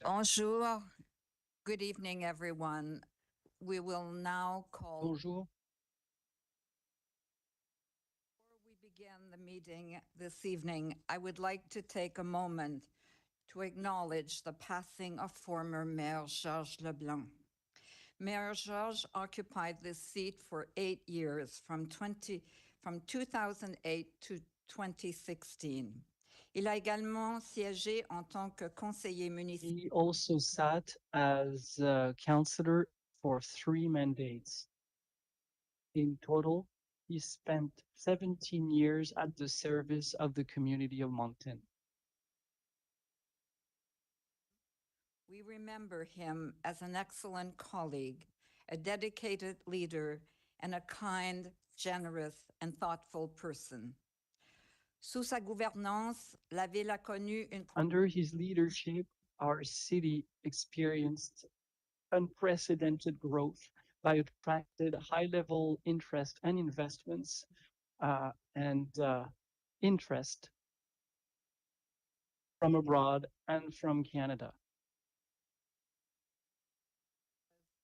Bonjour. Good evening, everyone. We will now call. Bonjour. Before we begin the meeting this evening, I would like to take a moment to acknowledge the passing of former Mayor Georges Leblanc. Mayor Georges occupied this seat for 8 years, from 2008 to 2016. Il a également siégé en tant que conseiller municipal. He also sat as a councillor for 3 mandates. In total, he spent 17 years at the service of the community of Moncton. We remember him as an excellent colleague, a dedicated leader, and a kind, generous, and thoughtful person. Sous sa gouvernance, la ville a connu une. Under his leadership, our city experienced unprecedented growth by attracted high-level interest and investments and interest from abroad and from Canada.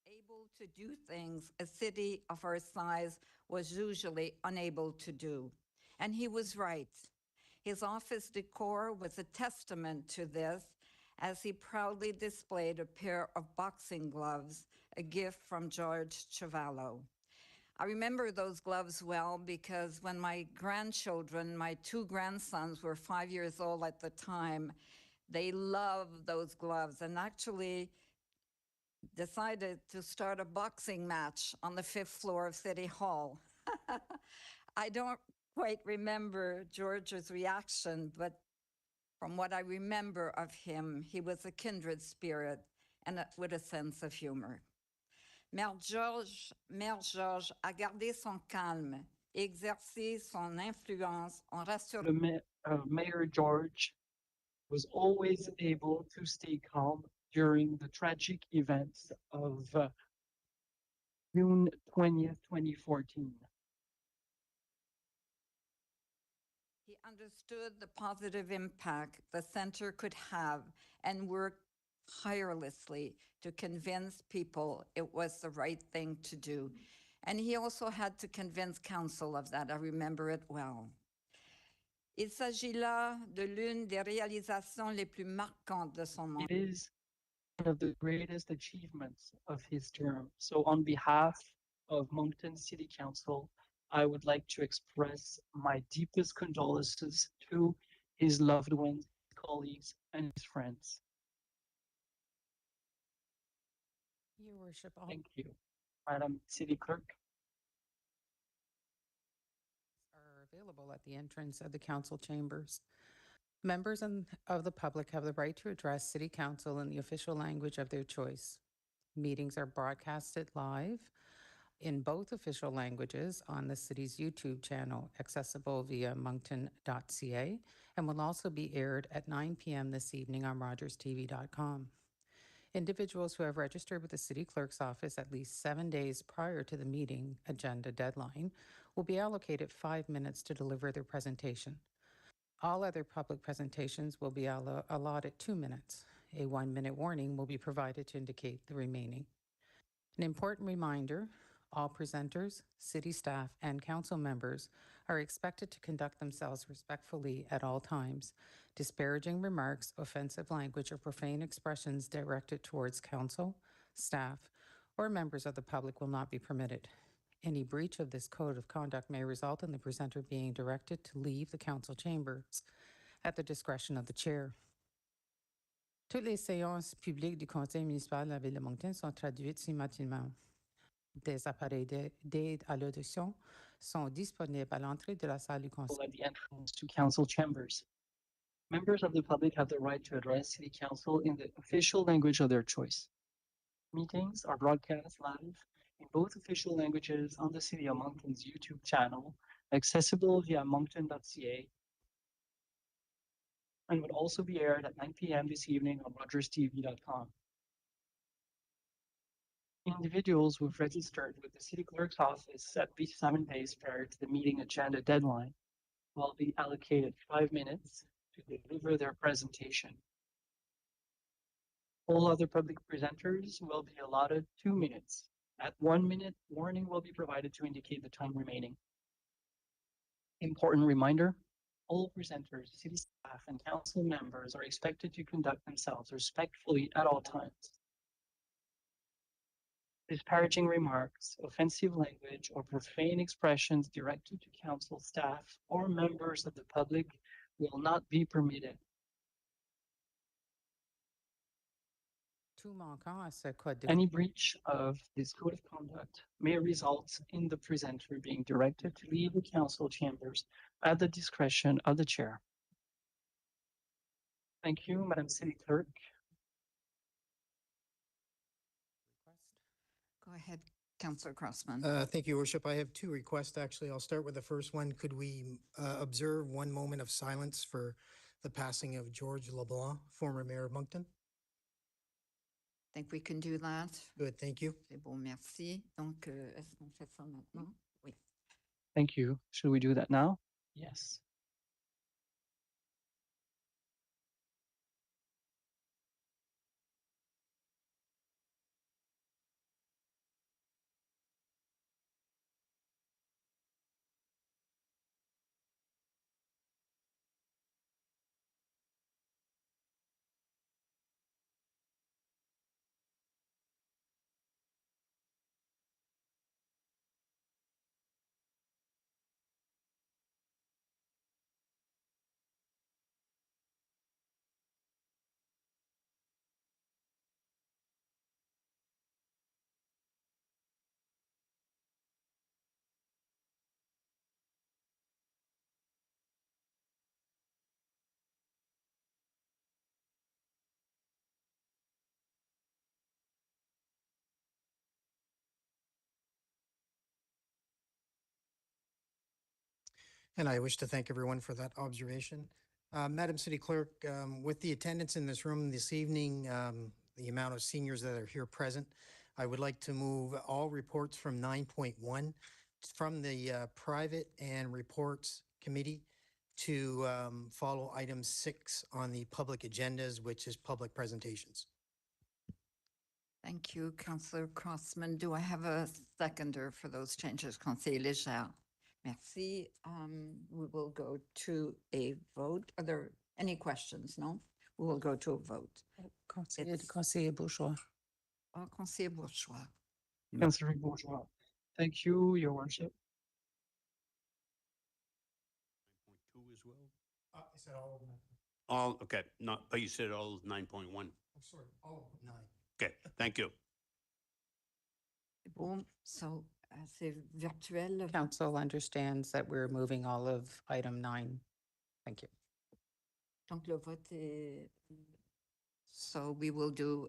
Able to do things a city of our size was usually unable to do. And he was right. His office decor was a testament to this, as he proudly displayed a pair of boxing gloves, a gift from George Chavallo. I remember those gloves well because when my grandchildren, my 2 grandsons, were 5 years old at the time, they loved those gloves and actually decided to start a boxing match on the 5th floor of City Hall. I don't quite remember George's reaction, but from what I remember of him, he was a kindred spirit and with a sense of humor. Maire Georges a gardé son calme et exercé son influence en rassurant. Mayor George was always able to stay calm during the tragic events of June 20th, 2014. He understood the positive impact the center could have and worked tirelessly to convince people it was the right thing to do. And he also had to convince council of that. I remember it well. Il s'agit là de l'une des réalisations les plus marquantes de son mandat. It is one of the greatest achievements of his term. So on behalf of Moncton City Council, I would like to express my deepest condolences to his loved ones, colleagues, and his friends. Your Worship, all Thank you. Madam City Clerk. are available at the entrance of the council chambers. Members of the public have the right to address City Council in the official language of their choice. Meetings are broadcasted live in both official languages on the city's YouTube channel, accessible via moncton.ca, and will also be aired at 9 p.m. this evening on rogerstv.com. Individuals who have registered with the city clerk's office at least 7 days prior to the meeting agenda deadline will be allocated 5 minutes to deliver their presentation. All other public presentations will be allotted 2 minutes. A 1-minute warning will be provided to indicate the remaining. An important reminder, all presenters, city staff, and council members are expected to conduct themselves respectfully at all times. Disparaging remarks, offensive language, or profane expressions directed towards council, staff, or members of the public will not be permitted. Any breach of this code of conduct may result in the presenter being directed to leave the council chambers at the discretion of the chair. Toutes les séances publiques du Conseil municipal de la Ville de Moncton sont traduites simultanément. Des appareils d'aide à l'audition sont disponibles à l'entrée de la salle du Conseil. At the entrance to council chambers. Members of the public have the right to address City Council in the official language of their choice. Meetings are broadcast live in both official languages on the City of Moncton's YouTube channel, accessible via moncton.ca, and would also be aired at 9 p.m. this evening on rogerstv.com. Individuals who have registered with the City Clerk's office at least 7 days prior to the meeting agenda deadline will be allocated 5 minutes to deliver their presentation. All other public presenters will be allotted 2 minutes. At 1 minute, warning will be provided to indicate the time remaining. Important reminder, all presenters, city staff, and council members are expected to conduct themselves respectfully at all times. Disparaging remarks, offensive language, or profane expressions directed to council staff or members of the public will not be permitted. Tout manquant à ce code de Any breach of this code of conduct may result in the presenter being directed to leave the council chambers at the discretion of the chair. Thank you, Madam City Clerk. request. Go ahead, Councillor Crossman. Thank you, Your Worship. I have two requests, actually. I'll start with the first one. Could we observe 1 moment of silence for the passing of George LeBlanc, former mayor of Moncton? Think we can do that? Good, thank you. C'est bon, merci. Donc, est-ce qu'on fait ça maintenant? Oui. Thank you. Should we do that now? Yes. And I wish to thank everyone for that observation. Madam City Clerk, with the attendance in this room this evening, the amount of seniors that are here present, I would like to move all reports from 9.1 from the Private and Reports Committee to follow item 6 on the public agendas, which is public presentations. Thank you, Councillor Crossman. Do I have a seconder for those changes? Conseiller Léger. Merci. We will go to a vote. Are there any questions? No? We will go to a vote. It's- Conseiller Bourgeois. Conseiller Bourgeois. Councillor Bourgeois. Thank you, Your Worship. 9.2 as well? I said all of them. All, okay, not, but you said all 9.1. I'm sorry, all of 9. Okay, thank you. C'est bon. So, c'est virtuel. le vote? Council understands that we're moving all of item 9. Thank you. Donc, le vote est. So we will do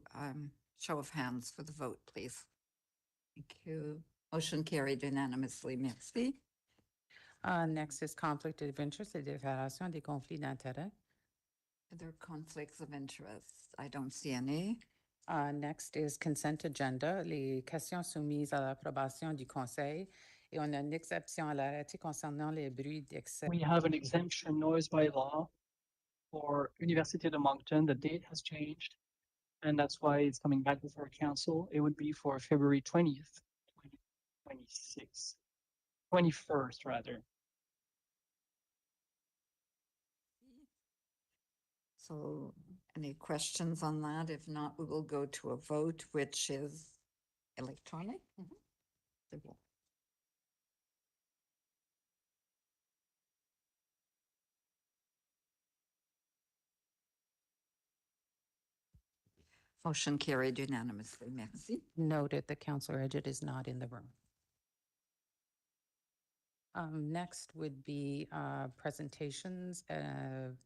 show of hands for the vote, please. Thank you. Motion carried unanimously. Merci. Next is conflict of interest et déclaration des conflits d'intérêts. Are there conflicts of interest? I don't see any. Next is consent agenda, les questions soumises à l'approbation du Conseil. Et on a une exception à l'arrêté concernant les bruits d'excès. We have an exemption noise by law for Université de Moncton. The date has changed, and that's why it's coming back before council. It would be for February 20th, 2026, 21st rather. So any questions on that? If not, we will go to a vote, which is electronic. C'est bon. Motion carried unanimously. Merci. Noted that Councillor Edgett is not in the room. Next would be presentations,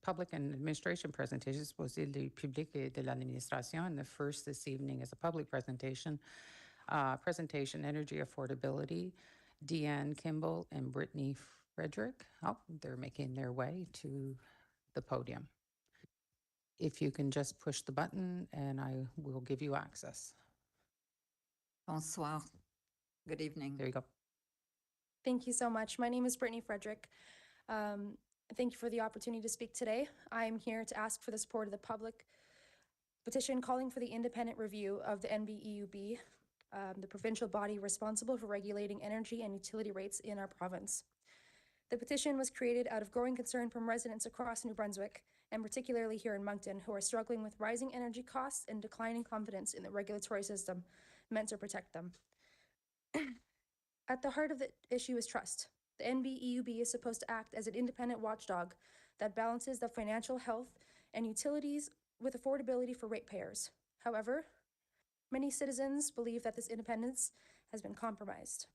public and administration presentations, posées du public et de l'administration. And the first this evening is a public presentation. Presentation, Energy Affordability, Deanne Kimball and Brittany Frederick. Oh, they're making their way to the podium. If you can just push the button and I will give you access. Bonsoir. Good evening. There you go. Thank you so much. My name is Brittany Frederick. Thank you for the opportunity to speak today. I am here to ask for the support of the public petition calling for the independent review of the NBEUB, the provincial body responsible for regulating energy and utility rates in our province. The petition was created out of growing concern from residents across New Brunswick, and particularly here in Moncton, who are struggling with rising energy costs and declining confidence in the regulatory system meant to protect them. At the heart of the issue is trust. The NBEUB is supposed to act as an independent watchdog that balances the financial health and utilities with affordability for ratepayers. However, many citizens believe that this independence has been compromised.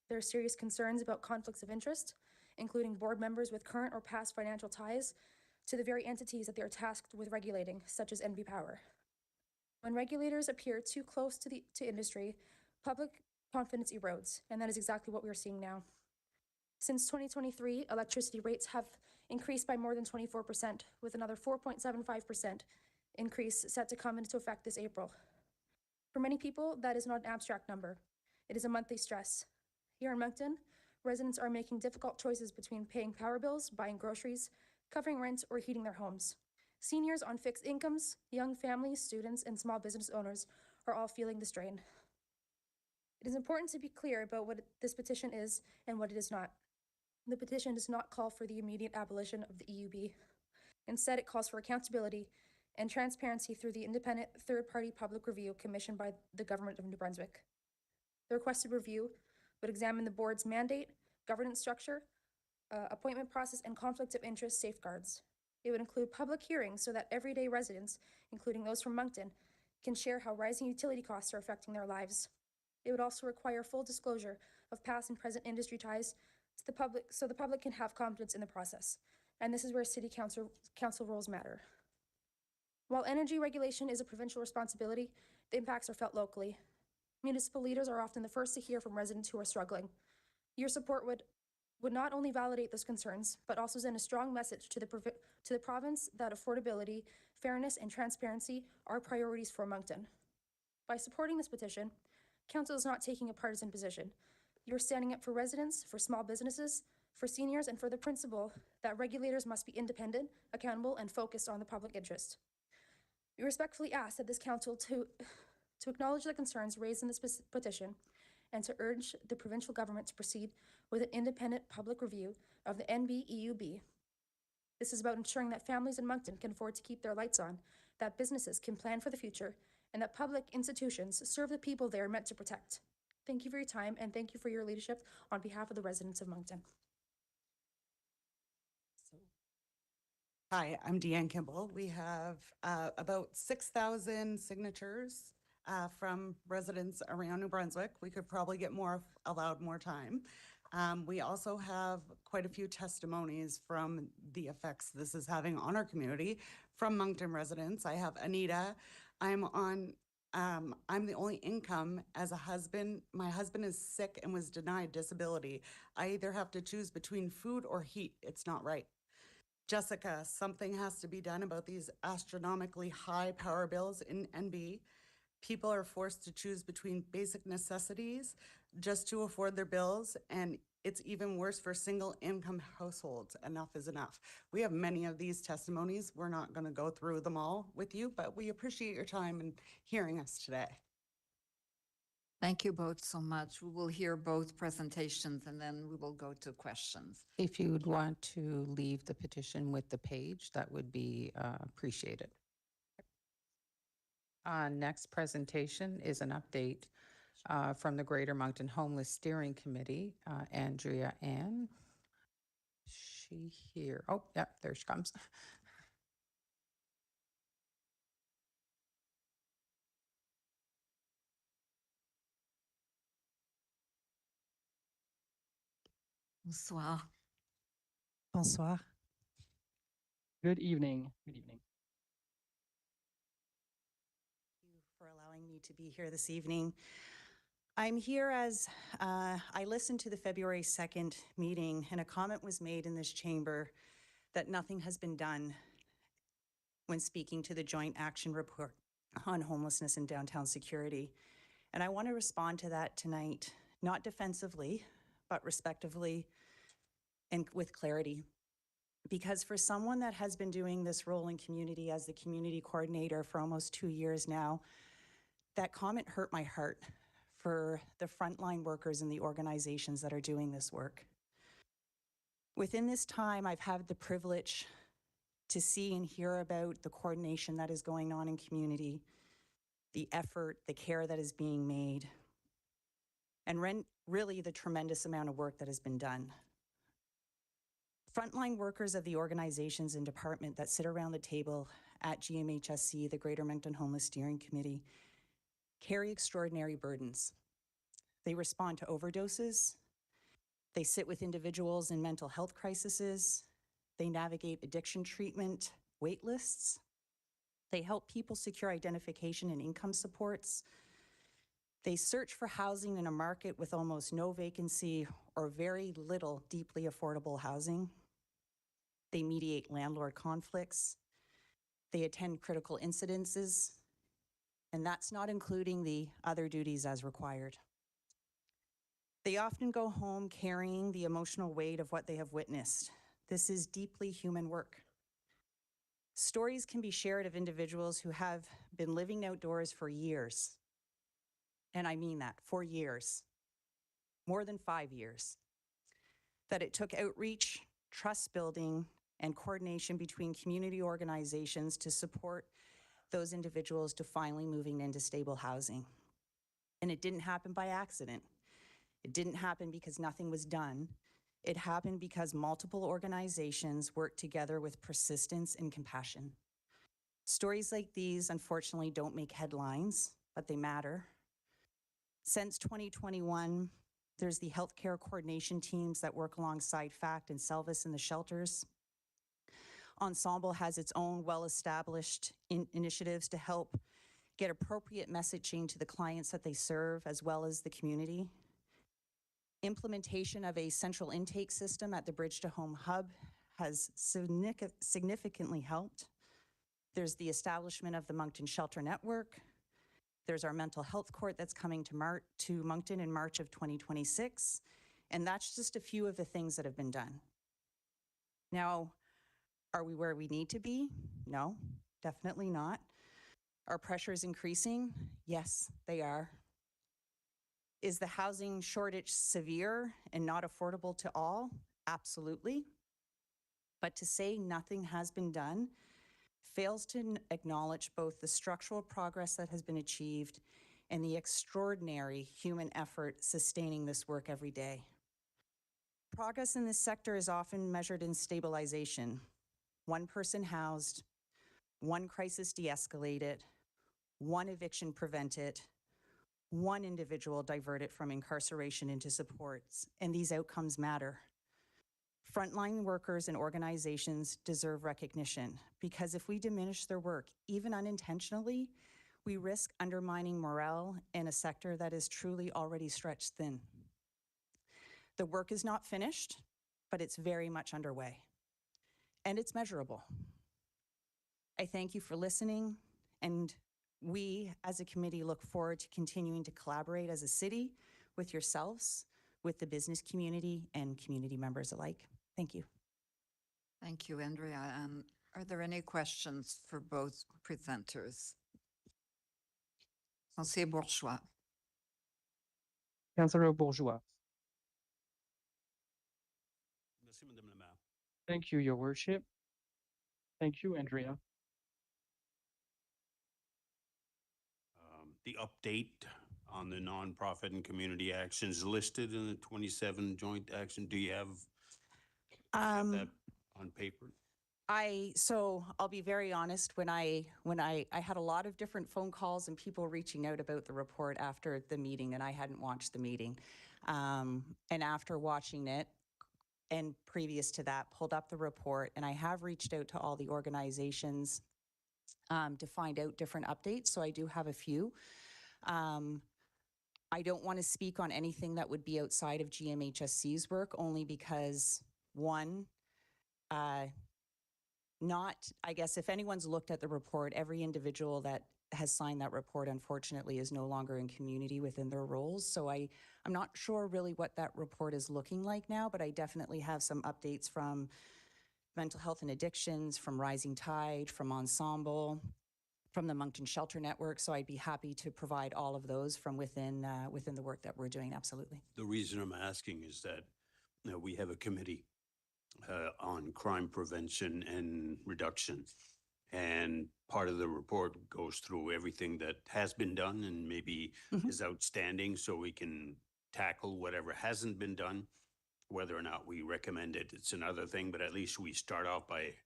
There are serious concerns about conflicts of interest, including board members with current or past financial ties to the very entities that they are tasked with regulating, such as NB Power. When regulators appear too close to industry, public confidence erodes, and that is exactly what we're seeing now. Since 2023, electricity rates have increased by more than 24%, with another 4.75% increase set to come into effect this April. For many people, that is not an abstract number. It is a monthly stress. Here in Moncton, residents are making difficult choices between paying power bills, buying groceries, covering rent, or heating their homes. Seniors on fixed incomes, young families, students, and small business owners are all feeling the strain. It is important to be clear about what this petition is and what it is not. The petition does not call for the immediate abolition of the EUB. Instead, it calls for accountability and transparency through the independent third-party public review commissioned by the Government of New Brunswick. The requested review would examine the board's mandate, governance structure, appointment process, and conflict of interest safeguards. It would include public hearings so that everyday residents, including those from Moncton, can share how rising utility costs are affecting their lives. It would also require full disclosure of past and present industry ties to the public, so the public can have confidence in the process. And this is where city council roles matter. While energy regulation is a provincial responsibility, the impacts are felt locally. Municipal leaders are often the first to hear from residents who are struggling. Your support would not only validate those concerns, but also send a strong message to the province that affordability, fairness, and transparency are priorities for Moncton. By supporting this petition, Council is not taking a partisan position. You're standing up for residents, for small businesses, for seniors, and for the principle that regulators must be independent, accountable, and focused on the public interest. We respectfully ask that this Council to acknowledge the concerns raised in this petition and to urge the provincial government to proceed with an independent public review of the NBEUB. This is about ensuring that families in Moncton can afford to keep their lights on, that businesses can plan for the future, and that public institutions serve the people they are meant to protect. Thank you for your time, and thank you for your leadership on behalf of the residents of Moncton. Hi, I'm Deanne Kimball. We have about 6,000 signatures from residents around New Brunswick. We could probably get more, allowed more time. We also have quite a few testimonies from the effects this is having on our community from Moncton residents. I have Anita. I'm the only income as a husband. My husband is sick and was denied disability. I either have to choose between food or heat. It's not right. Jessica, something has to be done about these astronomically high power bills in NB. People are forced to choose between basic necessities just to afford their bills, and it's even worse for single income households. Enough is enough. We have many of these testimonies. We're not going to go through them all with you, but we appreciate your time and hearing us today. Thank you both so much. We will hear both presentations and then we will go to questions. If you would want to leave the petition with the page, that would be appreciated. Next presentation is an update from the Greater Moncton Homeless Steering Committee. Andrea Ann, she here? Oh, yeah, there she comes. Bonsoir. Bonsoir. Good evening. Good evening. Thank you for allowing me to be here this evening. I'm here as I listened to the February 2nd meeting, and a comment was made in this chamber that nothing has been done when speaking to the Joint Action Report on Homelessness and Downtown Security. And I want to respond to that tonight, not defensively, but respectively and with clarity. Because for someone that has been doing this role in community as the community coordinator for almost 2 years now, that comment hurt my heart for the frontline workers in the organizations that are doing this work. Within this time, I've had the privilege to see and hear about the coordination that is going on in community, the effort, the care that is being made, and really the tremendous amount of work that has been done. Frontline workers of the organizations and department that sit around the table at GMHSC, the Greater Moncton Homeless Steering Committee, carry extraordinary burdens. They respond to overdoses. They sit with individuals in mental health crises. They navigate addiction treatment wait lists. They help people secure identification and income supports. They search for housing in a market with almost no vacancy or very little deeply affordable housing. They mediate landlord conflicts. They attend critical incidences, and that's not including the other duties as required. They often go home carrying the emotional weight of what they have witnessed. This is deeply human work. Stories can be shared of individuals who have been living outdoors for years. And I mean that, for years, more than 5 years. That it took outreach, trust building, and coordination between community organizations to support those individuals to finally moving into stable housing. And it didn't happen by accident. It didn't happen because nothing was done. It happened because multiple organizations worked together with persistence and compassion. Stories like these, unfortunately, don't make headlines, but they matter. Since 2021, there's the healthcare coordination teams that work alongside FACT and Selvis in the shelters. Ensemble has its own well-established initiatives to help get appropriate messaging to the clients that they serve, as well as the community. Implementation of a central intake system at the Bridge to Home hub has significantly helped. There's the establishment of the Moncton Shelter Network. There's our mental health court that's coming to Moncton in March of 2026. And that's just a few of the things that have been done. Now, are we where we need to be? No, definitely not. Are pressures increasing? Yes, they are. Is the housing shortage severe and not affordable to all? Absolutely. But to say nothing has been done fails to acknowledge both the structural progress that has been achieved and the extraordinary human effort sustaining this work every day. Progress in this sector is often measured in stabilization. One person housed, one crisis de-escalated, one eviction prevented, one individual diverted from incarceration into supports, and these outcomes matter. Frontline workers and organizations deserve recognition because if we diminish their work, even unintentionally, we risk undermining morale in a sector that is truly already stretched thin. The work is not finished, but it's very much underway, and it's measurable. I thank you for listening, and we, as a committee, look forward to continuing to collaborate as a city with yourselves, with the business community, and community members alike. Thank you. Thank you, Andrea. Are there any questions for both presenters? Conseiller Bourgeois. Councillor Bourgeois. Merci, Madame la Maire. Thank you, Your Worship. Thank you, Andrea. The update on the nonprofit and community actions listed in the 27 joint action, do you have that on paper? So I'll be very honest, when I had a lot of different phone calls and people reaching out about the report after the meeting, and I hadn't watched the meeting. And after watching it, and previous to that, pulled up the report, and I have reached out to all the organizations to find out different updates, so I do have a few. I don't want to speak on anything that would be outside of GMHSC's work, only because, one, I guess if anyone's looked at the report, every individual that has signed that report, unfortunately, is no longer in community within their roles. So I'm not sure really what that report is looking like now, but I definitely have some updates from mental health and addictions, from Rising Tide, from Ensemble, from the Moncton Shelter Network. So I'd be happy to provide all of those from within the work that we're doing, absolutely. The reason I'm asking is that we have a committee on crime prevention and reduction. And part of the report goes through everything that has been done and maybe Mhm. is outstanding, so we can tackle whatever hasn't been done. Whether or not we recommend it, it's another thing, but at least we start off by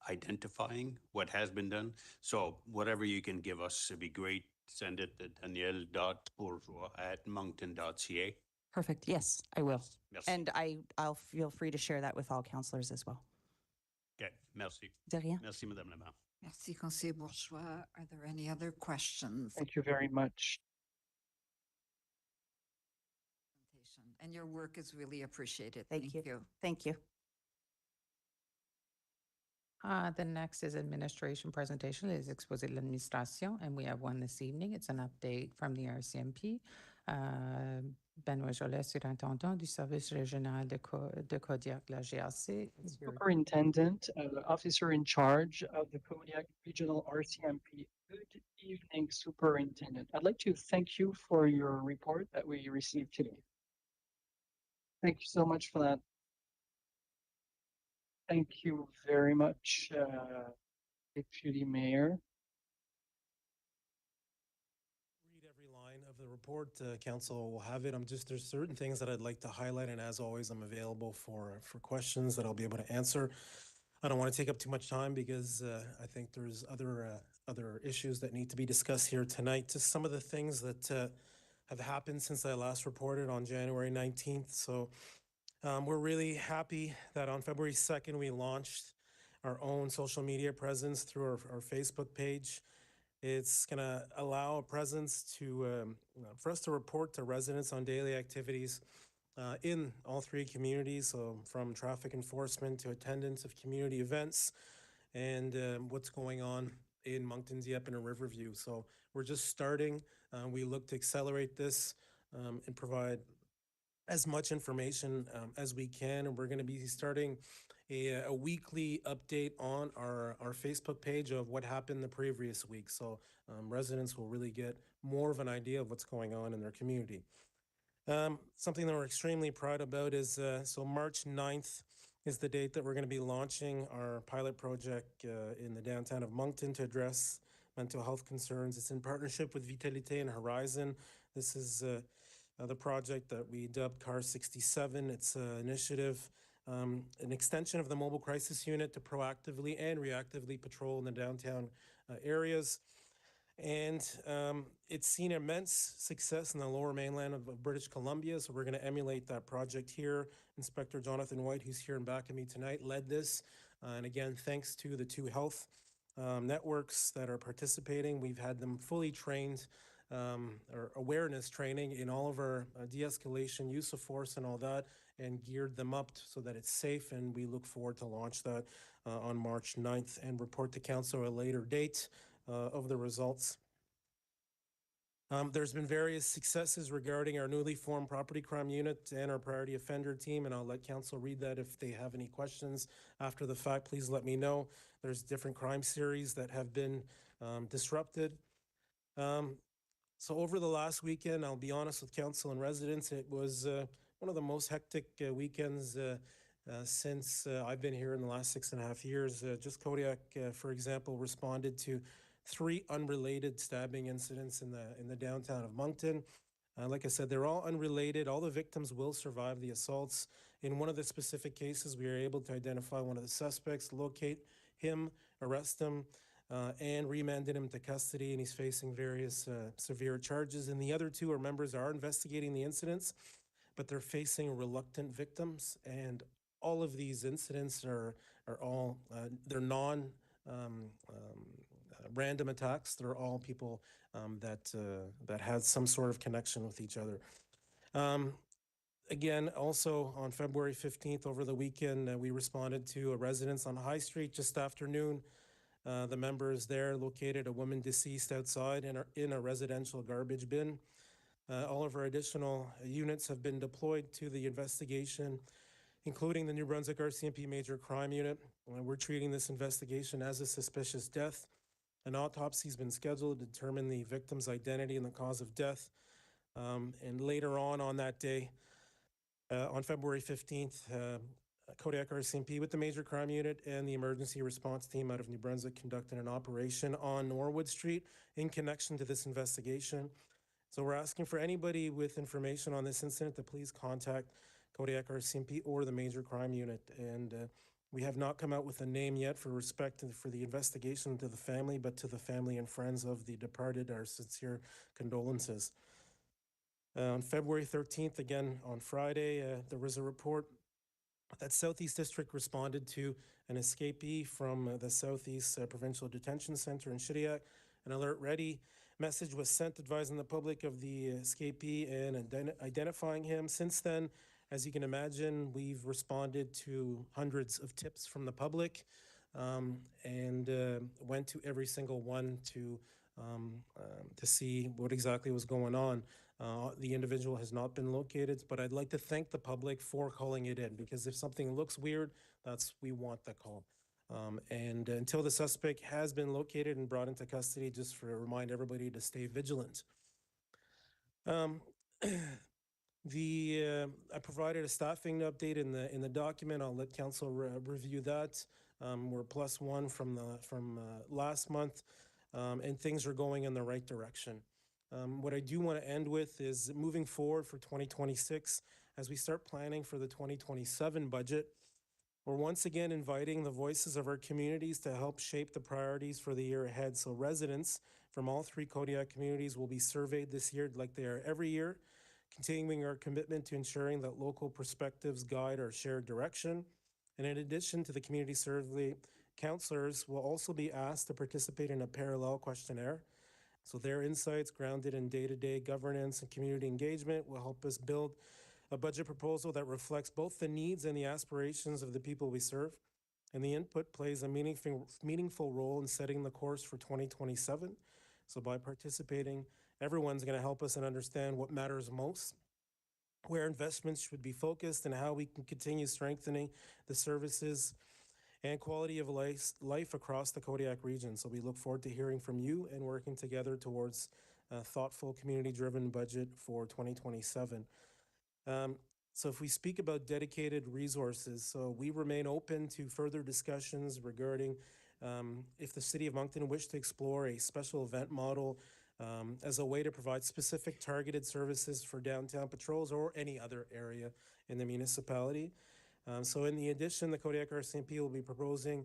identifying what has been done. So whatever you can give us, it'd be great. Send it to danielle.bourgeois@moncton.ca. Perfect. Yes, I will. Merci. And I'll feel free to share that with all counselors as well. Okay, merci. De rien. Merci, Madame la Maire. Merci, Conseiller Bourgeois. Are there any other questions? Thank you very much. And your work is really appreciated. Thank you. Thank you. The next is administration presentation, is exposé de l'administration, and we have one this evening. It's an update from the RCMP. Benoît Jolet, surintendant du service régional de Kodiak, la GRC. is here. Superintendent, officer in charge of the Kodiak Regional RCMP. Good evening, Superintendent. I'd like to thank you for your report that we received today. Thank you so much for that. Thank you very much, Deputy Mayor. Read every line of the report. Council will have it. There's certain things that I'd like to highlight, and as always, I'm available for questions that I'll be able to answer. I don't want to take up too much time because I think there's other issues that need to be discussed here tonight. Just some of the things that have happened since I last reported on January 19th. So we're really happy that on February 2nd, we launched our own social media presence through our Facebook page. It's going to allow a presence to for us to report to residents on daily activities in all three communities, so from traffic enforcement to attendance of community events and what's going on in Moncton, Dieppe, and Riverview. So we're just starting. We look to accelerate this and provide as much information as we can. And we're going to be starting a weekly update on our Facebook page of what happened the previous week. So residents will really get more of an idea of what's going on in their community. Something that we're extremely proud about is, so March 9th is the date that we're going to be launching our pilot project in the downtown of Moncton to address mental health concerns. It's in partnership with Vitalité and Horizon. This is the project that we dubbed CAR 67. It's an initiative, an extension of the mobile crisis unit to proactively and reactively patrol in the downtown areas. And it's seen immense success in the lower mainland of British Columbia. So we're going to emulate that project here. Inspector Jonathan White, who's here in back of me tonight, led this. And again, thanks to the two health networks that are participating. We've had them fully trained or awareness training in all of our de-escalation, use of force and all that, and geared them up so that it's safe. And we look forward to launch that on March 9th and report to council at a later date of the results. There's been various successes regarding our newly formed property crime unit and our priority offender team, and I'll let council read that. If they have any questions after the fact, please let me know. There's different crime series that have been disrupted. So over the last weekend, I'll be honest with council and residents, it was one of the most hectic weekends since I've been here in the last 6.5 years. Just Kodiak, for example, responded to 3 unrelated stabbing incidents in the downtown of Moncton. Like I said, they're all unrelated. All the victims will survive the assaults. In one of the specific cases, we were able to identify one of the suspects, locate him, arrest him, and remanded him to custody, and he's facing various severe charges. And the other 2 are members are investigating the incidents, but they're facing reluctant victims. And all of these incidents are all they're non random attacks. They're all people that had some sort of connection with each other. Again, also on February 15th over the weekend, we responded to a residence on High Street just after noon. The members there located a woman deceased outside in a residential garbage bin. All of our additional units have been deployed to the investigation. including the New Brunswick RCMP Major Crime Unit. We're treating this investigation as a suspicious death. An autopsy has been scheduled to determine the victim's identity and the cause of death. And later on that day, on February 15th, Kodiak RCMP with the Major Crime Unit and the Emergency Response Team out of New Brunswick conducted an operation on Norwood Street in connection to this investigation. So we're asking for anybody with information on this incident to please contact Kodiak RCMP or the Major Crime Unit. And we have not come out with a name yet for respect for the investigation to the family, but to the family and friends of the departed, our sincere condolences. On February 13th, again on Friday, there was a report that Southeast District responded to an escapee from the Southeast Provincial Detention Center in Shediac. An alert ready message was sent advising the public of the escapee and identifying him. Since then, as you can imagine, we've responded to hundreds of tips from the public and went to every single one to see what exactly was going on. The individual has not been located, but I'd like to thank the public for calling it in, because if something looks weird, we want the call. And until the suspect has been located and brought into custody, just to remind everybody to stay vigilant. I provided a staffing update in the document. I'll let council review that. We're +1 from last month, and things are going in the right direction. What I do want to end with is moving forward for 2026, as we start planning for the 2027 budget, we're once again inviting the voices of our communities to help shape the priorities for the year ahead. So residents from all 3 Kodiak communities will be surveyed this year like they are every year, continuing our commitment to ensuring that local perspectives guide our shared direction. And in addition to the community survey, councillors will also be asked to participate in a parallel questionnaire. So their insights, grounded in day-to-day governance and community engagement, will help us build a budget proposal that reflects both the needs and the aspirations of the people we serve. And the input plays a meaningful role in setting the course for 2027. So by participating, everyone's going to help us and understand what matters most, where investments should be focused, and how we can continue strengthening the services and quality of life across the Kodiak region. So we look forward to hearing from you and working together towards a thoughtful, community-driven budget for 2027. So if we speak about dedicated resources, so we remain open to further discussions regarding if the City of Moncton wished to explore a special event model as a way to provide specific targeted services for downtown patrols or any other area in the municipality. So in the addition, the Kodiak RCMP will be proposing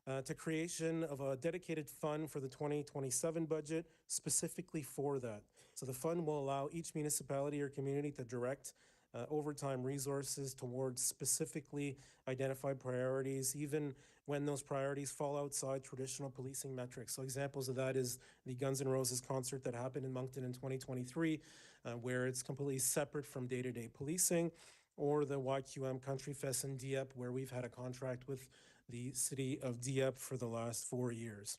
to creation of a dedicated fund for the 2027 budget specifically for that. So the fund will allow each municipality or community to direct overtime resources towards specifically identified priorities, even when those priorities fall outside traditional policing metrics. So examples of that is the Guns N' Roses concert that happened in Moncton in 2023, where it's completely separate from day-to-day policing, or the YQM Country Fest in Dieppe, where we've had a contract with the city of Dieppe for the last 4 years.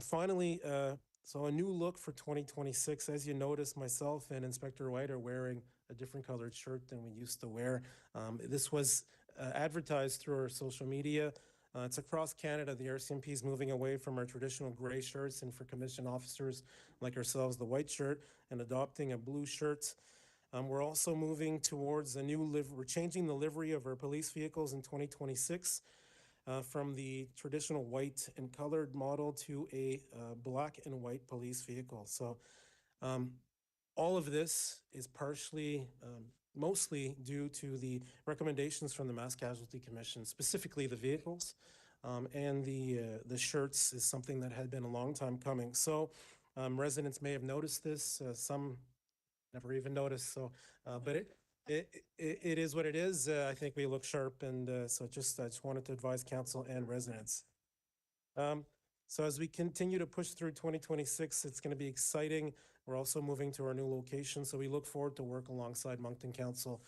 Finally, so a new look for 2026. As you notice, myself and Inspector White are wearing a different colored shirt than we used to wear. This was advertised through our social media. It's across Canada. The RCMP is moving away from our traditional gray shirts, and for commissioned officers like ourselves, the white shirt, and adopting a blue shirt. We're also moving towards a new we're changing the livery of our police vehicles in 2026 from the traditional white and colored model to a black and white police vehicle. So all of this is partially, mostly due to the recommendations from the Mass Casualty Commission, specifically the vehicles, and the shirts is something that had been a long time coming. So residents may have noticed this, some never even noticed. So, but it is what it is. I think we look sharp, and so I just wanted to advise council and residents. So as we continue to push through 2026, it's going to be exciting. We're also moving to our new location, so we look forward to work alongside Moncton Council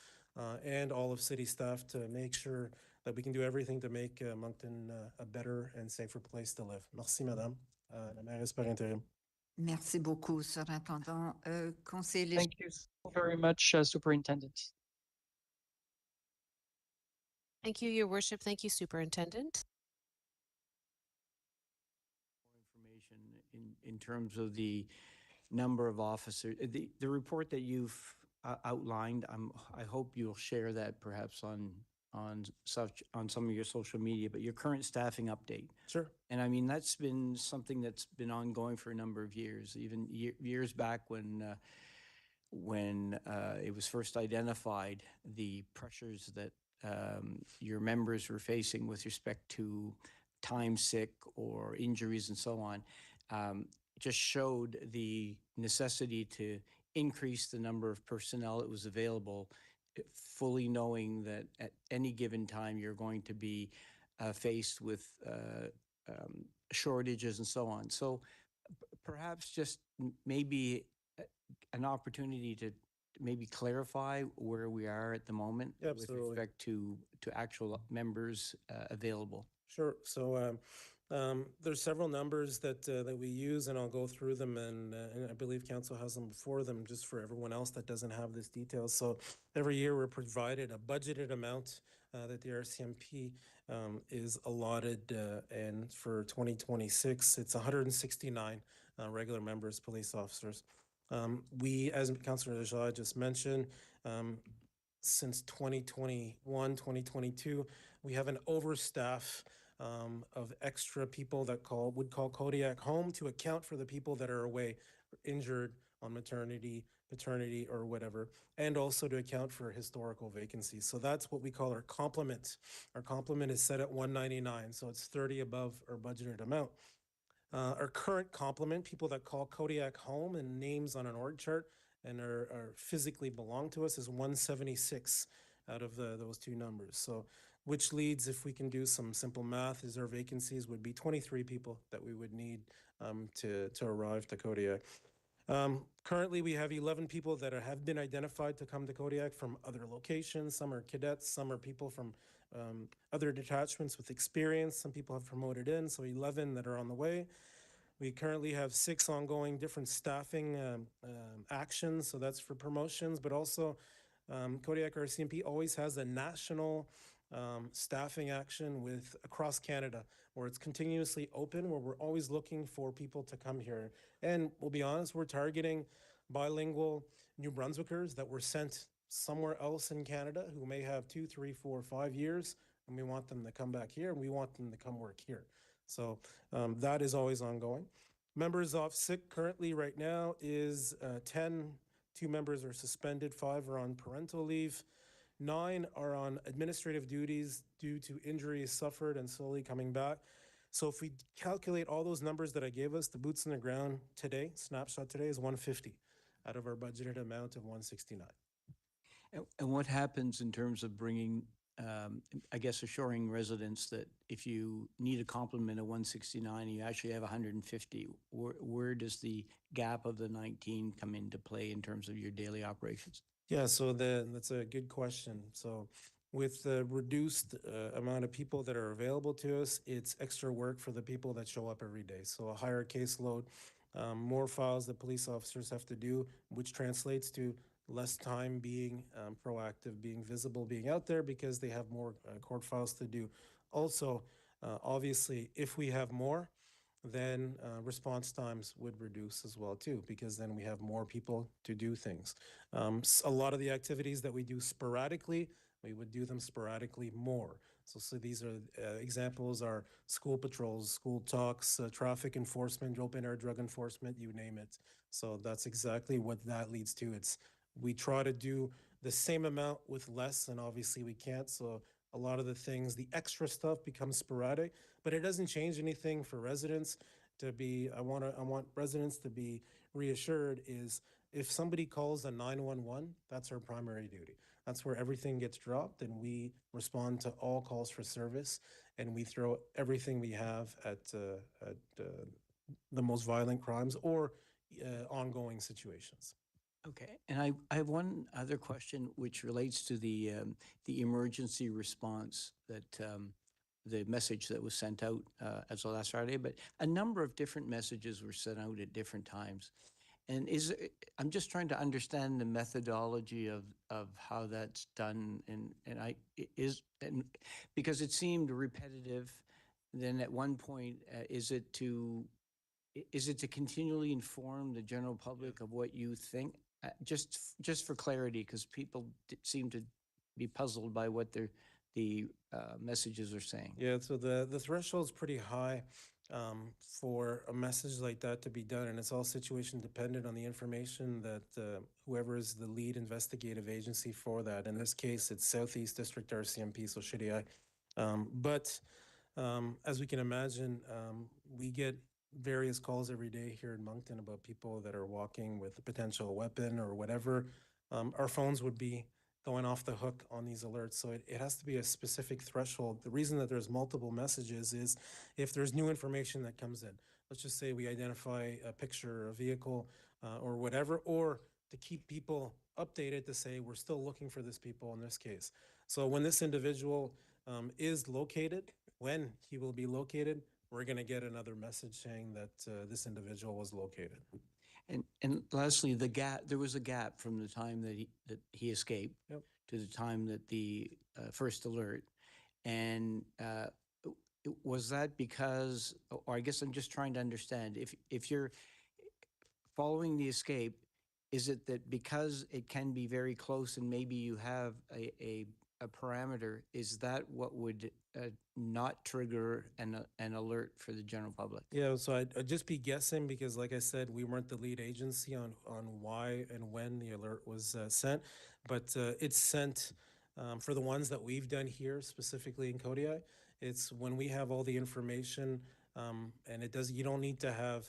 and all of city staff to make sure that we can do everything to make Moncton a better and safer place to live. Merci, Madame la mairesse par intérim. Merci beaucoup, Surintendant. Conseiller Thank you so very much, Superintendent. Thank you, Your Worship. Thank you, Superintendent. Information in terms of the number of officers, the report that you've outlined, I hope you'll share that perhaps on some of your social media, but your current staffing update. Sure. And I mean, that's been something that's been ongoing for a number of years, even years back when it was first identified, the pressures that your members were facing with respect to time sick or injuries and so on, just showed the necessity to increase the number of personnel that was available, fully knowing that at any given time you're going to be faced with shortages and so on. So perhaps just maybe an opportunity to maybe clarify where we are at the moment Absolutely. with respect to actual members available. Sure. So there's several numbers that we use, and I'll go through them, and I believe council has them before them, just for everyone else that doesn't have this detail. So every year we're provided a budgeted amount that the RCMP is allotted, and for 2026, it's 169 regular members, police officers. We, as Councillor Najah just mentioned, since 2021, 2022, we have an overstaff of extra people that would call Kodiak home to account for the people that are away, injured on maternity, paternity, or whatever, and also to account for historical vacancies. So that's what we call our complement. Our complement is set at 199, so it's 30 above our budgeted amount. Our current complement, people that call Kodiak home and names on an org chart and are physically belong to us, is 176 out of those two numbers. So which leads, if we can do some simple math, is our vacancies would be 23 people that we would need to arrive to Kodiak. Currently, we have 11 people that have been identified to come to Kodiak from other locations. Some are cadets, some are people from other detachments with experience. Some people have promoted in, so 11 that are on the way. We currently have 6 ongoing different staffing actions, so that's for promotions, but also Kodiak RCMP always has a national staffing action with across Canada, where it's continuously open, where we're always looking for people to come here. And we'll be honest, we're targeting bilingual New Brunswickers that were sent somewhere else in Canada who may have 2, 3, 4, 5 years, and we want them to come back here, and we want them to come work here. So that is always ongoing. Members off sick currently right now is 10. 2 members are suspended, 5 are on parental leave. 9 are on administrative duties due to injuries suffered and slowly coming back. So if we calculate all those numbers that I gave us, the boots on the ground today, snapshot today, is 150 out of our budgeted amount of 169. And what happens in terms of bringing, I guess, assuring residents that if you need a complement of 169, you actually have 150, where does the gap of the 19 come into play in terms of your daily operations? Yeah, so that's a good question. So with the reduced amount of people that are available to us, it's extra work for the people that show up every day. So a higher caseload, more files that police officers have to do, which translates to less time being proactive, being visible, being out there, because they have more court files to do. Also, obviously, if we have more, then response times would reduce as well too, because then we have more people to do things. A lot of the activities that we do sporadically, we would do them sporadically more. So these are examples are school patrols, school talks, traffic enforcement, open air drug enforcement, you name it. So that's exactly what that leads to. We try to do the same amount with less, and obviously we can't. So a lot of the things, the extra stuff becomes sporadic, but it doesn't change anything for residents to be, I want residents to be reassured is if somebody calls a 911, that's our primary duty. That's where everything gets dropped, and we respond to all calls for service, and we throw everything we have at the most violent crimes or ongoing situations. Okay, and I have one other question which relates to the emergency response that the message that was sent out as of last Friday, but a number of different messages were sent out at different times. And I'm just trying to understand the methodology of how that's done and because it seemed repetitive, then at one point, is it to continually inform the general public of what you think? Just for clarity, because people seem to be puzzled by what the messages are saying. Yeah, so the threshold's pretty high for a message like that to be done, and it's all situation dependent on the information that whoever is the lead investigative agency for that. In this case, it's Southeast District RCMP, so Shitty Eye. But as we can imagine, we get various calls every day here in Moncton about people that are walking with a potential weapon or whatever. Our phones would be going off the hook on these alerts. So it has to be a specific threshold. The reason that there's multiple messages is if there's new information that comes in. Let's just say we identify a picture, a vehicle, or whatever, or to keep people updated to say we're still looking for this people in this case. So when this individual is located, when he will be located, we're going to get another message saying that this individual was located. And lastly, there was a gap from the time that he escaped Yep. to the time that the first alert. And was that because, or I guess I'm just trying to understand, if you're following the escape, is it that because it can be very close and maybe you have a parameter, is that what would not trigger an alert for the general public? Yeah, so I'd just be guessing because, like I said, we weren't the lead agency on why and when the alert was sent, but it's sent for the ones that we've done here, specifically in Kodiak. It's when we have all the information, and you don't need to have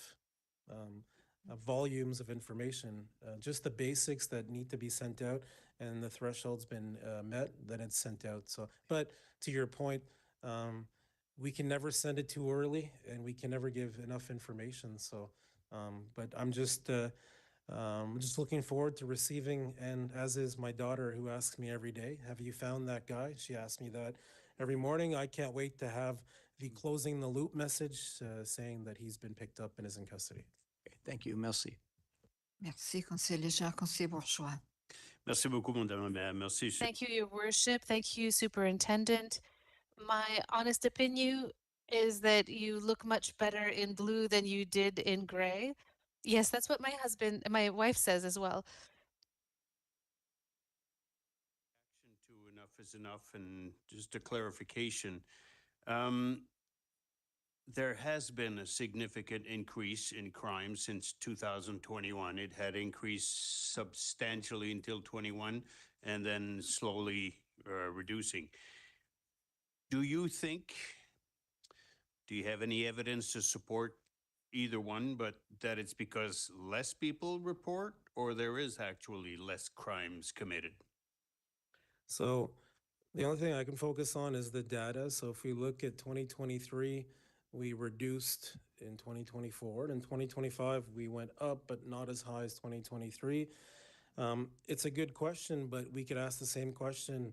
volumes of information, just the basics that need to be sent out, and the threshold's been met, then it's sent out. So, but to your point, we can never send it too early, and we can never give enough information. So, but I'm just looking forward to receiving, and as is my daughter, who asks me every day, "Have you found that guy?" She asks me that every morning. I can't wait to have the closing the loop message saying that he's been picked up and is in custody. Okay, thank you. Merci. Merci, conseiller Jean, conseiller Bourgeois. Merci beaucoup, Madame la Maire. Merci. Thank you, Your Worship. Thank you, Superintendent. My honest opinion is that you look much better in blue than you did in gray. Yes, that's what my wife says as well. Action to enough is enough, and just a clarification. There has been a significant increase in crime since 2021. It had increased substantially until 21 and then slowly reducing. Do you have any evidence to support either one, but that it's because less people report or there is actually less crimes committed? So the only thing I can focus on is the data. So if we look at 2023, we reduced in 2024. And in 2025, we went up, but not as high as 2023. It's a good question, but we could ask the same question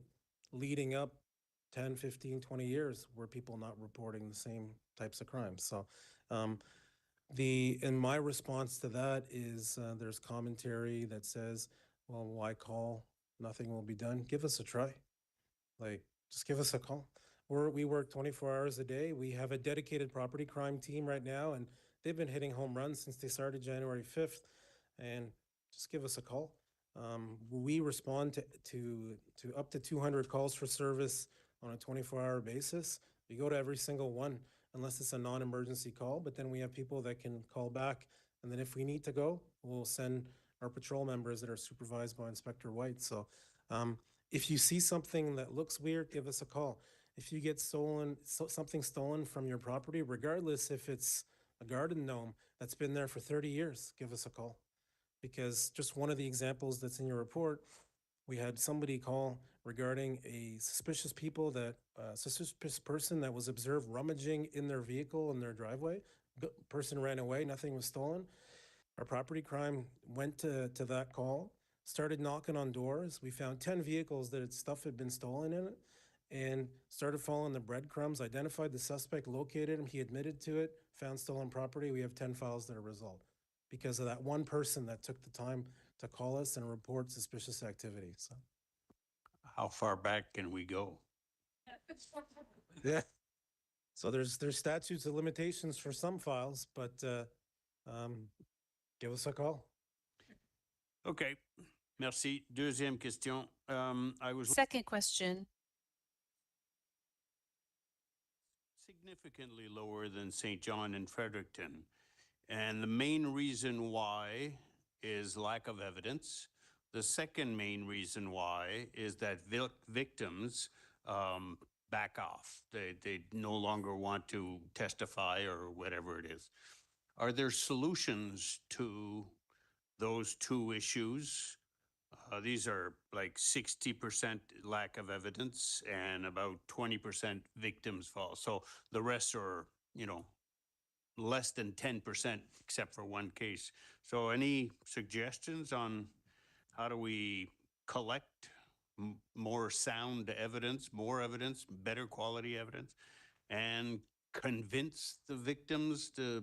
leading up 10, 15, 20 years. Were people not reporting the same types of crimes? So and my response to that is there's commentary that says, well, why call? Nothing will be done. Give us a try. Like, just give us a call. We work 24 hours a day. We have a dedicated property crime team right now, and they've been hitting home runs since they started January 5th. And just give us a call. We respond to up to 200 calls for service on a 24-hour basis. We go to every single one, unless it's a non-emergency call. But then we have people that can call back. And then if we need to go, we'll send our patrol members that are supervised by Inspector White. So if you see something that looks weird, give us a call. If you get something stolen from your property, regardless if it's a garden gnome that's been there for 30 years, give us a call. Because just one of the examples that's in your report, we had somebody call regarding a suspicious person that was observed rummaging in their vehicle in their driveway. Person ran away, nothing was stolen. Our property crime went to that call, started knocking on doors. We found 10 vehicles that stuff had been stolen in it, and started following the breadcrumbs, identified the suspect, located him, he admitted to it, found stolen property. We have 10 files that are resolved because of that one person that took the time to call us and report suspicious activity. So, How far back can we go? yeah. So there's statutes of limitations for some files, but give us a call. Okay, merci. Deuxième question. I was Second question. significantly lower than St. John and Fredericton. And the main reason why is lack of evidence. The second main reason why is that victims back off. They no longer want to testify or whatever it is. Are there solutions to those two issues? These are like 60% lack of evidence and about 20% victims fall. So the rest are, you know, less than 10% except for one case. So any suggestions on how do we collect more sound evidence, more evidence, better quality evidence, and convince the victims to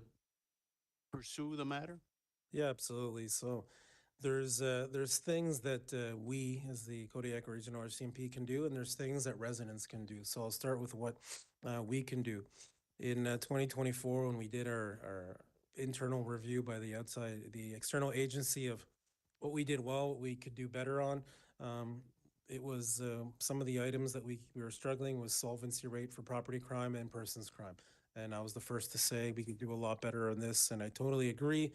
pursue the matter? Yeah, absolutely. So there's things that we as the Kodiak Regional RCMP can do, and there's things that residents can do. So I'll start with what we can do. In 2024, when we did our internal review by the external agency of what we did well, what we could do better on, it was some of the items that we were struggling was solvency rate for property crime and persons crime. And I was the first to say we could do a lot better on this, and I totally agree.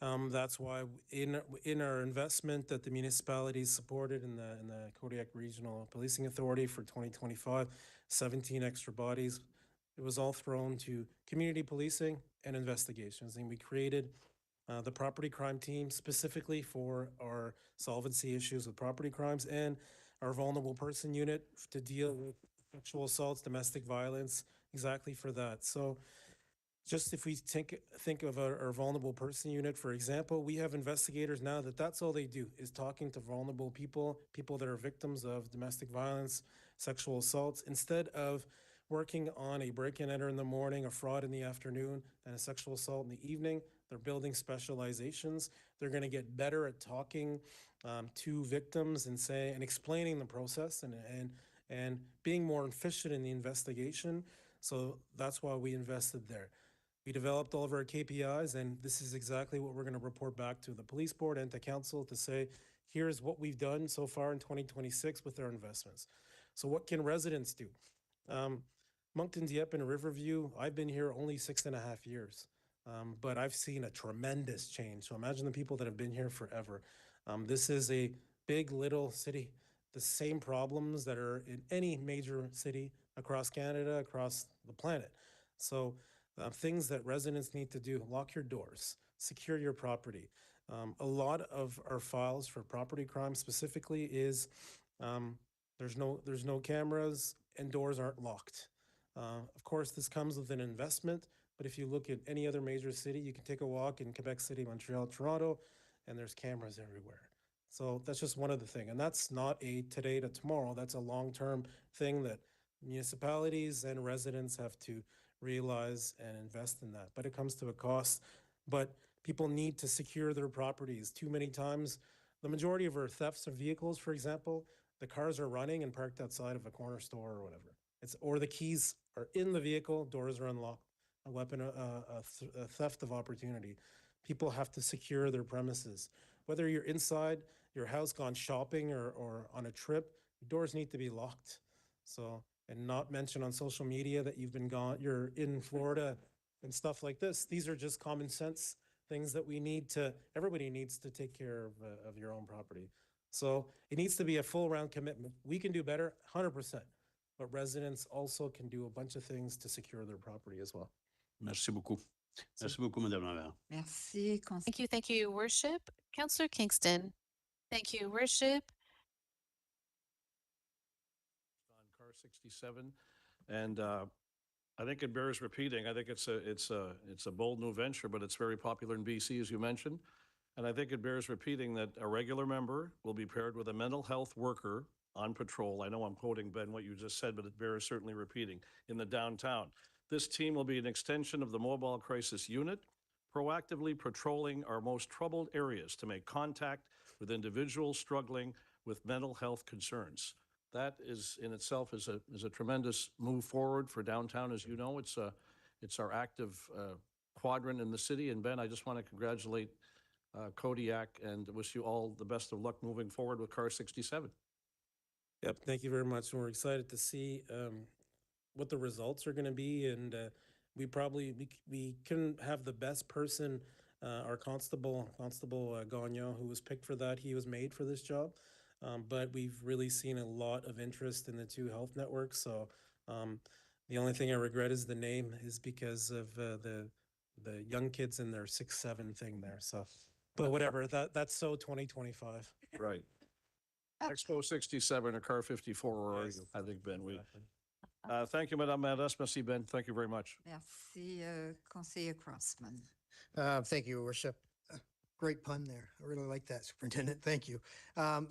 That's why in our investment that the municipalities supported in the Kodiak Regional Policing Authority for 2025, 17 extra bodies. It was all thrown to community policing and investigations. And we created the property crime team specifically for our solvency issues with property crimes and our vulnerable person unit to deal with sexual assaults, domestic violence, exactly for that. So just if we think of our vulnerable person unit, for example, we have investigators now that's all they do is talking to vulnerable people that are victims of domestic violence, sexual assaults, instead of working on a break and enter in the morning, a fraud in the afternoon, and a sexual assault in the evening. They're building specializations. They're going to get better at talking to victims and explaining the process and being more efficient in the investigation. So that's why we invested there. We developed all of our KPIs, and this is exactly what we're going to report back to the police board and to council to say, here's what we've done so far in 2026 with our investments. So what can residents do? Moncton, Dieppe, and Riverview, I've been here only 6.5 years, but I've seen a tremendous change. So imagine the people that have been here forever. This is a big little city, the same problems that are in any major city across Canada, across the planet. So things that residents need to do: lock your doors, secure your property. A lot of our files for property crime specifically is there's no cameras and doors aren't locked. Of course, this comes with an investment, but if you look at any other major city, you can take a walk in Quebec City, Montreal, Toronto, and there's cameras everywhere. So that's just one of the things. And that's not a today to tomorrow. That's a long-term thing that municipalities and residents have to realize and invest in that. But it comes to a cost. But people need to secure their properties. Too many times, the majority of our thefts of vehicles, for example, the cars are running and parked outside of a corner store or whatever. Or the keys are in the vehicle, doors are unlocked. A weapon, a theft of opportunity. People have to secure their premises. Whether you're inside your house gone shopping or on a trip, doors need to be locked. So, and not mention on social media that you've been gone, you're in Florida and stuff like this. These are just common sense things that everybody needs to take care of your own property. So it needs to be a full round commitment. We can do better, 100%. But residents also can do a bunch of things to secure their property as well. Merci beaucoup. Merci beaucoup, Madame la Maire. Merci. Thank you, Your Worship. Councillor Kingston. Thank you, Worship. On car 67, and I think it bears repeating. I think it's a bold new venture, but it's very popular in BC, as you mentioned. And I think it bears repeating that a regular member will be paired with a mental health worker on patrol. I know I'm quoting, Ben, what you just said, but it bears certainly repeating in the downtown. This team will be an extension of the Mobile Crisis Unit, proactively patrolling our most troubled areas to make contact with individuals struggling with mental health concerns. That is in itself is a tremendous move forward for downtown. As you know, it's our active quadrant in the city. And Ben, I just want to congratulate Kodiak and wish you all the best of luck moving forward with Car 67. Yep, thank you very much. And we're excited to see what the results are going to be. And we couldn't have the best person, our Constable Gagnon, who was picked for that. He was made for this job. But we've really seen a lot of interest in the two health networks. So the only thing I regret is the name is because of the young kids in their 6-7 thing there. So, but whatever, that's so 2025. Right. Expo 67 or Car 54, or Yes. I think, Ben, thank you, Madame Madas. Merci, Ben. Thank you very much. Merci, Conseiller Crossman. Thank you, Your Worship. Great pun there. I really like that, Superintendent. Thank you.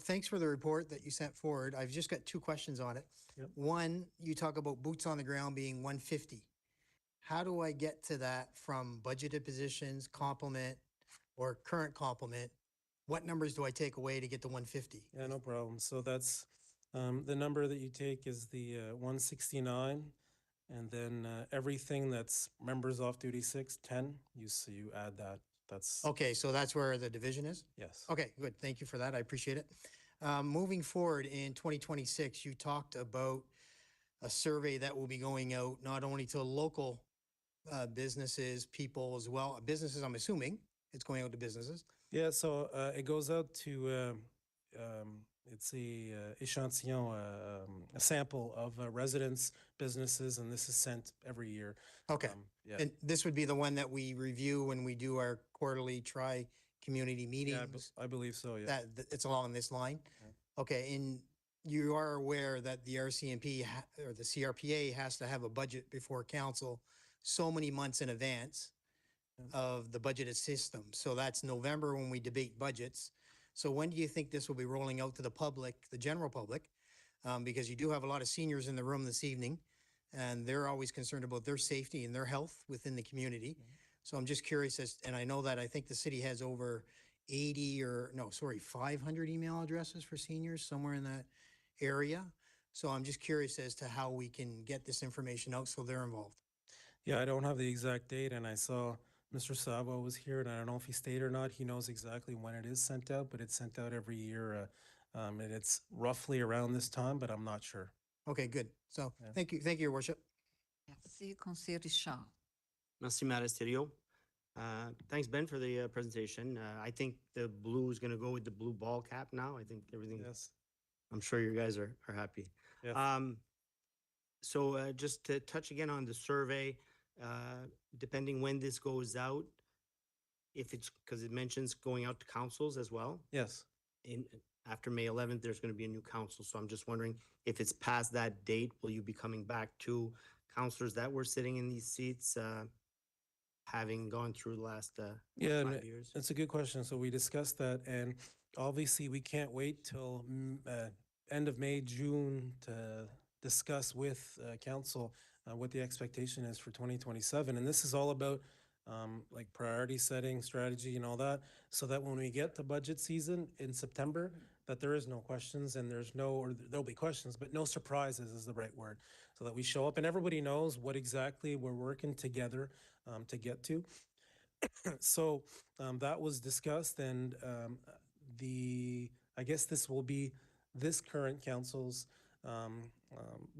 Thanks for the report that you sent forward. I've just got two questions on it. Yep. One, you talk about boots on the ground being 150. How do I get to that from budgeted positions, complement, or current complement? What numbers do I take away to get to 150? Yeah, no problem. So that's the number that you take is the 169, and then everything that's members off duty 610. You add that. That's Okay, so that's where the division is? yes. Okay, good. Thank you for that. I appreciate it. Moving forward in 2026, you talked about a survey that will be going out not only to local businesses, people as well, businesses, I'm assuming it's going out to businesses. Yeah, so it goes out to it's a échantillon, a sample of residents, businesses, and this is sent every year. Okay. Yeah. And this would be the one that we review when we do our quarterly tri-community Yeah, meetings? I believe so, yeah. That it's along this line? Yeah. Okay, and you are aware that the RCMP or the CRPA has to have a budget before council so many months in advance of the budgeted system. So that's November when we debate budgets. So when do you think this will be rolling out to the public, the general public? Because you do have a lot of seniors in the room this evening, and they're always concerned about their safety and their health within the community. So I'm just curious and I know that I think the city has over 500 email addresses for seniors, somewhere in that area. So I'm just curious as to how we can get this information out so they're involved. Yeah, I don't have the exact date, and I saw Mr. Savo was here, and I don't know if he stayed or not. He knows exactly when it is sent out, but it's sent out every year, and it's roughly around this time, but I'm not sure. Okay, good. So Yeah. thank you, Your Worship. Merci, Conseiller Richard. Merci, Madasterio. Thanks, Ben, for the presentation. I think the blue is going to go with the blue ball cap now. I think everything, Yes. I'm sure you guys are happy. Yeah. So just to touch again on the survey, depending when this goes out, if it's, because it mentions going out to councils as well. Yes. After May 11th, there's going to be a new council. So I'm just wondering if it's past that date, will you be coming back to councilors that were sitting in these seats, having gone through the last Yeah, 5 years? that's a good question. So we discussed that, and obviously we can't wait till end of May, June to discuss with council what the expectation is for 2027. And this is all about like priority setting, strategy and all that, so that when we get to budget season in September, that there is no questions and there'll be questions, but no surprises is the right word. So that we show up and everybody knows what exactly we're working together to get to. So that was discussed, and I guess this will be this current council's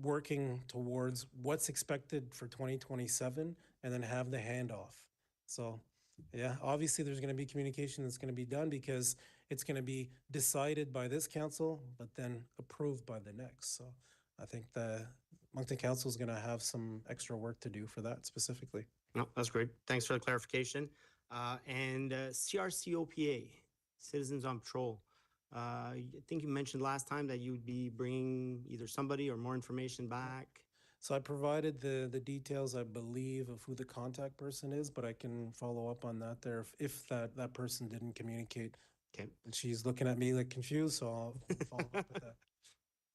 working towards what's expected for 2027 and then have the handoff. So yeah, obviously there's going to be communication that's going to be done because it's going to be decided by this council, but then approved by the next. So I think the Moncton Council is going to have some extra work to do for that specifically. No, that's great. Thanks for the clarification. And CRCOPA, Citizens on Patrol. I think you mentioned last time that you'd be bringing either somebody or more information back. So I provided the details, I believe, of who the contact person is, but I can follow up on that there if that person didn't communicate. Okay. And she's looking at me like confused, so I'll follow up with that.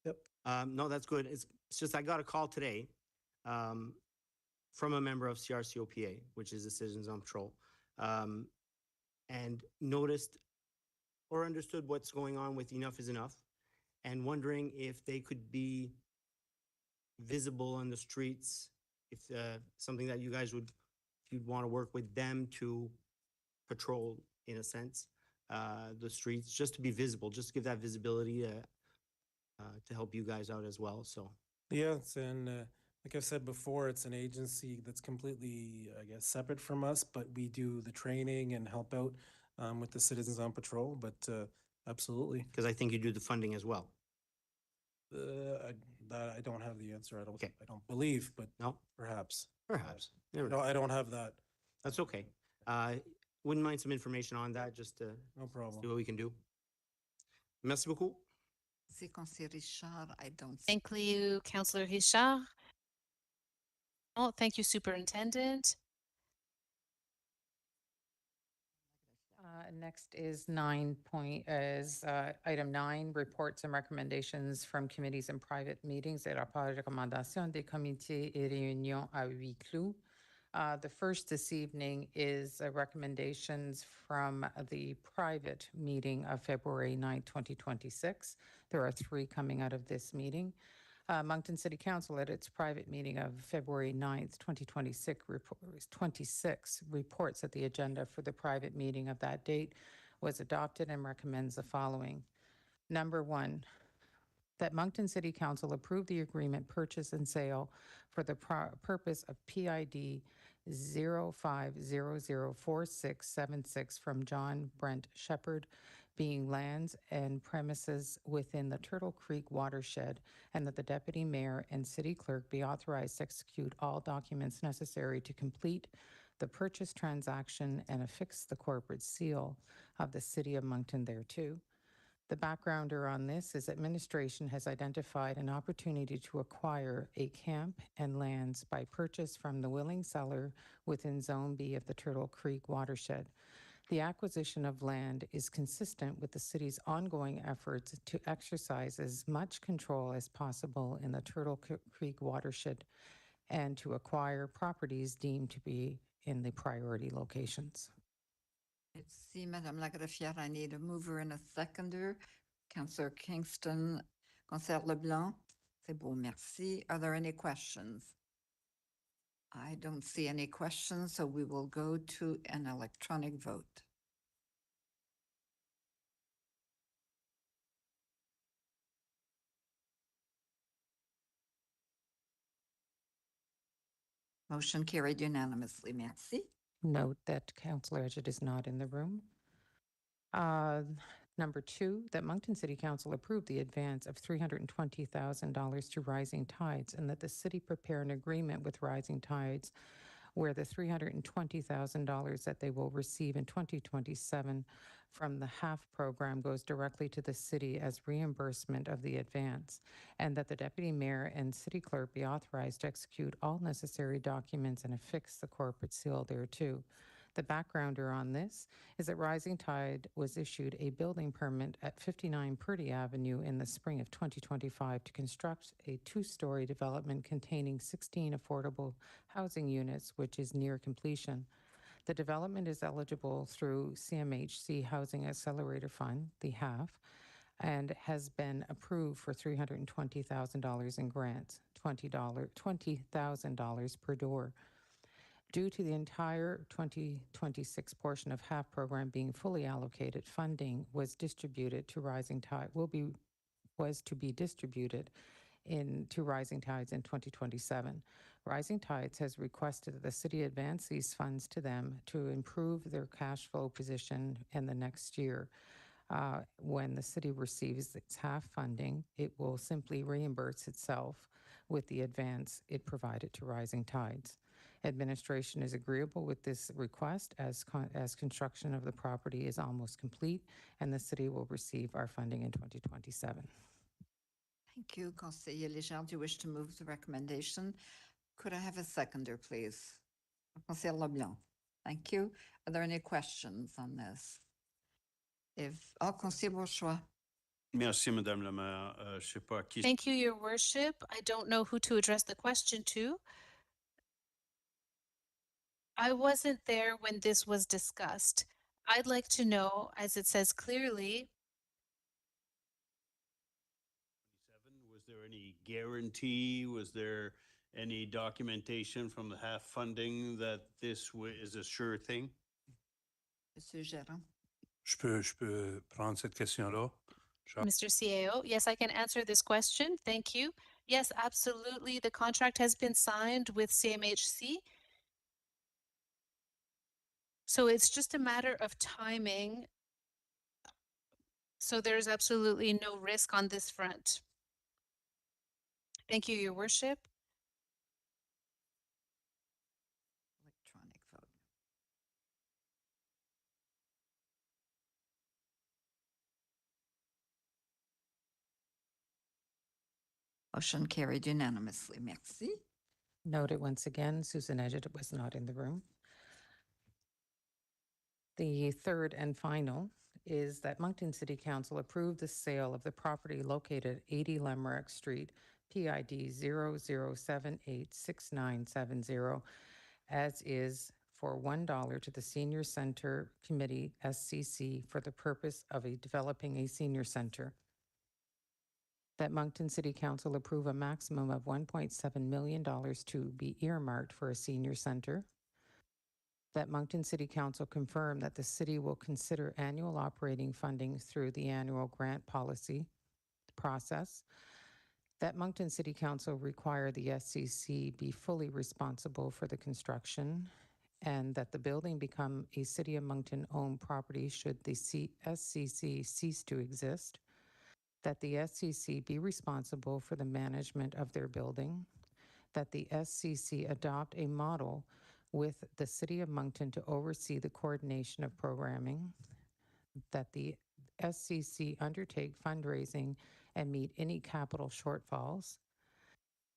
Yep. No, that's good. It's just I got a call today from a member of CRCOPA, which is the Citizens on Patrol. um, and noticed or understood what's going on with Enough is Enough, and wondering if they could be visible on the streets, if something that you guys would, if you'd want to work with them to patrol, in a sense, the streets, just to be visible, just to give that visibility to help you guys out as well. So Yes, and like I've said before, it's an agency that's completely, I guess, separate from us, but we do the training and help out with the Citizens on Patrol, but absolutely. because I think you do the funding as well. I don't have the answer. Okay. I don't believe, but No, perhaps. perhaps. I Never know. I don't have that. That's okay. Wouldn't mind some information on that, just to No problem. see what we can do. Merci beaucoup. See, Conseiller Richard, I don't. Thank you, Councillor Richard. Oh, thank you, Superintendent. Next is item 9, reports and recommendations from committees and private meetings et rapports et recommandations des comités et réunions à huis clos. The first this evening is recommendations from the private meeting of February 9th, 2026. There are 3 coming out of this meeting. Moncton City Council at its private meeting of February 9th, 2026, 26 reports that the agenda for the private meeting of that date was adopted and recommends the following. Number 1, that Moncton City Council approve the agreement purchase and sale for the purpose of PID 05004676 from John Brent Shepherd, being lands and premises within the Turtle Creek watershed, and that the deputy mayor and city clerk be authorized to execute all documents necessary to complete the purchase transaction and affix the corporate seal of the city of Moncton thereto. The backgrounder on this is administration has identified an opportunity to acquire a camp and lands by purchase from the willing seller within Zone B of the Turtle Creek watershed. The acquisition of land is consistent with the city's ongoing efforts to exercise as much control as possible in the Turtle Creek watershed and to acquire properties deemed to be in the priority locations. Merci, Madame la Greffière. I need a mover and a seconder. Councillor Kingston, Councillor Leblanc. C'est beau, merci. Are there any questions? I don't see any questions, so we will go to an electronic vote. Motion carried unanimously. Merci. Note that Councillor Edgett is not in the room. Number 2, that Moncton City Council approve the advance of $320,000 to Rising Tides and that the city prepare an agreement with Rising Tides where the $320,000 that they will receive in 2027 from the HAF program goes directly to the city as reimbursement of the advance, and that the deputy mayor and city clerk be authorized to execute all necessary documents and affix the corporate seal thereto. The backgrounder on this is that Rising Tide was issued a building permit at 59 Purdy Avenue in the spring of 2025 to construct a 2-story development containing 16 affordable housing units, which is near completion. The development is eligible through CMHC Housing Accelerator Fund, the HAF, and has been approved for $320,000 in grants, $20,000 per door. Due to the entire 2026 portion of HAF program being fully allocated, funding was distributed to Rising Tide, was to be distributed to Rising Tides in 2027. Rising Tides has requested that the city advance these funds to them to improve their cash flow position in the next year. When the city receives its HAF funding, it will simply reimburse itself with the advance it provided to Rising Tides. Administration is agreeable with this request as construction of the property is almost complete and the city will receive our funding in 2027. Thank you, Conseiller Léger. Do you wish to move the recommendation? Could I have a seconder, please? Conseiller Leblanc. Thank you. Are there any questions on this? Conseiller Bourgeois. Merci, Madame la Maire. Je sais pas qui. Thank you, Your Worship. I don't know who to address the question to. I wasn't there when this was discussed. I'd like to know, as it says clearly, Was there any guarantee? Was there any documentation from the half funding that this is a sure thing? Monsieur Gérard. Je peux prendre cette question-là. Mr. CAO, yes, I can answer this question. Thank you. Yes, absolutely. The contract has been signed with CMHC. So it's just a matter of timing. So there's absolutely no risk on this front. Thank you, Your Worship. Electronic vote. Motion carried unanimously. Merci. Noted once again, Susan Edgett was not in the room. The third and final is that Moncton City Council approved the sale of the property located at 80 Lemerick Street, PID 00786970, as is for $1 to the Senior Center Committee, SCC, for the purpose of developing a senior center. That Moncton City Council approve a maximum of $1.7 million to be earmarked for a senior center. That Moncton City Council confirm that the city will consider annual operating funding through the annual grant policy process. That Moncton City Council require the SCC be fully responsible for the construction, and that the building become a City of Moncton-owned property should the SCC cease to exist. That the SCC be responsible for the management of their building. That the SCC adopt a model with the City of Moncton to oversee the coordination of programming. That the SCC undertake fundraising and meet any capital shortfalls.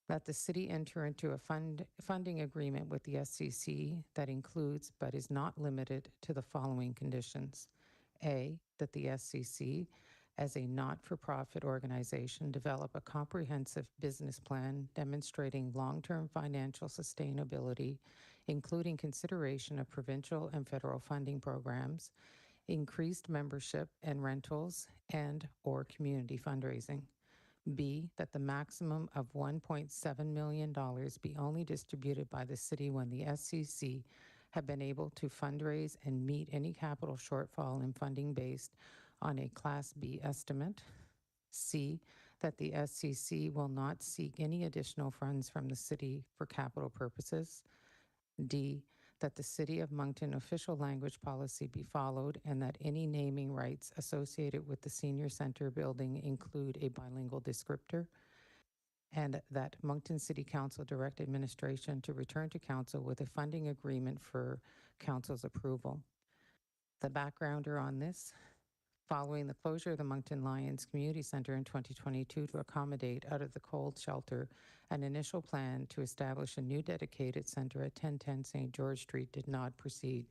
That the city enter into a funding agreement with the SCC that includes but is not limited to the following conditions. A, that the SCC, as a not-for-profit organization, develop a comprehensive business plan demonstrating long-term financial sustainability, including consideration of provincial and federal funding programs, increased membership and rentals, and/or community fundraising. B, that the maximum of $1.7 million be only distributed by the city when the SCC have been able to fundraise and meet any capital shortfall in funding based on a Class B estimate. C, that the SCC will not seek any additional funds from the city for capital purposes. D, that the City of Moncton official language policy be followed and that any naming rights associated with the senior center building include a bilingual descriptor, and that Moncton City Council direct administration to return to council with a funding agreement for council's approval. The backgrounder on this: following the closure of the Moncton Lions Community Center in 2022 to accommodate out of the cold shelter, an initial plan to establish a new dedicated center at 1010 St. George Street did not proceed.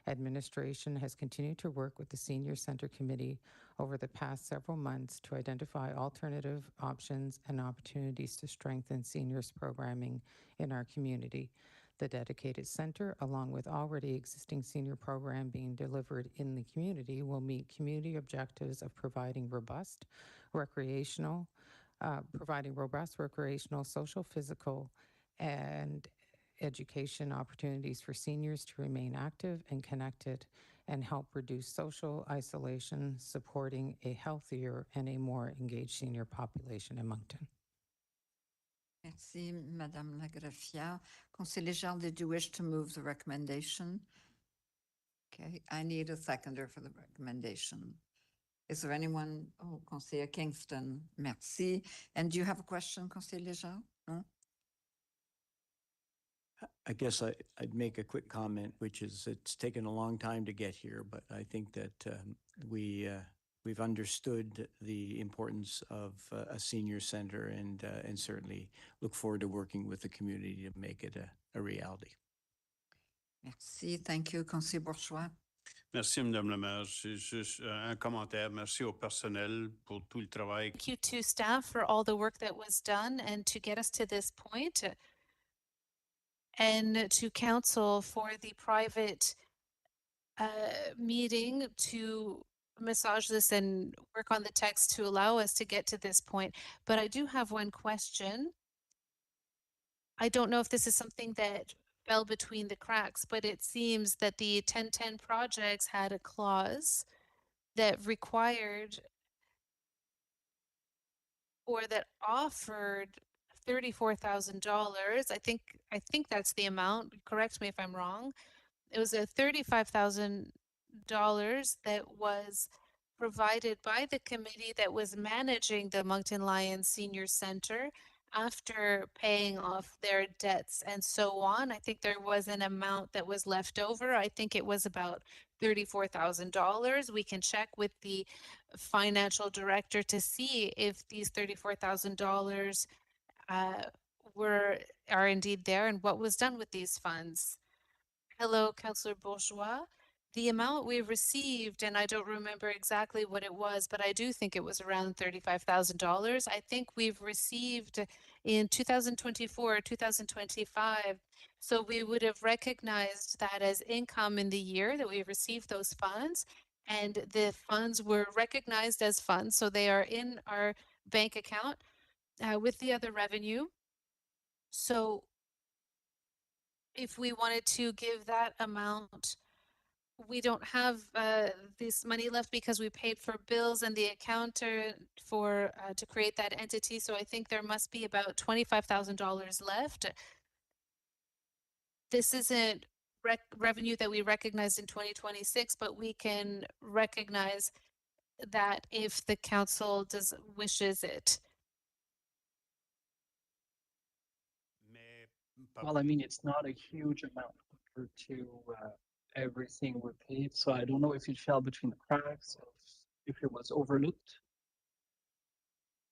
Administration has continued to work with the Senior Center Committee over the past several months to identify alternative options and opportunities to strengthen seniors programming in our community. The dedicated center, along with already existing senior program being delivered in the community, will meet community objectives of providing robust recreational, social, physical, and education opportunities for seniors to remain active and connected and help reduce social isolation, supporting a healthier and a more engaged senior population in Moncton. Merci, Madame la Greffière. Conseiller Jean, did you wish to move the recommendation? Okay, I need a seconder for the recommendation. Is there anyone? Oh, Conseiller Kingston, merci. And do you have a question, Conseiller Jean? No? I guess I'd make a quick comment, which is it's taken a long time to get here, but I think that we've understood the importance of a senior center and certainly look forward to working with the community to make it a reality. Merci. Thank you, Conseiller Bourgeois. Merci, Madame la maire. C'est juste un commentaire. Merci au personnel pour tout le travail. Thank you to staff for all the work that was done and to get us to this point. and to council for the private meeting to massage this and work on the text to allow us to get to this point. But I do have one question. I don't know if this is something that fell between the cracks, but it seems that the 1010 projects had a clause that required or that offered $34,000. I think that's the amount. Correct me if I'm wrong. It was a $35,000 that was provided by the committee that was managing the Moncton Lions Senior Center after paying off their debts and so on. I think there was an amount that was left over. I think it was about $34,000. We can check with the financial director to see if these $34,000 are indeed there and what was done with these funds. Hello, Councillor Bourgeois. The amount we received, and I don't remember exactly what it was, but I do think it was around $35,000. I think we've received in 2024, 2025. So we would have recognized that as income in the year that we received those funds, and the funds were recognized as funds. So they are in our bank account with the other revenue. So if we wanted to give that amount, we don't have this money left because we paid for bills and the accountant for to create that entity. So I think there must be about $25,000 left. This isn't revenue that we recognized in 2026, but we can recognize that if the council wishes it. Well, I mean, it's not a huge amount compared to everything we paid, so I don't know if it fell between the cracks, or if it was overlooked.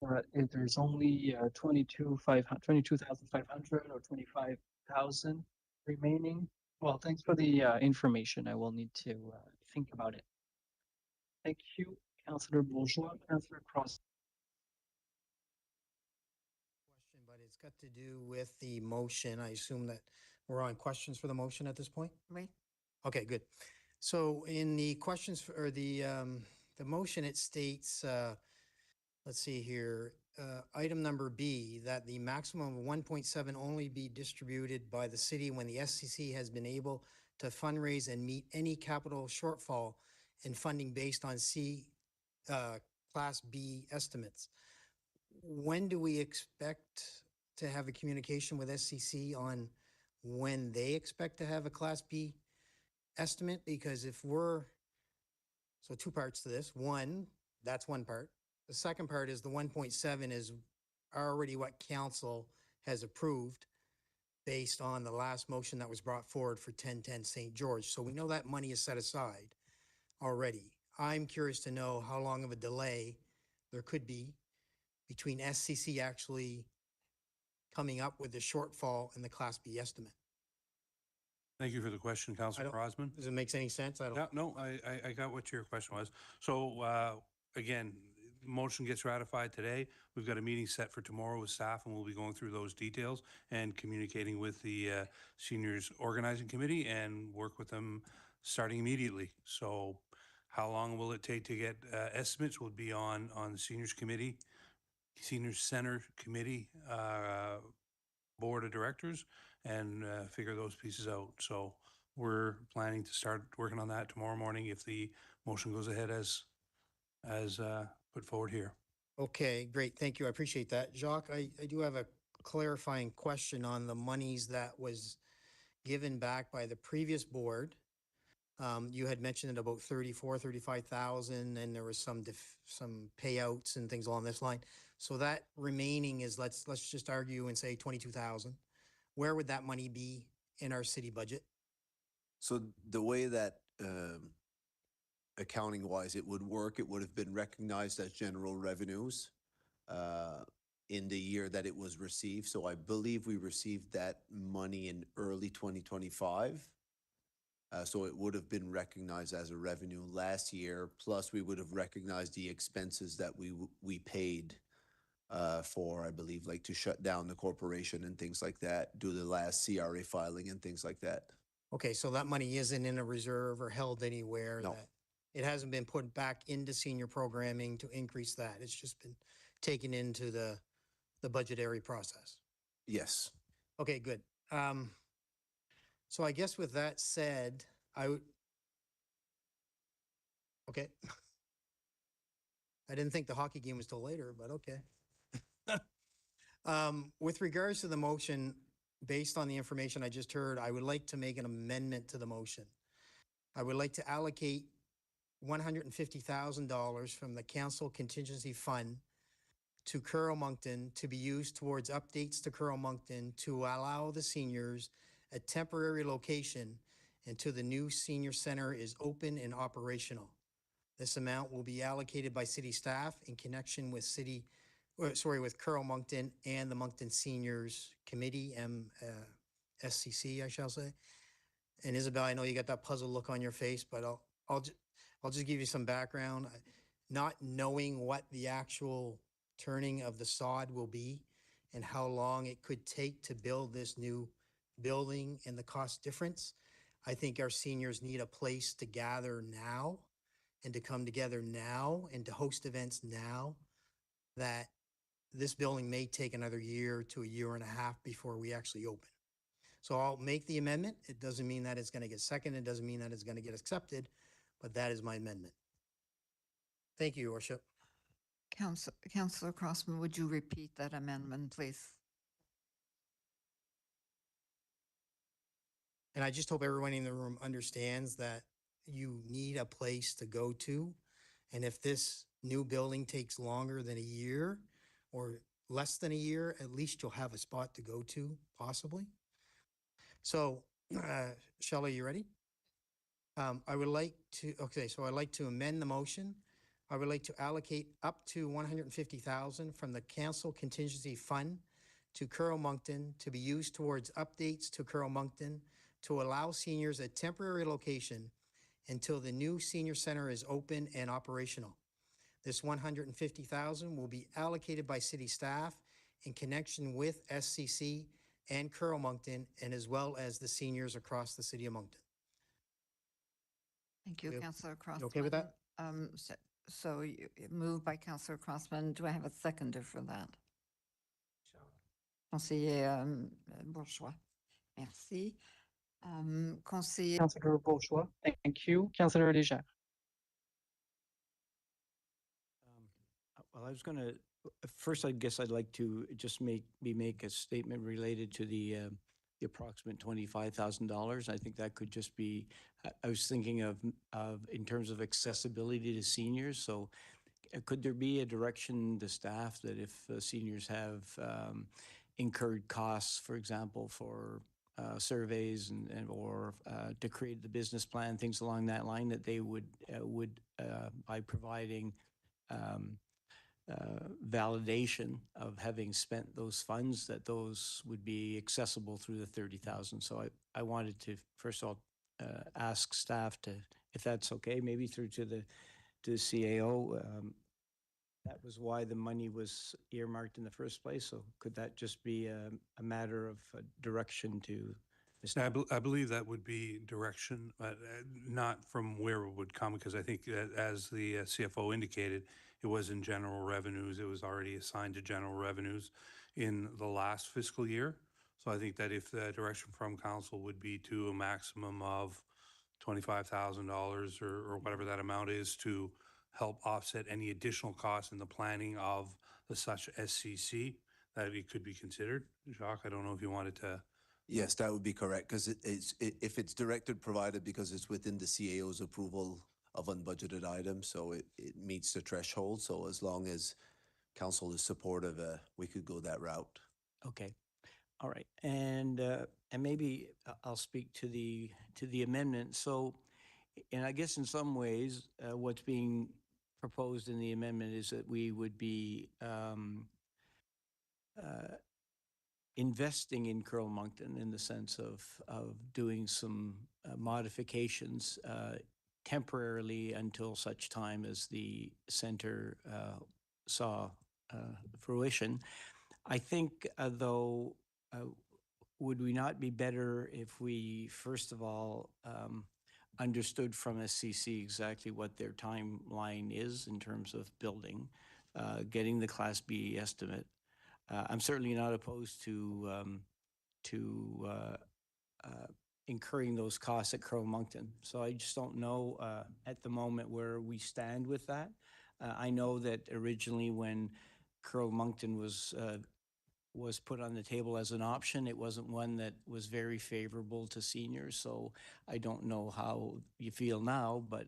Or if there's only 22,500 or 25,000 remaining. Well, thanks for the information. I will need to think about it. Thank you, Councillor Bourgeois. Councillor Cross. Question, but it's got to do with the motion. I assume that we're on questions for the motion at this point? Right. Okay, good. So in the questions or the motion, it states, let's see here, item number B, that the maximum of 1.7 only be distributed by the city when the SCC has been able to fundraise and meet any capital shortfall in funding based on Class B estimates. When do we expect to have a communication with SCC on when they expect to have a Class B estimate? Because if so two parts to this. One, that's one part. The second part is the 1.7 is already what council has approved based on the last motion that was brought forward for 1010 St. George. So we know that money is set aside already. I'm curious to know how long of a delay there could be between SCC actually coming up with the shortfall and the Class B estimate. Thank you for the question, Councillor Crosman. Does it make any sense? I don't. Yeah, no, I got what your question was. So again, motion gets ratified today. We've got a meeting set for tomorrow with staff, and we'll be going through those details and communicating with the seniors organizing committee and work with them starting immediately. So how long will it take to get estimates would be on the seniors committee, seniors center committee, board of directors, and figure those pieces out. So we're planning to start working on that tomorrow morning if the motion goes ahead as put forward here. Okay, great. Thank you. I appreciate that. Jacques, I do have a clarifying question on the monies that was given back by the previous board. You had mentioned it about 35,000, and there was some payouts and things along this line. So that remaining is, let's just argue and say 22,000. Where would that money be in our city budget? So the way that accounting wise it would work, it would have been recognized as general revenues in the year that it was received. So I believe we received that money in early 2025. So it would have been recognized as a revenue last year, plus we would have recognized the expenses that we paid for, I believe, like to shut down the corporation and things like that, do the last CRA filing and things like that. Okay, so that money isn't in a reserve or held anywhere? No. That it hasn't been put back into senior programming to increase that? It's just been taken into the budgetary process? Yes. Okay, good. So I guess with that said, I would. Okay. I didn't think the hockey game was till later, but okay. With regards to the motion, based on the information I just heard, I would like to make an amendment to the motion. I would like to allocate $150,000 from the council contingency fund to Curl Moncton to be used towards updates to Curl Moncton to allow the seniors a temporary location until the new senior center is open and operational. This amount will be allocated by city staff in connection with with Curl Moncton and the Moncton Seniors Committee, SCC, I shall say. And Isabel, I know you got that puzzled look on your face, but I'll just give you some background. Not knowing what the actual turning of the sod will be and how long it could take to build this new building and the cost difference, I think our seniors need a place to gather now and to come together now and to host events now, that this building may take another year to a year and a half before we actually open. So I'll make the amendment. It doesn't mean that it's going to get seconded. It doesn't mean that it's going to get accepted, but that is my amendment. Thank you, Your Worship. Councillor Crossman, would you repeat that amendment, please? And I just hope everyone in the room understands that you need a place to go to. And if this new building takes longer than a year or less than a year, at least you'll have a spot to go to, possibly. So, Shelley, you ready? I would like to, okay, so I'd like to amend the motion. I would like to allocate up to $150,000 from the council contingency fund to Curl Moncton to be used towards updates to Curl Moncton to allow seniors a temporary location until the new senior center is open and operational. This $150,000 will be allocated by city staff in connection with SCC and Curl Moncton, and as well as the seniors across the city of Moncton. Thank you, You- Councillor Crossman. okay with that? So moved by Councillor Crossman. Do I have a seconder for that? Conseiller Bourgeois. Merci. Conseiller. Councillor Bourgeois, thank you. Councillor Léger. Well, I was going to, first, I guess I'd like to just make a statement related to the approximate $25,000. I think that could just be, I was thinking of in terms of accessibility to seniors. So could there be a direction to staff that if seniors have incurred costs, for example, for surveys or to create the business plan, things along that line, that they would by providing validation of having spent those funds, that those would be accessible through the 30,000. So I wanted to, first of all, ask staff to, if that's okay, maybe through to the CAO. That was why the money was earmarked in the first place. So could that just be a matter of direction to Mr. I believe that would be direction, but not from where it would come, because I think that, as the CFO indicated, it was in general revenues. It was already assigned to general revenues in the last fiscal year. So I think that if the direction from council would be to a maximum of $25,000 or whatever that amount is to help offset any additional costs in the planning of the such SCC, that it could be considered. Jacques, I don't know if you wanted to. Yes, that would be correct, because if it's directed provided, because it's within the CAO's approval of unbudgeted items, so it meets the threshold. So as long as council is supportive, we could go that route. Okay. All right. And maybe I'll speak to the amendment. So, and I guess in some ways, what's being proposed in the amendment is that we would be investing in Curl Moncton in the sense of doing some modifications temporarily until such time as the center saw fruition. I think, though, would we not be better if we, first of all, understood from SCC exactly what their timeline is in terms of building, getting the Class B estimate? I'm certainly not opposed to incurring those costs at Crow-Moncton. So I just don't know at the moment where we stand with that. I know that originally when Crow-Moncton was put on the table as an option, it wasn't one that was very favorable to seniors. So I don't know how you feel now, but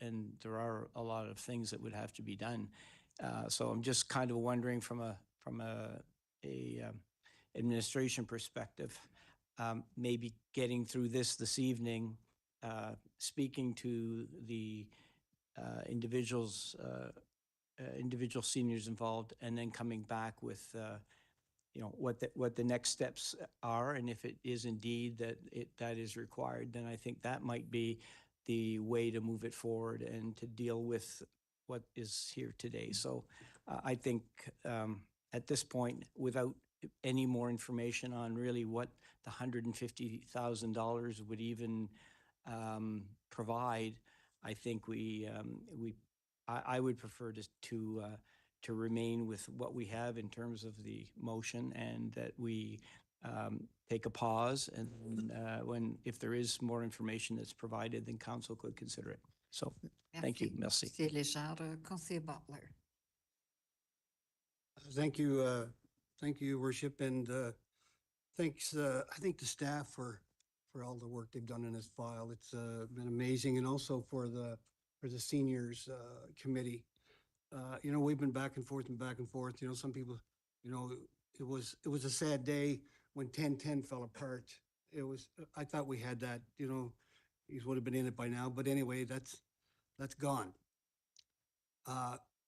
and there are a lot of things that would have to be done. So I'm just kind of wondering from a administration perspective, maybe getting through this evening, speaking to the individual seniors involved, and then coming back with what the next steps are, and if it is indeed that is required, then I think that might be the way to move it forward and to deal with what is here today. So I think at this point, without any more information on really what the $150,000 would even provide, I think I would prefer to remain with what we have in terms of the motion, and that we take a pause, and if there is more information that's provided, then council could consider it. So thank you. Merci. Monsieur Léger, Conseiller Butler. Thank you, Your Worship, and thanks. I think the staff for all the work they've done in this file. It's been amazing, and also for the seniors committee. We've been back and forth and back and forth. Some people, it was a sad day when 1010 fell apart. I thought we had that. These would have been in it by now. But anyway, that's gone.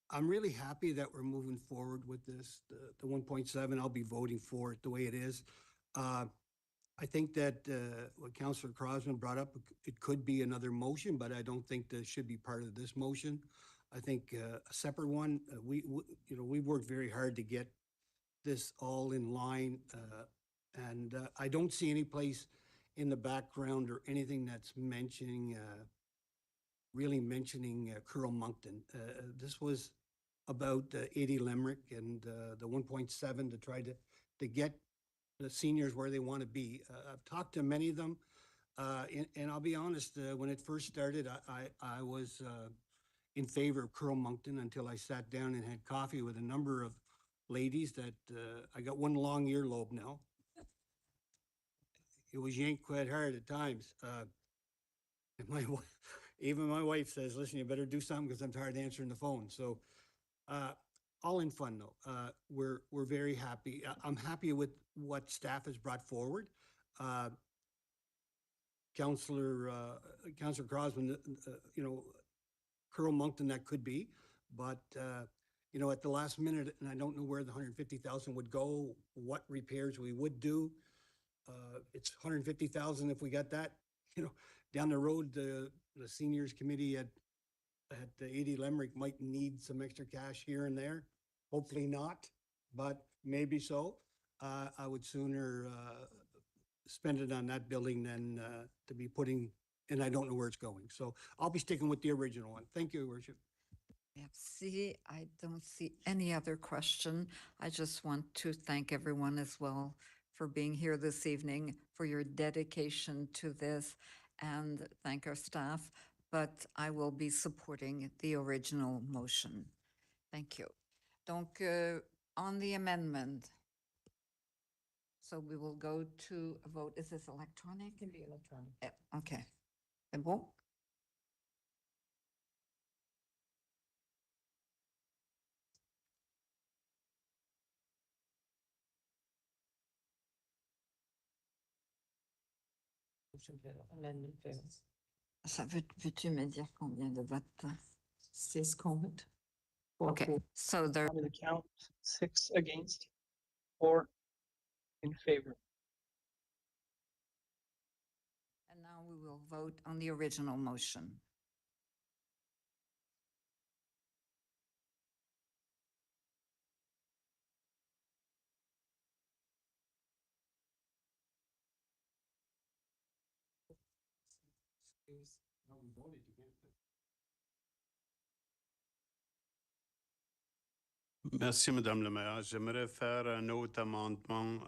I'm really happy that we're moving forward with this. The 1.7, I'll be voting for it the way it is. I think that what Councillor Crosman brought up, it could be another motion, but I don't think that should be part of this motion. I think a separate one. We worked very hard to get this all in line, and I don't see any place in the background or anything that's really mentioning Crow-Moncton. This was about 80 Limerick and the 1.7 to try to get the seniors where they want to be. I've talked to many of them, and I'll be honest, when it first started, I was in favor of Crow-Moncton until I sat down and had coffee with a number of ladies that I got one long earlobe now. It was yanked quite hard at times. Even my wife says, listen, you better do something because I'm tired of answering the phone. So all in fun though. We're very happy. I'm happy with what staff has brought forward. Councillor Crosman, Crow-Moncton that could be, but at the last minute, and I don't know where the 150,000 would go, what repairs we would do. It's 150,000 if we got that. Down the road, the seniors committee at the 80 Limerick might need some extra cash here and there. Hopefully not, but maybe so. I would sooner spend it on that building than to be putting, and I don't know where it's going. So I'll be sticking with the original one. Thank you, Your Worship. Merci. I don't see any other question. I just want to thank everyone as well for being here this evening, for your dedication to this, and thank our staff. But I will be supporting the original motion. Thank you. Donc, on the amendment, so we will go to a vote. Is this electronic? It can be electronic. Okay. C'est bon? Ça veux-tu me dire combien de votes? 6 contre. Okay, so there. I'm going to count 6 against, 4 in favor. And now we will vote on the original motion. Merci, Madame le maire. J'aimerais faire un autre amendement.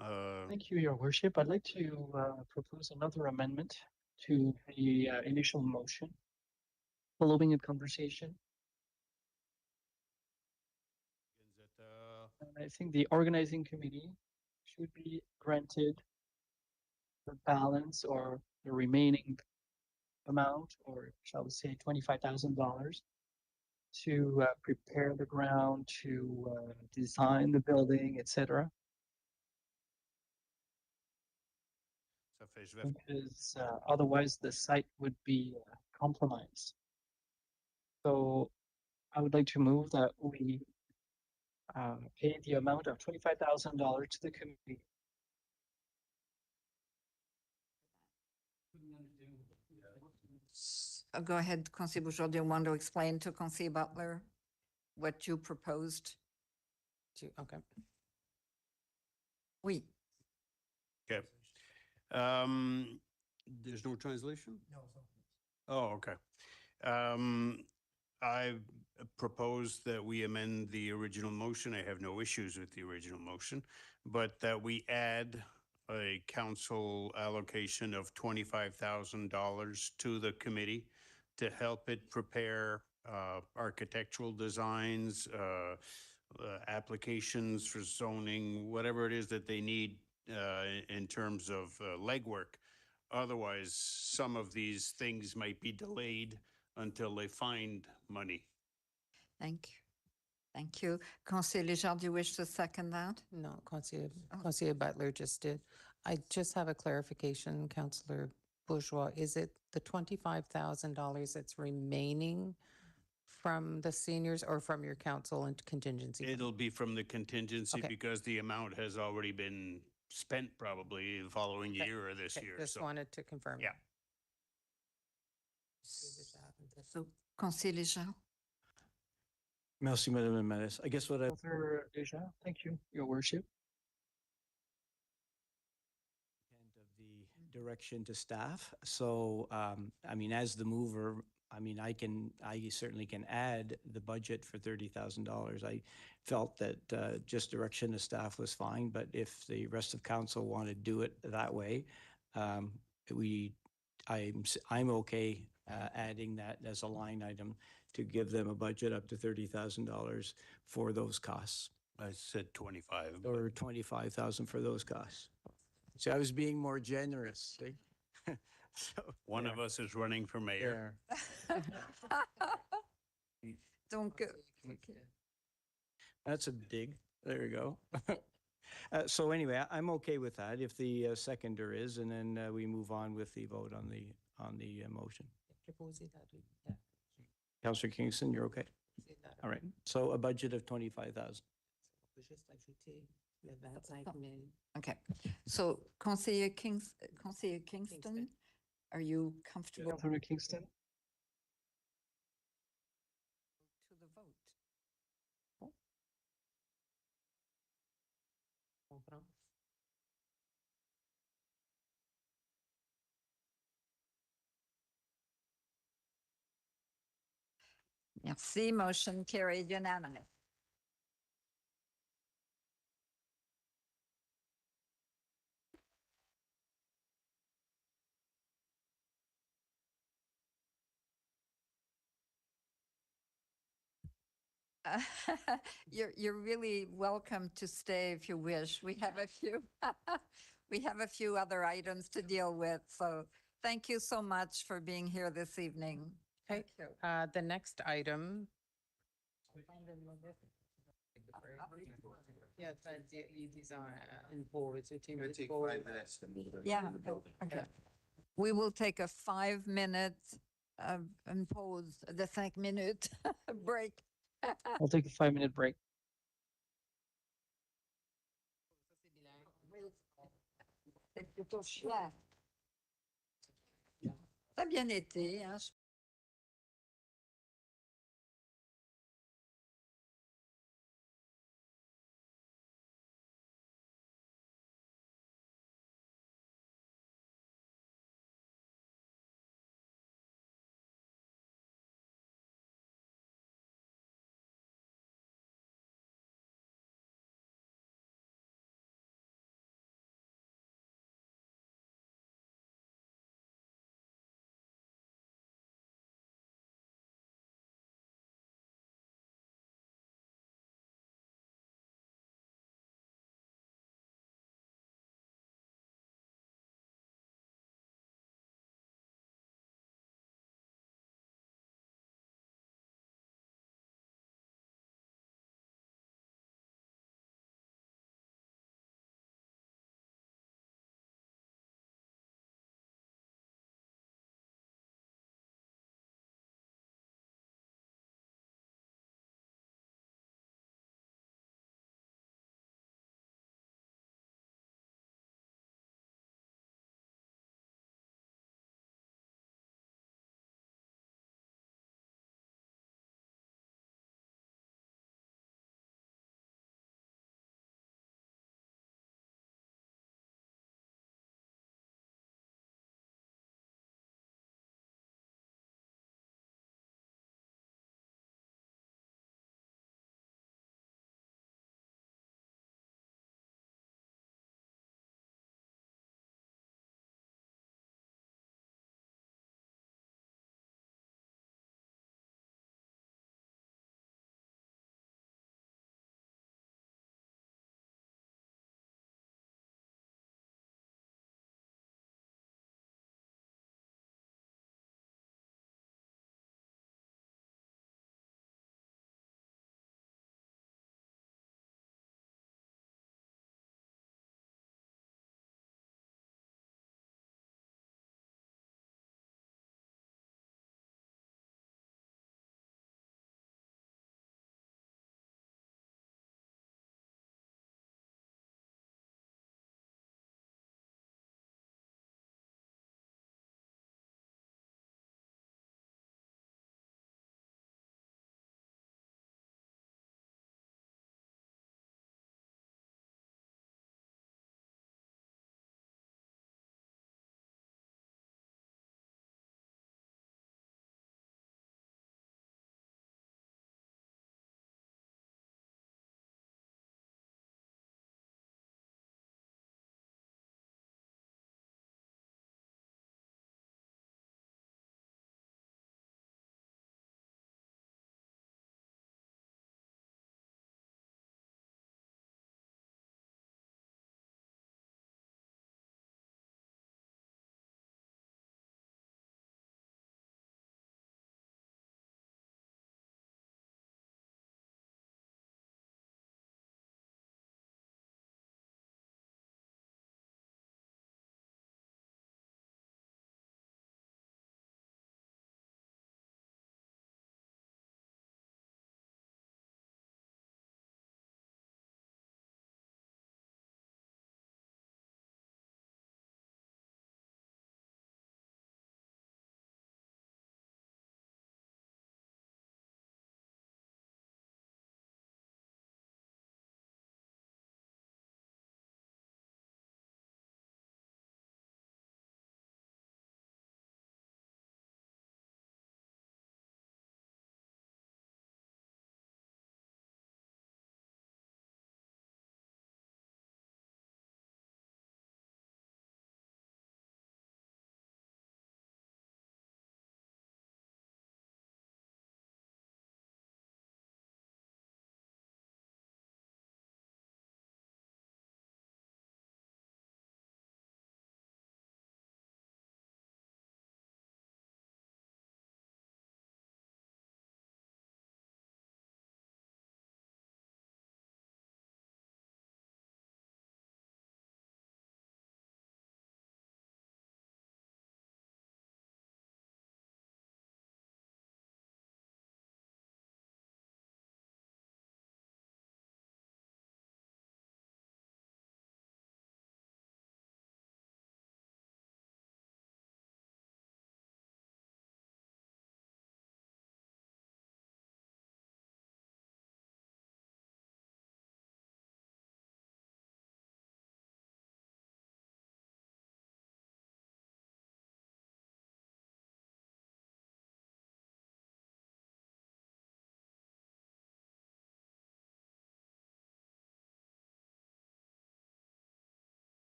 Thank you, Your Worship. I'd like to propose another amendment to the initial motion following a conversation. And I think the organizing committee should be granted the balance or the remaining amount, or shall we say $25,000 to prepare the ground, to design the building, etc. Ça fait, je vais Because otherwise the site would be compromised. So I would like to move that we pay the amount of $25,000 to the committee. Go ahead, Councillor Bourgeois. Do you want to explain to Councillor Butler what you proposed? Okay. Oui. Okay. There's no translation? No. Oh, okay. I propose that we amend the original motion. I have no issues with the original motion, but that we add a council allocation of $25,000 to the committee to help it prepare architectural designs, applications for zoning, whatever it is that they need in terms of legwork. Otherwise, some of these things might be delayed until they find money. Thank you. Thank you. Councillor Léger, do you wish to second that? No, Councillor, Oh. Councillor Butler just did. I just have a clarification, Councillor Bourgeois. Is it the $25,000 that's remaining from the seniors or from your council and contingency? fund? It'll be from the contingency Okay. because the amount has already been spent probably the following Okay. year or this Okay, year. Just So, wanted to confirm. yeah. So, Councillor Léger? Merci, Madame la Mairesse. I guess what I Councillor Deja, thank you, Your Worship. of the direction to staff. So, I mean, as the mover, I mean, I certainly can add the budget for $30,000. I felt that just direction to staff was fine, but if the rest of council want to do it that way, I'm okay adding that as a line item to give them a budget up to $30,000 for those costs, I said 25. but- or 25,000 for those costs. See, I was being more generous, see? So, One yeah, of us is running for mayor. there. Donc, That's a dig. There you go. So anyway, I'm okay with that if the seconder is, and then we move on with the vote on the motion. Councillor Kingston, you're okay? All right. So a budget of 25,000. okay. So, Councillor Kingston, are you comfortable Councillor Kingston? to the vote? Merci, motion carried unanimous. You're really welcome to stay if you wish. We have a few, we have a few other items to deal with. So thank you so much for being here this evening. Okay, Thank you. the next item. Yeah, these are in boards. Yeah, okay. We will take a 5-minute pause, the 5-minute break. I'll take a 5-minute break. C'est plutôt chouette. Ça a bien été, hein, je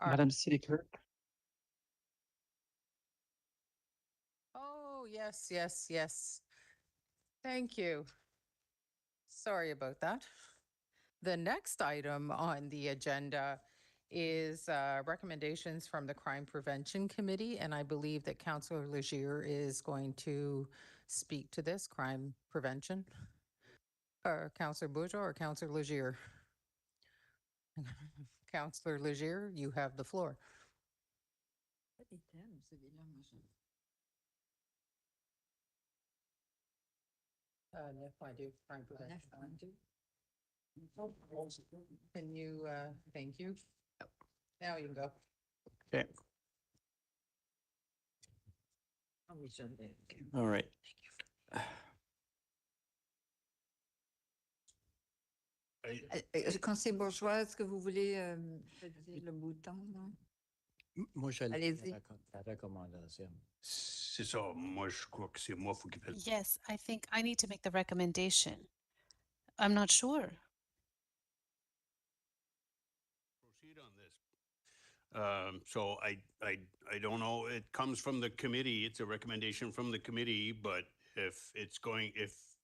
Madam City Clerk, Oh, yes, yes, yes. Thank you. Sorry about that. The next item on the agenda is recommendations from the Crime Prevention Committee, and I believe that Councillor Legier is going to speak to this, crime prevention. Councillor Bourgeois or Councillor Legier? Councillor Legier, you have the floor. Crime prevention. Can you, thank you. Now you can go. Okay. All right. Conseiller Bourgeois, est-ce que vous voulez peser le bouton? Non? Moi, je Allez-y. la recommandation. C'est ça. Moi, je crois que c'est moi, faut qu'il fasse. Yes, I think I need to make the recommendation. I'm not sure. Proceed on this. So I don't know. It comes from the committee. It's a recommendation from the committee, but if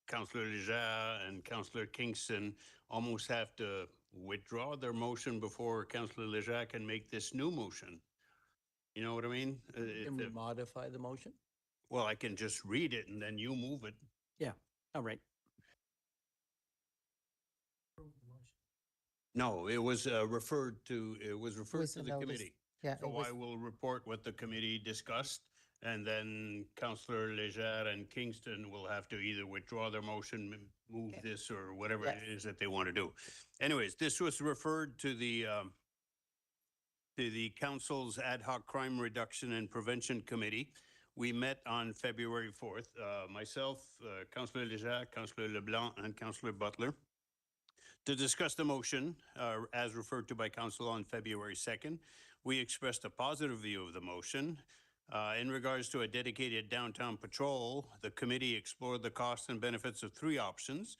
Councillor Leger and Councillor Kingston almost have to withdraw their motion before Councillor Leger can make this new motion. You know what I mean? Can we modify the motion? Well, I can just read it and then you move it. Yeah, all right. No, it was referred to a the notice. committee. Yeah, it So was- I will report what the committee discussed, and then Councillor Leger and Kingston will have to either withdraw their motion, move Okay. this, or whatever Yes. it is that they want to do. Anyways, this was referred to the council's Ad hoc Crime Reduction and Prevention Committee. We met on February 4th, myself, Councillor Leger, Councillor LeBlanc, and Councillor Butler, to discuss the motion as referred to by council on February 2nd. We expressed a positive view of the motion. In regards to a dedicated downtown patrol, the committee explored the costs and benefits of three options: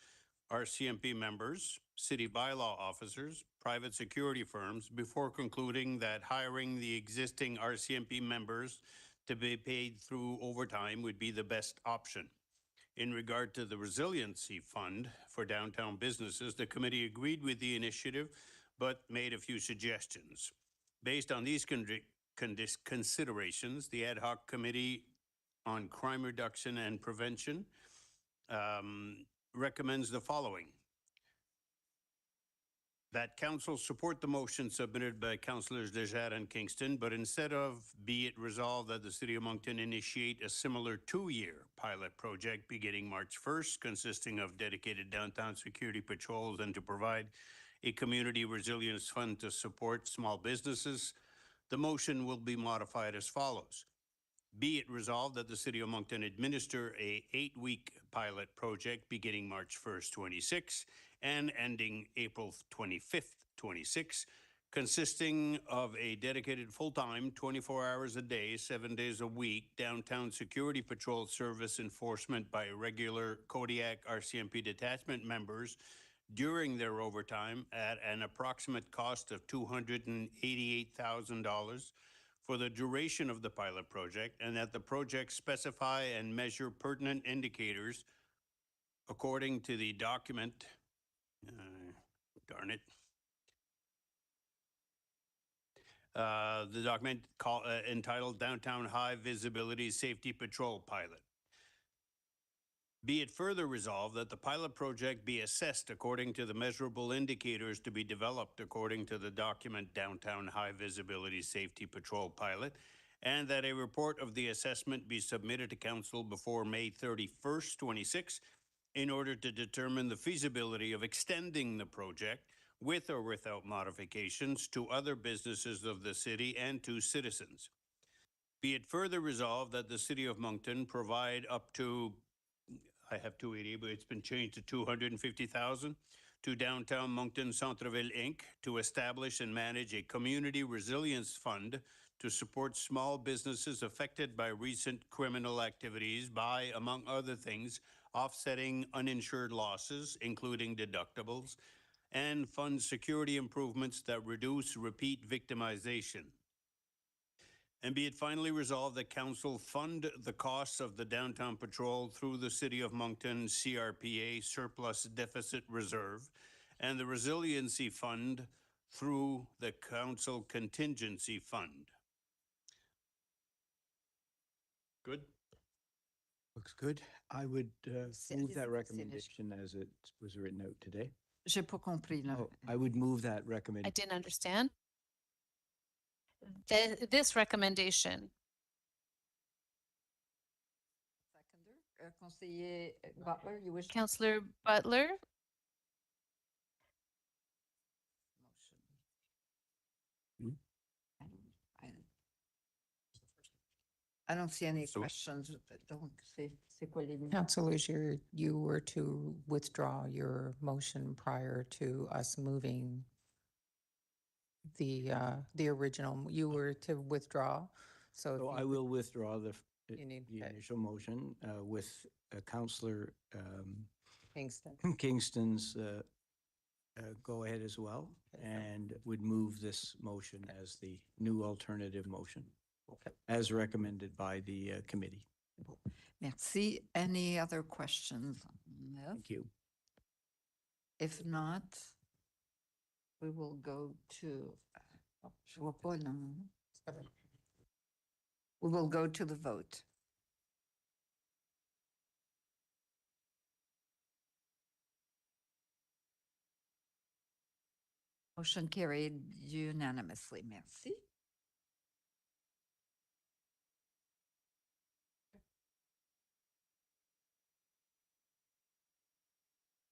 RCMP members, city bylaw officers, private security firms, before concluding that hiring the existing RCMP members to be paid through overtime would be the best option. In regard to the resiliency fund for downtown businesses, the committee agreed with the initiative, but made a few suggestions. Based on these considerations, the Ad hoc Committee on Crime Reduction and Prevention recommends the following: that council support the motion submitted by Councillors Leger and Kingston, but instead of be it resolved that the City of Moncton initiate a similar 2-year pilot project beginning March 1st, consisting of dedicated downtown security patrols and to provide a community resilience fund to support small businesses, the motion will be modified as follows. Be it resolved that the City of Moncton administer a 8-week pilot project beginning March 1st, 26 and ending April 25th, 26, consisting of a dedicated full-time, 24 hours a day, 7 days a week, downtown security patrol service enforcement by regular Kodiak RCMP detachment members during their overtime at an approximate cost of $288,000 for the duration of the pilot project, and that the project specify and measure pertinent indicators according to the document, the document entitled Downtown High Visibility Safety Patrol Pilot. Be it further resolved that the pilot project be assessed according to the measurable indicators to be developed according to the document Downtown High Visibility Safety Patrol Pilot, and that a report of the assessment be submitted to council before May 31st, 26, in order to determine the feasibility of extending the project with or without modifications to other businesses of the city and to citizens. Be it further resolved that the City of Moncton provide up to, I have 280, but it's been changed to 250,000 to Downtown Moncton Centreville Inc. to establish and manage a community resilience fund to support small businesses affected by recent criminal activities by, among other things, offsetting uninsured losses, including deductibles, and fund security improvements that reduce repeat victimization. And be it finally resolved that council fund the costs of the downtown patrol through the City of Moncton CRPA Surplus Deficit Reserve and the Resiliency Fund through the Council Contingency Fund. Good? Looks good. I would move Service that finished. recommendation as it was written out today. J'ai pas compris, là. Oh, I would move that I recommendation. didn't understand. This recommendation, Seconder, Conseiller Butler, you wish to Councillor Butler, motion? I don't see any So- questions. Donc, c'est quoi les lignes? Councilors, you were to withdraw your motion prior to us moving the original, you were to withdraw, so. if So you I could- will withdraw the You need the that. initial motion with Councillor Kingston. Kingston's go ahead as well, and would move this motion as the new alternative motion, as recommended by the committee. Merci. Any other questions? on this? Thank you. If not, we will go to, je vois pas, là. We will go to the vote. Motion carried unanimously. Merci.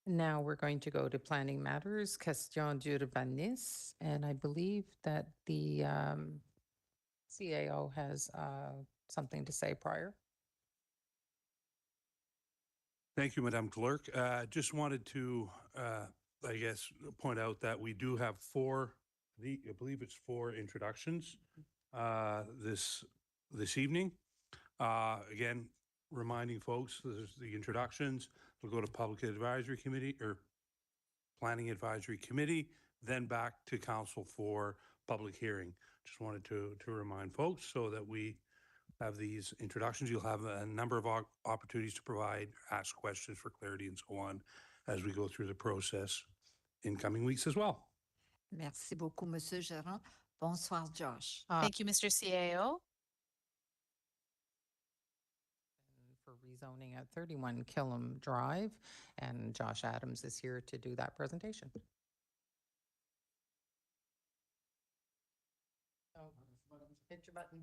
Now we're going to go to planning matters, question d'urbanisme, and I believe that the CAO has something to say prior. Thank you, Madam Clerk. Just wanted to, I guess, point out that we do have I believe it's 4 introductions this evening. Again, reminding folks, there's the introductions, we'll go to Public Advisory Committee or Planning Advisory Committee, then back to council for public hearing. Just wanted to remind folks so that we have these introductions. You'll have a number of opportunities to provide, ask questions for clarity and so on as we go through the process in coming weeks as well. Merci beaucoup, Monsieur Gérard. Bonsoir, Josh. thank you, Mr. CAO. For rezoning at 31 Killam Drive, and Josh Adams is here to do that presentation. Hit your button.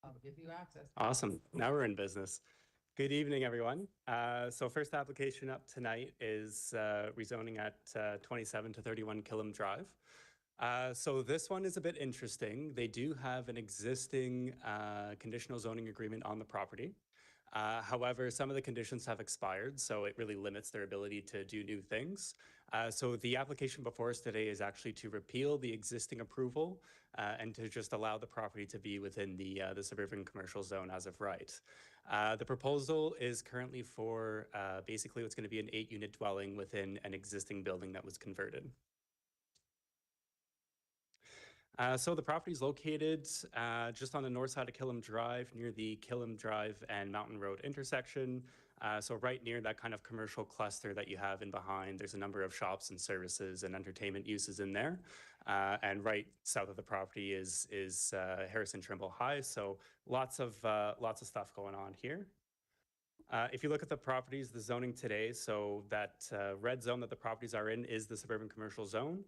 I'll give you access. Awesome. Now we're in business. Good evening, everyone. So first application up tonight is rezoning at 27 to 31 Killam Drive. So this one is a bit interesting. They do have an existing conditional zoning agreement on the property. However, some of the conditions have expired, so it really limits their ability to do new things. So the application before us today is actually to repeal the existing approval and to just allow the property to be within the suburban commercial zone as of right. The proposal is currently for basically what's going to be an 8-unit dwelling within an existing building that was converted. So the property is located just on the north side of Killam Drive, near the Killam Drive and Mountain Road intersection. So right near that kind of commercial cluster that you have in behind, there's a number of shops and services and entertainment uses in there. And right south of the property is Harrison Trimble High. So lots of stuff going on here. If you look at the properties, the zoning today, so that red zone that the properties are in is the suburban commercial zone.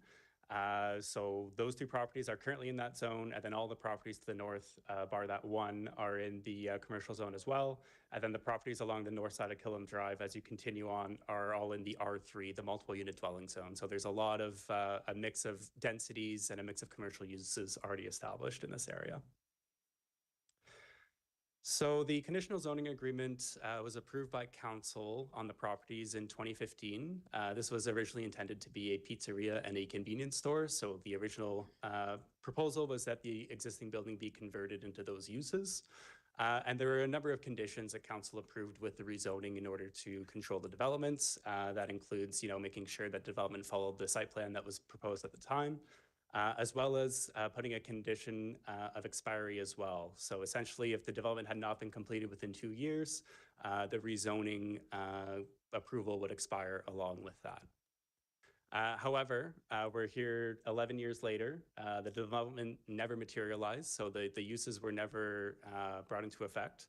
So those 2 properties are currently in that zone, and then all the properties to the north, bar that one, are in the commercial zone as well. And then the properties along the north side of Killam Drive, as you continue on, are all in the R3, the multiple unit dwelling zone. So there's a lot of a mix of densities and a mix of commercial uses already established in this area. So the conditional zoning agreement was approved by council on the properties in 2015. This was originally intended to be a pizzeria and a convenience store. So the original proposal was that the existing building be converted into those uses. And there are a number of conditions that council approved with the rezoning in order to control the developments. That includes, making sure that development followed the site plan that was proposed at the time, as well as putting a condition of expiry as well. So essentially, if the development had not been completed within 2 years, the rezoning approval would expire along with that. However, we're here 11 years later. The development never materialized, so the uses were never brought into effect.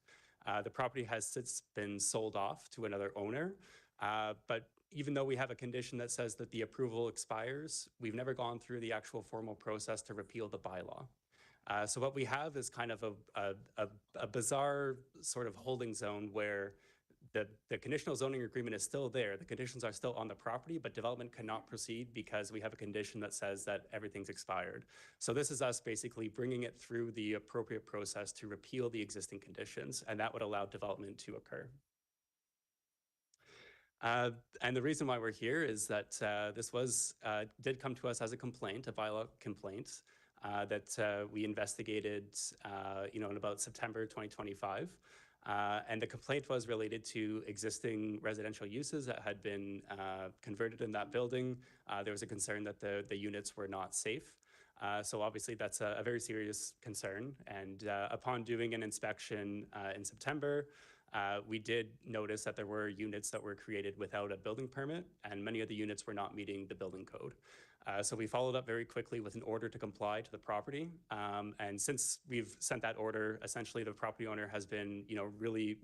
The property has since been sold off to another owner, but even though we have a condition that says that the approval expires, we've never gone through the actual formal process to repeal the bylaw. So what we have is kind of a bizarre sort of holding zone where the conditional zoning agreement is still there. The conditions are still on the property, but development cannot proceed because we have a condition that says that everything's expired. So this is us basically bringing it through the appropriate process to repeal the existing conditions, and that would allow development to occur. And the reason why we're here is that this did come to us as a complaint, a bylaw complaint, that we investigated, in about September 2025. And the complaint was related to existing residential uses that had been converted in that building. There was a concern that the units were not safe. So obviously that's a very serious concern. And upon doing an inspection in September, we did notice that there were units that were created without a building permit, and many of the units were not meeting the building code. So we followed up very quickly with an order to comply to the property. And since we've sent that order, essentially the property owner has been, really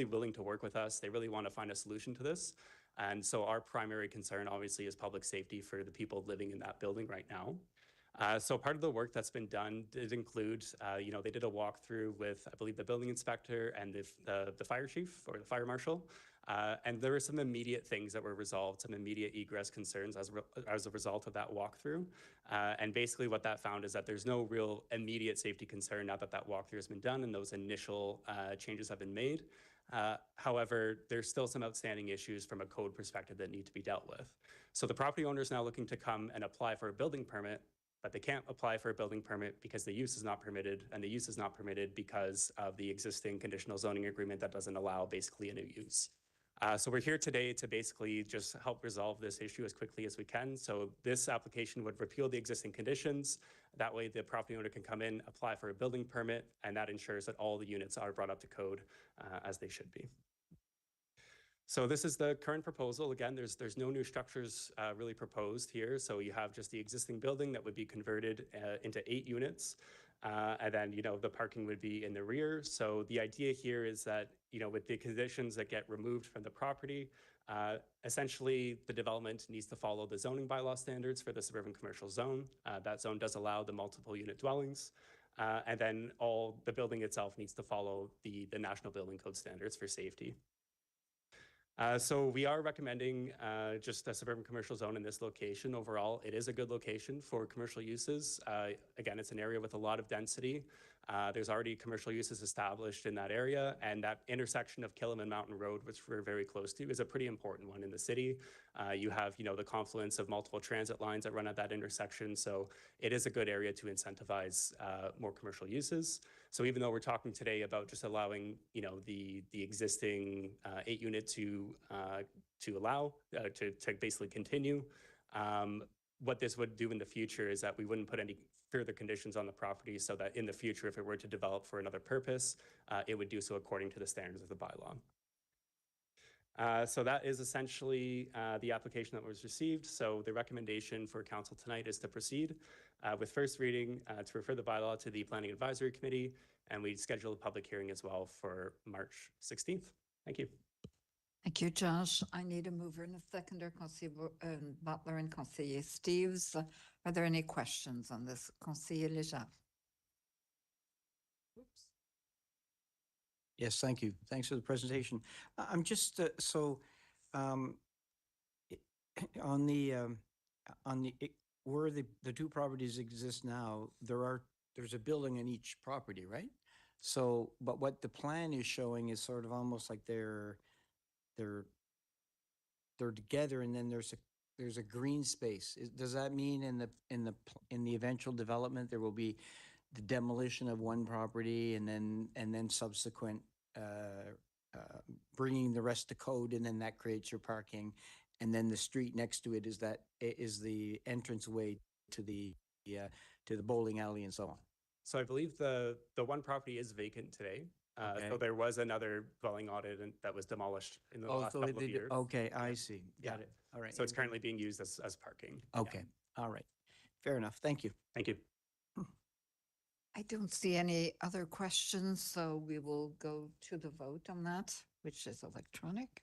willing to work with us. They really want to find a solution to this. And so our primary concern obviously is public safety for the people living in that building right now. So part of the work that's been done did include, they did a walkthrough with, I believe, the building inspector and the fire chief or the fire marshal. And there were some immediate things that were resolved, some immediate egress concerns as a result of that walkthrough. And basically what that found is that there's no real immediate safety concern now that that walkthrough has been done and those initial changes have been made. However, there's still some outstanding issues from a code perspective that need to be dealt with. So the property owner is now looking to come and apply for a building permit, but they can't apply for a building permit because the use is not permitted, and the use is not permitted because of the existing conditional zoning agreement that doesn't allow basically a new use. So we're here today to basically just help resolve this issue as quickly as we can. So this application would repeal the existing conditions. That way the property owner can come in, apply for a building permit, and that ensures that all the units are brought up to code as they should be. So this is the current proposal. Again, there's no new structures really proposed here. So you have just the existing building that would be converted into 8 units. And then, the parking would be in the rear. So the idea here is that, with the conditions that get removed from the property, essentially the development needs to follow the zoning bylaw standards for the suburban commercial zone. That zone does allow the multiple unit dwellings. And then the building itself needs to follow the National Building Code standards for safety. So we are recommending just a suburban commercial zone in this location. Overall, it is a good location for commercial uses. Again, it's an area with a lot of density. There's already commercial uses established in that area, and that intersection of Killam and Mountain Road, which we're very close to, is a pretty important one in the city. You have, the confluence of multiple transit lines that run at that intersection, so it is a good area to incentivize more commercial uses. So even though we're talking today about just allowing, the existing 8 unit to allow to basically continue, what this would do in the future is that we wouldn't put any further conditions on the property, so that in the future, if it were to develop for another purpose, it would do so according to the standards of the bylaw. So that is essentially the application that was received. So the recommendation for council tonight is to proceed with first reading to refer the bylaw to the Planning Advisory Committee, and we schedule a public hearing as well for March 16th. Thank you. Thank you, Josh. I need a mover and a seconder, Conseiller Butler and Conseiller Steves. Are there any questions on this? Conseiller Léger. Yes, thank you. Thanks for the presentation. I'm just, on where the 2 properties exist now, there's a building in each property, right? So, but what the plan is showing is sort of almost like they're together, and then there's a green space. Does that mean in the eventual development there will be the demolition of one property and then subsequent bringing the rest to code, and then that creates your parking. And then the street next to it is the entranceway to the bowling alley and so on. So I believe the one property is vacant today. So Okay. there was another dwelling audit that was demolished in the Oh, last so couple of they, years. okay, I see. Yeah. Got it. All right. So it's currently being used as parking. Yeah. Okay, all right. Fair enough. Thank you. Thank you. I don't see any other questions, so we will go to the vote on that, which is electronic.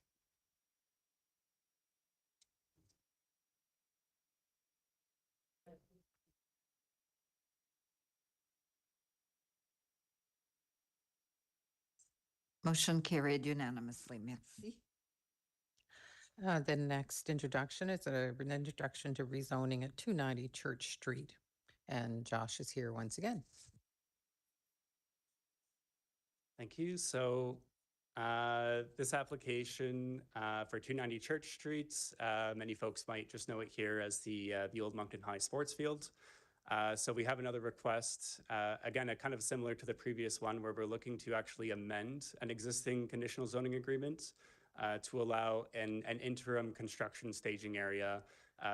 Motion carried unanimously. Merci. The next introduction is an introduction to rezoning at 290 Church Street. And Josh is here once again. Thank you. So this application for 290 Church Street, many folks might just know it here as the old Moncton High Sports Field. So we have another request, again, kind of similar to the previous one, where we're looking to actually amend an existing conditional zoning agreement to allow an interim construction staging area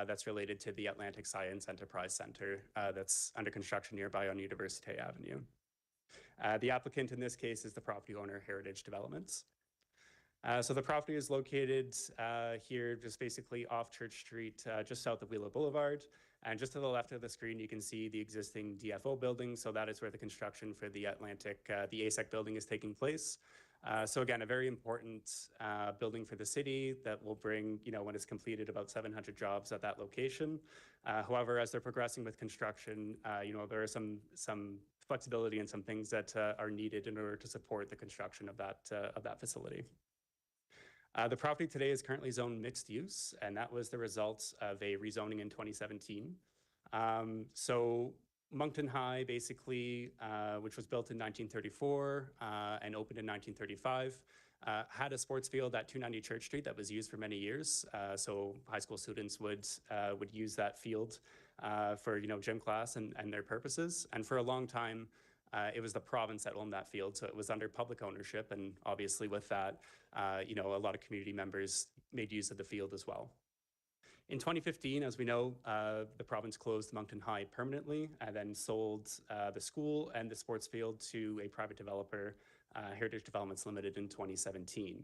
that's related to the Atlantic Science Enterprise Center that's under construction nearby on Université Avenue. The applicant in this case is the property owner, Heritage Developments. So the property is located here, just basically off Church Street, just south of Wheeler Boulevard. And just to the left of the screen, you can see the existing DFO building. So that is where the construction for the Atlantic, the ASEC building is taking place. So again, a very important building for the city that will bring, when it's completed, about 700 jobs at that location. However, as they're progressing with construction, there are some flexibility and some things that are needed in order to support the construction of that facility. The property today is currently zoned mixed use, and that was the result of a rezoning in 2017. So Moncton High, basically, which was built in 1934 and opened in 1935, had a sports field at 290 Church Street that was used for many years. So high school students would use that field for gym class and their purposes. And for a long time, it was the province that owned that field, so it was under public ownership. And obviously, with that, a lot of community members made use of the field as well. In 2015, as we know, the province closed Moncton High permanently and then sold the school and the sports field to a private developer, Heritage Developments Limited, in 2017.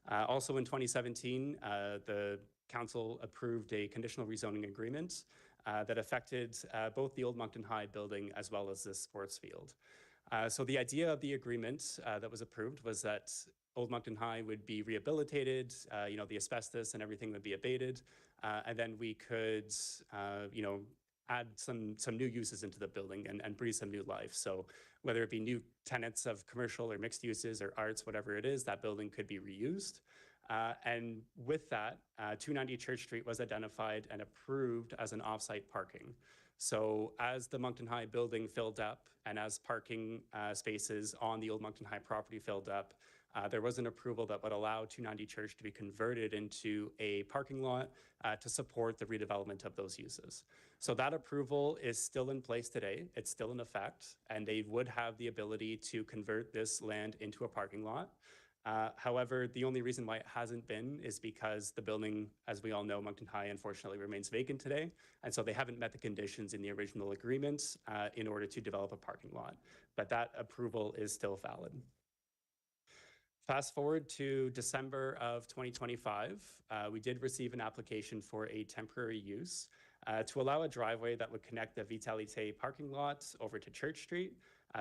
Also in 2017, the council approved a conditional rezoning agreement that affected both the old Moncton High building as well as this sports field. So the idea of the agreement that was approved was that Old Moncton High would be rehabilitated, the asbestos and everything would be abated, and then we could, add some new uses into the building and breathe some new life. So whether it be new tenants of commercial or mixed uses or arts, whatever it is, that building could be reused. And with that, 290 Church Street was identified and approved as an off-site parking. So as the Moncton High building filled up and as parking spaces on the old Moncton High property filled up, there was an approval that would allow 290 Church to be converted into a parking lot to support the redevelopment of those uses. So that approval is still in place today. It's still in effect, and they would have the ability to convert this land into a parking lot. However, the only reason why it hasn't been is because the building, as we all know, Moncton High, unfortunately remains vacant today. And so they haven't met the conditions in the original agreement in order to develop a parking lot. But that approval is still valid. Fast forward to December of 2025, we did receive an application for a temporary use to allow a driveway that would connect the Vitalité parking lot over to Church Street.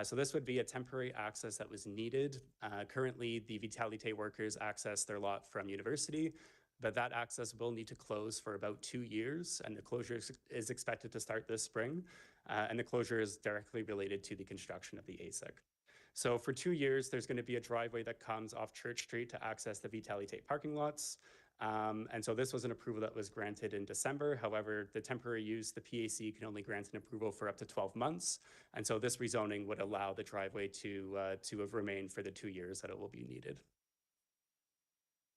So this would be a temporary access that was needed. Currently, the Vitalité workers access their lot from University, but that access will need to close for about 2 years, and the closure is expected to start this spring. And the closure is directly related to the construction of the ASEC. So for 2 years, there's going to be a driveway that comes off Church Street to access the Vitalité parking lots. And so this was an approval that was granted in December. However, the temporary use, the PAC can only grant an approval for up to 12 months. And so this rezoning would allow the driveway to have remained for the 2 years that it will be needed.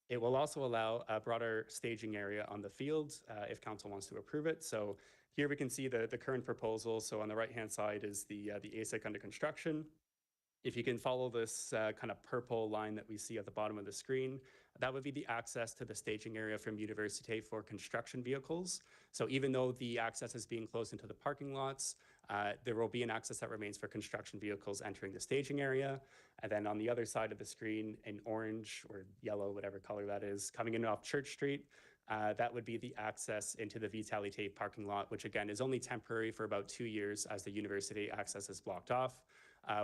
It will also allow a broader staging area on the field if council wants to approve it. So here we can see the current proposal. So on the right-hand side is the ASIC under construction. If you can follow this kind of purple line that we see at the bottom of the screen, that would be the access to the staging area from Université for construction vehicles. So even though the access is being closed into the parking lots, there will be an access that remains for construction vehicles entering the staging area. And then on the other side of the screen, in orange or yellow, whatever color that is, coming in off Church Street, that would be the access into the Vitalité parking lot, which again is only temporary for about 2 years as the Université access is blocked off.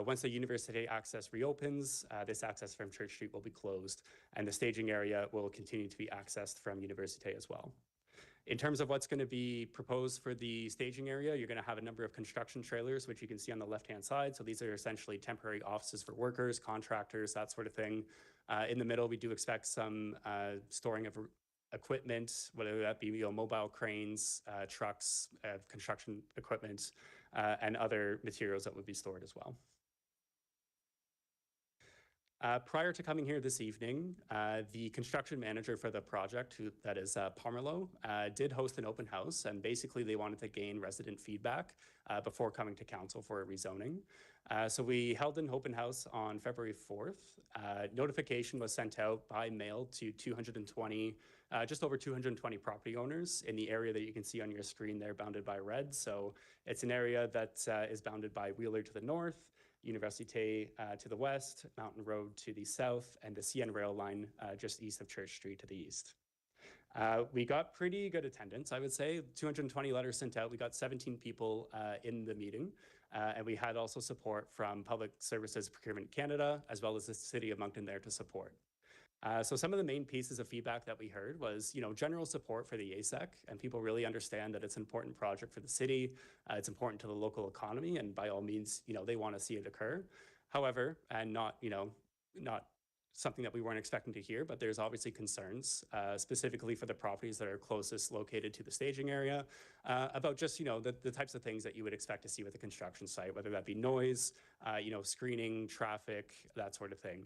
Once the Université access reopens, this access from Church Street will be closed, and the staging area will continue to be accessed from Université as well. In terms of what's going to be proposed for the staging area, you're going to have a number of construction trailers, which you can see on the left-hand side. So these are essentially temporary offices for workers, contractors, that sort of thing. In the middle, we do expect some storing of equipment, whether that be mobile cranes, trucks, construction equipment, and other materials that would be stored as well. Prior to coming here this evening, the construction manager for the project, that is Pomerleau, did host an open house, and basically they wanted to gain resident feedback before coming to council for a rezoning. So we held an open house on February 4th. Notification was sent out by mail to 220, just over 220 property owners in the area that you can see on your screen there, bounded by red. So it's an area that is bounded by Wheeler to the north, Université to the west, Mountain Road to the south, and the CN rail line just east of Church Street to the east. We got pretty good attendance, I would say. 220 letters sent out. We got 17 people in the meeting, and we had also support from Public Services Procurement Canada, as well as the City of Moncton there to support. So some of the main pieces of feedback that we heard was, general support for the ASEC, and people really understand that it's an important project for the city. It's important to the local economy, and by all means, they want to see it occur. However, and not something that we weren't expecting to hear, but there's obviously concerns, specifically for the properties that are closest located to the staging area, about just, the types of things that you would expect to see with a construction site, whether that be noise, screening, traffic, that sort of thing.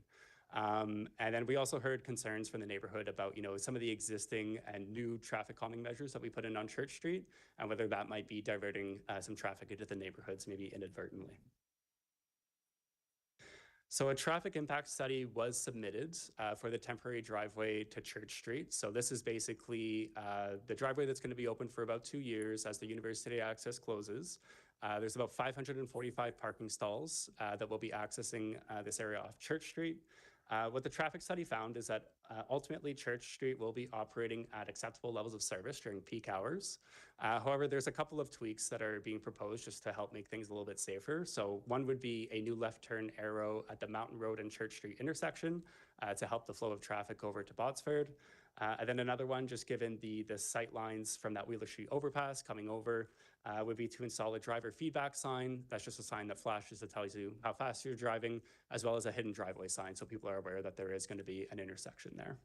And then we also heard concerns from the neighborhood about, some of the existing and new traffic calming measures that we put in on Church Street, and whether that might be diverting some traffic into the neighborhoods, maybe inadvertently. So a traffic impact study was submitted for the temporary driveway to Church Street. So this is basically the driveway that's going to be open for about 2 years as the Université access closes. There's about 545 parking stalls that will be accessing this area off Church Street. What the traffic study found is that ultimately Church Street will be operating at acceptable levels of service during peak hours. However, there's a couple of tweaks that are being proposed just to help make things a little bit safer. So one would be a new left turn arrow at the Mountain Road and Church Street intersection to help the flow of traffic over to Botsford. And then another one, just given the sight lines from that Wheeler Street overpass coming over, would be to install a driver feedback sign. That's just a sign that flashes that tells you how fast you're driving, as well as a hidden driveway sign, so people are aware that there is going to be an intersection there.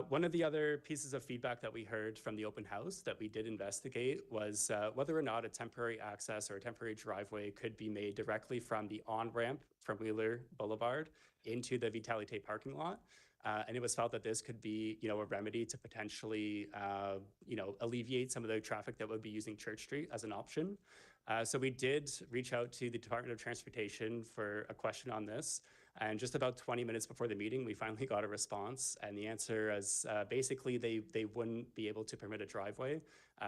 One of the other pieces of feedback that we heard from the open house that we did investigate was whether or not a temporary access or a temporary driveway could be made directly from the on-ramp from Wheeler Boulevard into the Vitalité parking lot. And it was felt that this could be, a remedy to potentially, alleviate some of the traffic that would be using Church Street as an option. So we did reach out to the Department of Transportation for a question on this. And just about 20 minutes before the meeting, we finally got a response. And the answer is basically they wouldn't be able to permit a driveway.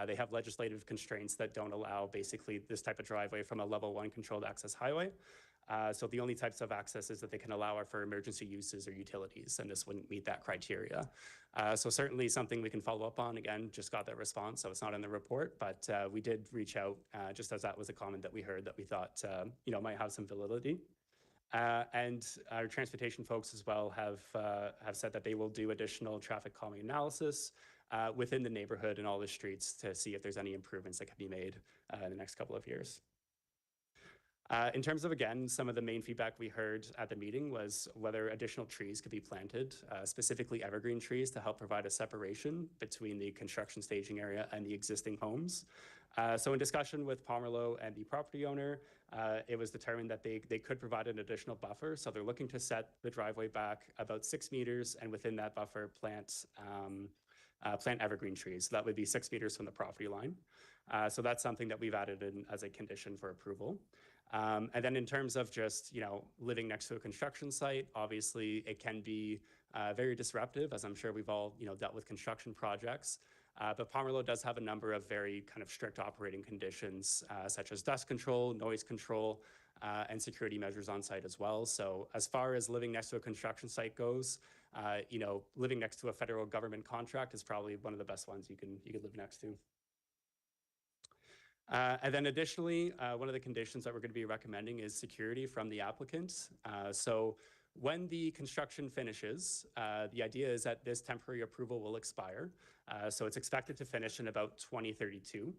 They have legislative constraints that don't allow basically this type of driveway from a level 1 controlled access highway. So the only types of accesses that they can allow are for emergency uses or utilities, and this wouldn't meet that criteria. So certainly something we can follow up on. Again, just got that response, so it's not in the report, but we did reach out just as that was a comment that we heard that we thought might have some validity. And our transportation folks as well have said that they will do additional traffic calming analysis within the neighborhood and all the streets to see if there's any improvements that can be made in the next couple of years. In terms of, again, some of the main feedback we heard at the meeting was whether additional trees could be planted, specifically evergreen trees, to help provide a separation between the construction staging area and the existing homes. So in discussion with Pomerleau and the property owner, it was determined that they could provide an additional buffer. So they're looking to set the driveway back about 6 meters, and within that buffer, plant evergreen trees. So that would be 6 meters from the property line. So that's something that we've added in as a condition for approval. And then in terms of just, living next to a construction site, obviously it can be very disruptive, as I'm sure we've all, dealt with construction projects. But Pomerleau does have a number of very kind of strict operating conditions, such as dust control, noise control, and security measures on site as well. So as far as living next to a construction site goes, living next to a federal government contract is probably one of the best ones you can live next to. And then additionally, one of the conditions that we're going to be recommending is security from the applicant. So when the construction finishes, the idea is that this temporary approval will expire. So it's expected to finish in about 2032.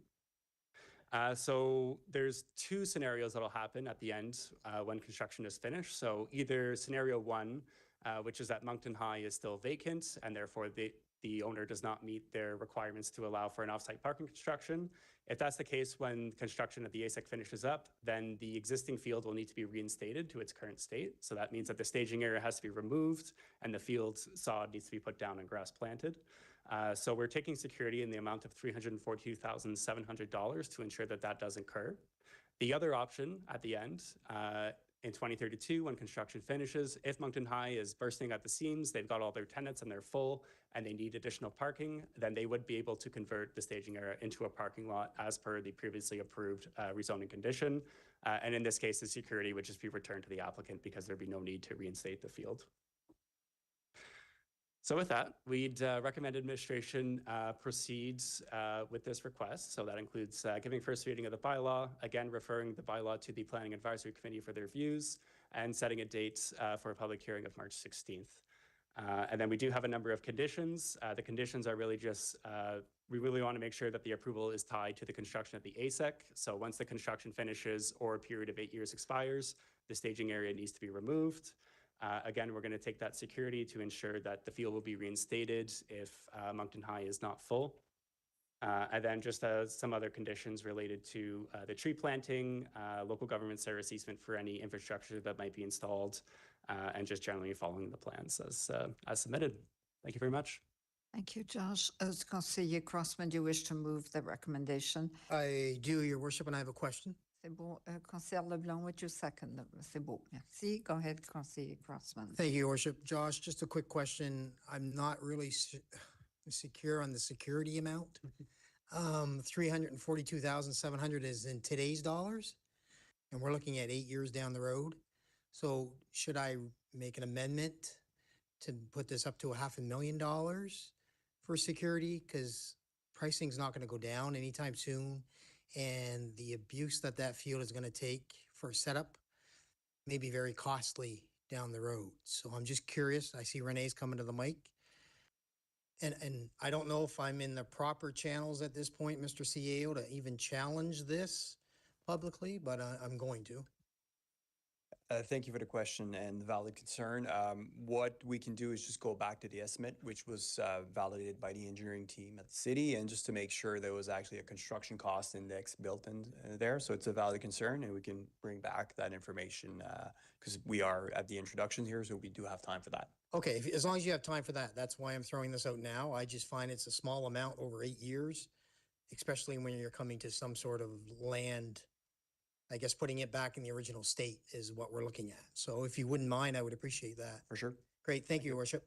So there's 2 scenarios that'll happen at the end when construction is finished. So either scenario 1, which is that Moncton High is still vacant and therefore the owner does not meet their requirements to allow for an off-site parking construction. If that's the case when construction at the ASEC finishes up, then the existing field will need to be reinstated to its current state. So that means that the staging area has to be removed and the field sod needs to be put down and grass planted. So we're taking security in the amount of $342,700 to ensure that that does occur. The other option at the end, in 2032, when construction finishes, if Moncton High is bursting at the seams, they've got all their tenants and they're full, and they need additional parking, then they would be able to convert the staging area into a parking lot as per the previously approved rezoning condition. And in this case, the security would just be returned to the applicant because there'd be no need to reinstate the field. So with that, we'd recommend administration proceeds with this request. So that includes giving first reading of the bylaw, again, referring the bylaw to the Planning Advisory Committee for their views, and setting a date for a public hearing of March 16th. And then we do have a number of conditions. The conditions are really just, we really want to make sure that the approval is tied to the construction at the ASEC. So once the construction finishes or a period of 8 years expires, the staging area needs to be removed. Again, we're going to take that security to ensure that the field will be reinstated if Moncton High is not full. And then just some other conditions related to the tree planting, local government service easement for any infrastructure that might be installed, and just generally following the plans as submitted. Thank you very much. Thank you, Josh. Conseiller Crossman, do you wish to move the recommendation? I do, Your Worship, and I have a question. C'est beau. Conseiller Leblanc, would you second? C'est beau. Merci. Go ahead, Conseiller Crossman. Thank you, Your Worship. Josh, just a quick question. I'm not really secure on the security amount. 342,700 is in today's dollars, and we're looking at 8 years down the road. So should I make an amendment to put this up to $500,000 for security? Because pricing's not going to go down anytime soon. And the abuse that field is going to take for setup may be very costly down the road. So I'm just curious. I see Renee's coming to the mic. And I don't know if I'm in the proper channels at this point, Mr. CEO, to even challenge this publicly, but I'm going to. Thank you for the question and the valid concern. What we can do is just go back to the estimate, which was validated by the engineering team at the city, and just to make sure there was actually a construction cost index built in there. So it's a valid concern, and we can bring back that information because we are at the introduction here, so we do have time for that. Okay, as long as you have time for that, that's why I'm throwing this out now. I just find it's a small amount over 8 years, especially when you're coming to some sort of land. I guess putting it back in the original state is what we're looking at. So if you wouldn't mind, I would appreciate that. For sure. Great. Thank you, Your Worship.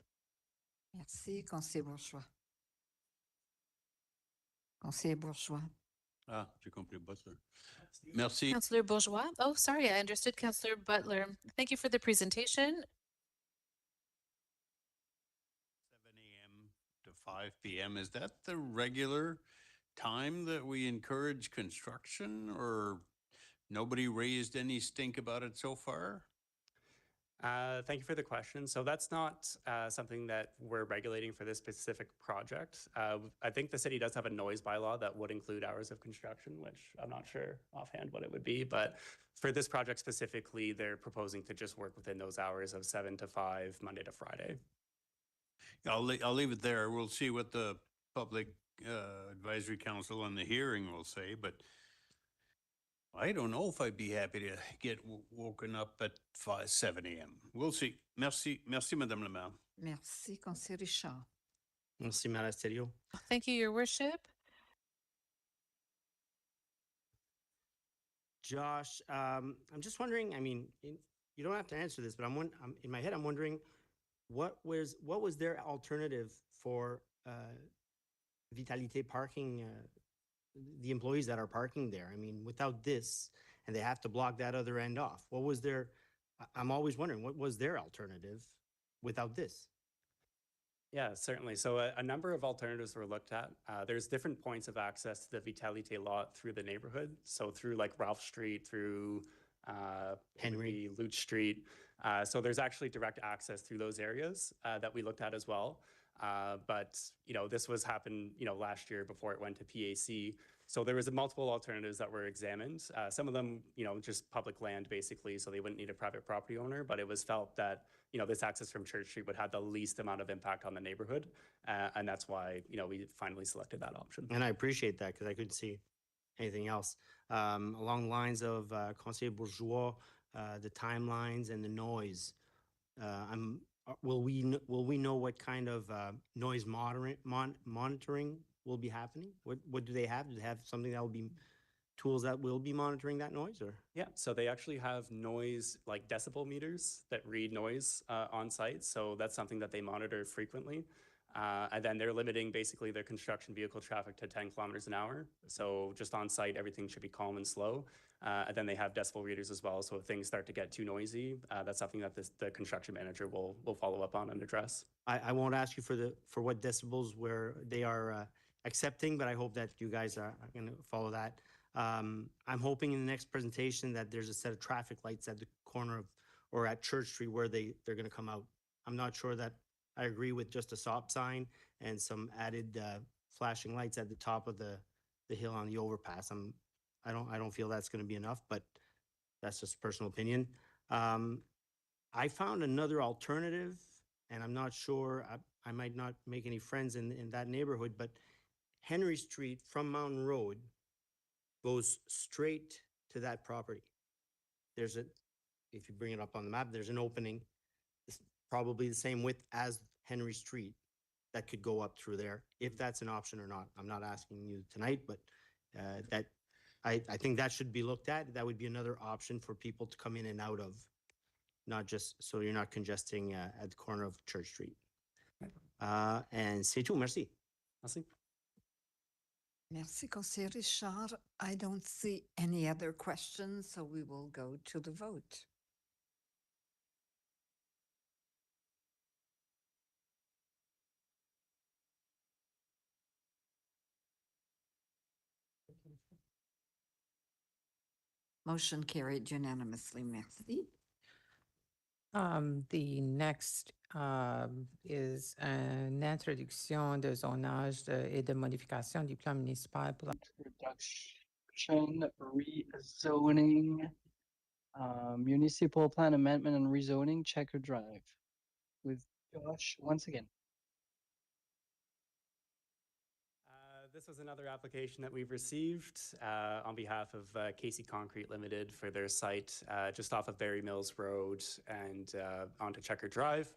Merci, Conseiller Bourgeois. Conseiller Bourgeois. Ah, j'ai compris, Butler. Merci. Councillor Bourgeois. Oh, sorry, I understood Councillor Butler. Thank you for the presentation. 7 a.m. to 5 p.m. Is that the regular time that we encourage construction, or nobody raised any stink about it so far? Thank you for the question. So that's not something that we're regulating for this specific project. I think the city does have a noise bylaw that would include hours of construction, which I'm not sure offhand what it would be. But for this project specifically, they're proposing to just work within those hours of 7 to 5, Monday to Friday. I'll leave it there. We'll see what the Public Advisory Council on the hearing will say, but I don't know if I'd be happy to get woken up at 7 a.m. We'll see. Merci, Madame la Maire. Merci, Conseiller Richard. Merci, Madame Asterio. Thank you, Your Worship. Josh, I'm just wondering, I mean, you don't have to answer this, but I'm in my head, I'm wondering what was their alternative for Vitalité parking, the employees that are parking there? I mean, without this, and they have to block that other end off, what was their, I'm always wondering, what was their alternative without this? Yeah, certainly. So a number of alternatives were looked at. There's different points of access to the Vitalité lot through the neighborhood. So through like Ralph Street, through Henry, Lute Street. So there's actually direct access through those areas that we looked at as well. But, you know, this was happened, you know, last year before it went to PAC. So there was multiple alternatives that were examined. Some of them, you know, just public land basically, so they wouldn't need a private property owner, but it was felt that, you know, this access from Church Street would have the least amount of impact on the neighborhood. And that's why, you know, we finally selected that option. And I appreciate that because I couldn't see anything else. Along the lines of Conseiller Bourgeois, the timelines and the noise, will we know what kind of noise monitoring will be happening? What do they have? Do they have something that will be tools that will be monitoring that noise, or? Yeah, so they actually have noise, like decibel meters that read noise on site. So that's something that they monitor frequently. And then they're limiting basically their construction vehicle traffic to 10 kilometers an hour. So just on site, everything should be calm and slow. And then they have decibel readers as well. So if things start to get too noisy, that's something that the construction manager will follow up on and address. I won't ask you for what decibels where they are accepting, but I hope that you guys are going to follow that. I'm hoping in the next presentation that there's a set of traffic lights at the corner of, or at Church Street where they're going to come out. I'm not sure that I agree with just a stop sign and some added flashing lights at the top of the hill on the overpass. I don't feel that's going to be enough, but that's just a personal opinion. I found another alternative, and I'm not sure, I might not make any friends in that neighborhood, but Henry Street from Mountain Road goes straight to that property. There's if you bring it up on the map, there's an opening, it's probably the same width as Henry Street that could go up through there, if that's an option or not. I'm not asking you tonight, but I think that should be looked at. That would be another option for people to come in and out of, not just so you're not congesting at the corner of Church Street. And c'est tout. Merci. Merci. Merci, Conseiller Richard. I don't see any other questions, so we will go to the vote. Motion carried unanimously. Merci. The next is une introduction de zonage et de modification du plan municipal pour Introduction, rezoning, municipal plan amendment and rezoning, Checker Drive. With Josh once again. This was another application that we've received on behalf of Casey Concrete Limited for their site just off of Barry Mills Road and onto Checker Drive.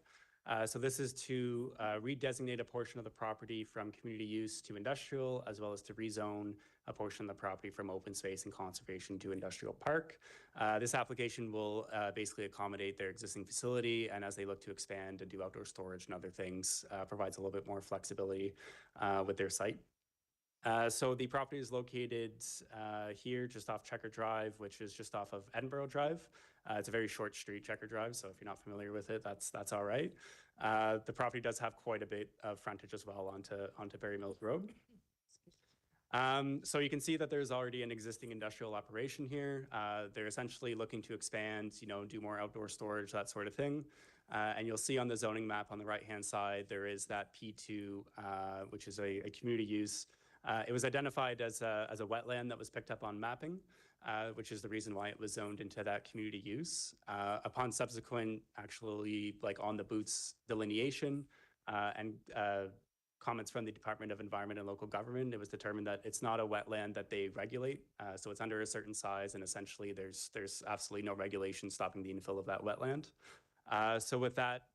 So this is to redesignate a portion of the property from community use to industrial, as well as to rezone a portion of the property from open space and conservation to industrial park. This application will basically accommodate their existing facility, and as they look to expand and do outdoor storage and other things, provides a little bit more flexibility with their site. So the property is located here just off Checker Drive, which is just off of Edinburgh Drive. It's a very short street, Checker Drive, so if you're not familiar with it, that's all right. The property does have quite a bit of frontage as well onto Barry Mills Road. So you can see that there's already an existing industrial operation here. They're essentially looking to expand, do more outdoor storage, that sort of thing. And you'll see on the zoning map on the right-hand side, there is that P2, which is a community use. It was identified as a wetland that was picked up on mapping, which is the reason why it was zoned into that community use. Upon subsequent, actually, like on the boots delineation and comments from the Department of Environment and Local Government, it was determined that it's not a wetland that they regulate. So it's under a certain size, and essentially there's absolutely no regulation stopping the infill of that wetland. So with that,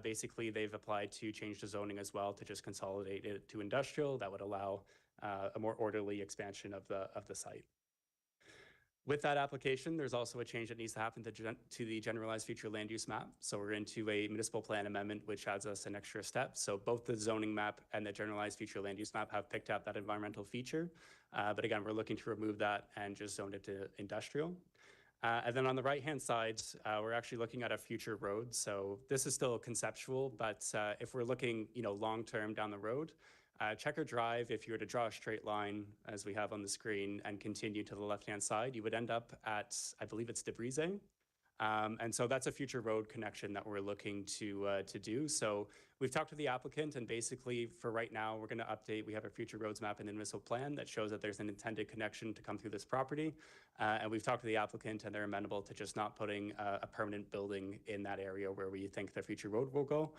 basically they've applied to change the zoning as well to just consolidate it to industrial. That would allow a more orderly expansion of the site. With that application, there's also a change that needs to happen to the generalized future land use map. So we're into a municipal plan amendment, which adds us an extra step. So both the zoning map and the generalized future land use map have picked up that environmental feature. But again, we're looking to remove that and just zone it to industrial. And then on the right-hand side, we're actually looking at a future road. So this is still conceptual, but if we're looking, long-term down the road, Checker Drive, if you were to draw a straight line, as we have on the screen, and continue to the left-hand side, you would end up at, I believe it's Debrise. And so that's a future road connection that we're looking to do. So we've talked to the applicant, and basically for right now, we're going to update. We have a future roads map in the municipal plan that shows that there's an intended connection to come through this property. And we've talked to the applicant, and they're amenable to just not putting a permanent building in that area where we think the future road will go.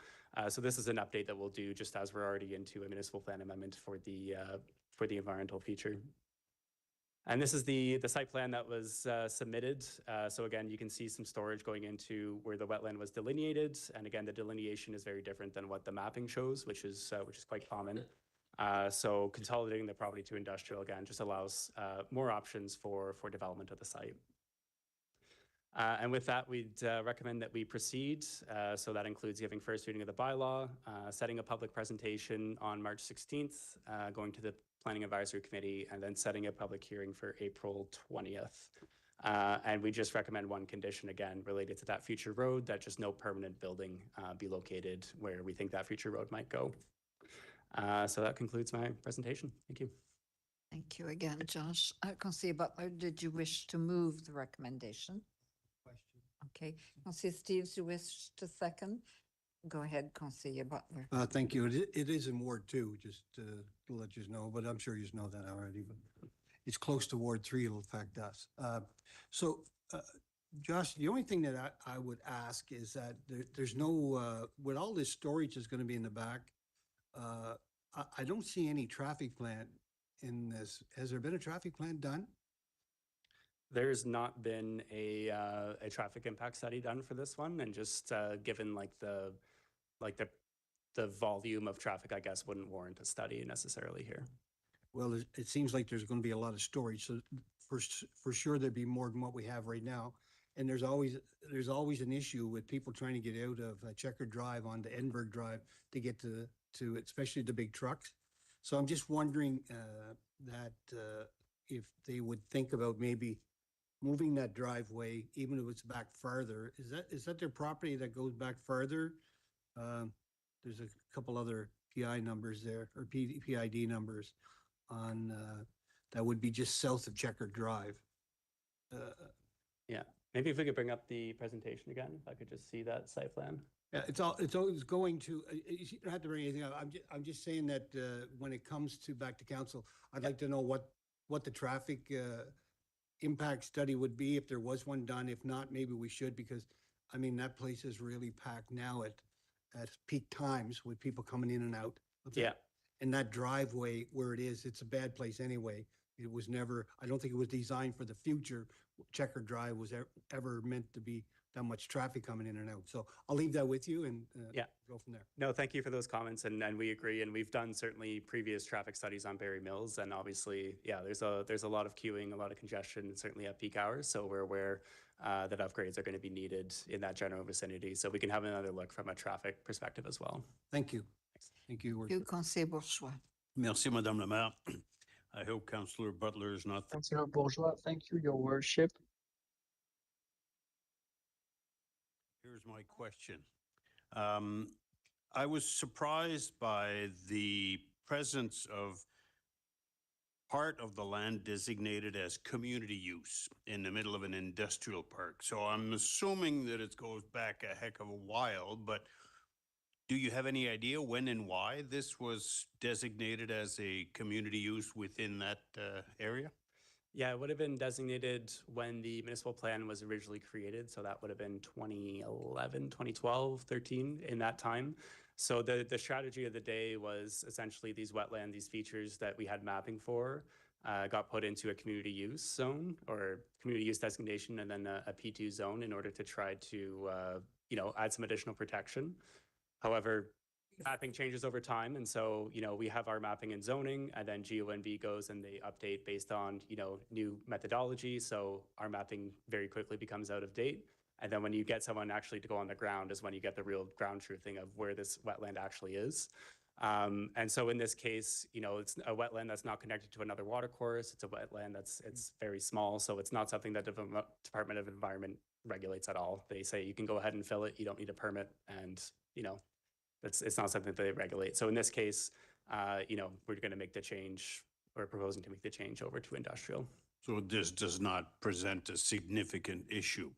So this is an update that we'll do just as we're already into a municipal plan amendment for the environmental feature. And this is the site plan that was submitted. So again, you can see some storage going into where the wetland was delineated. And again, the delineation is very different than what the mapping shows, which is quite common. So consolidating the property to industrial, again, just allows more options for development of the site. And with that, we'd recommend that we proceed. So that includes giving first reading of the bylaw, setting a public presentation on March 16th, going to the Planning Advisory Committee, and then setting a public hearing for April 20th. And we just recommend one condition, again, related to that future road, that just no permanent building be located where we think that future road might go. So that concludes my presentation. Thank you. Thank you again, Josh. Councillor Butler, did you wish to move the recommendation? Okay. Councillor Steves, you wish to second? Go ahead, Councillor Butler. Thank you. It is in Ward 2, just to let you know, but I'm sure you know that already. But it's close to Ward 3, it'll affect us. Josh, the only thing that I would ask is that there's no, with all this storage that's going to be in the back, I don't see any traffic plan in this. Has there been a traffic plan done? There's not been a traffic impact study done for this one, and just given the volume of traffic, I guess, wouldn't warrant a study necessarily here. Well, it seems like there's going to be a lot of storage, so for sure there'd be more than what we have right now. And there's always an issue with people trying to get out of Checker Drive onto Edinburgh Drive to get to especially the big trucks. So I'm just wondering that if they would think about maybe moving that driveway, even if it's back farther. Is that their property that goes back farther? There's a couple other PI numbers there, or PID numbers on that would be just south of Checker Drive. Yeah, maybe if we could bring up the presentation again, if I could just see that site plan. Yeah, it's always going to, you don't have to bring anything up. I'm just saying that when it comes to back to council, I'd like to know what the traffic impact study would be if there was one done. If not, maybe we should, because I mean, that place is really packed now at peak times with people coming in and out. Yeah. And that driveway where it is, it's a bad place anyway. It was never, I don't think it was designed for the future. Checker Drive was ever meant to be that much traffic coming in and out. So I'll leave that with you and go from there. No, thank you for those comments, and we agree. And we've done certainly previous traffic studies on Barry Mills, and obviously, yeah, there's a lot of queuing, a lot of congestion, certainly at peak hours. So we're aware that upgrades are going to be needed in that general vicinity. So we can have another look from a traffic perspective as well. Thank you. Thank you. Thank you, Councillor Bourgeois. Merci, Madame la Maire. I hope Councillor Butler is not. Councillor Bourgeois, thank you, Your Worship. Here's my question. I was surprised by the presence of part of the land designated as community use in the middle of an industrial park. So I'm assuming that it goes back a heck of a while, but do you have any idea when and why this was designated as a community use within that area? Yeah, it would have been designated when the municipal plan was originally created. So that would have been 2011, 2012, 13 in that time. So the strategy of the day was essentially these wetland, these features that we had mapping for got put into a community use zone or community use designation and then a P2 zone in order to try to, add some additional protection. However, mapping changes over time. And so, we have our mapping and zoning, and then GONB goes and they update based on, new methodology. So our mapping very quickly becomes out of date. And then when you get someone actually to go on the ground is when you get the real ground truthing of where this wetland actually is. And so in this case, it's a wetland that's not connected to another water course. It's a wetland it's very small. So it's not something that the Department of Environment regulates at all. They say you can go ahead and fill it. You don't need a permit. And, it's not something that they regulate. So in this case, we're going to make the change or proposing to make the change over to industrial. So this does not present a significant issue?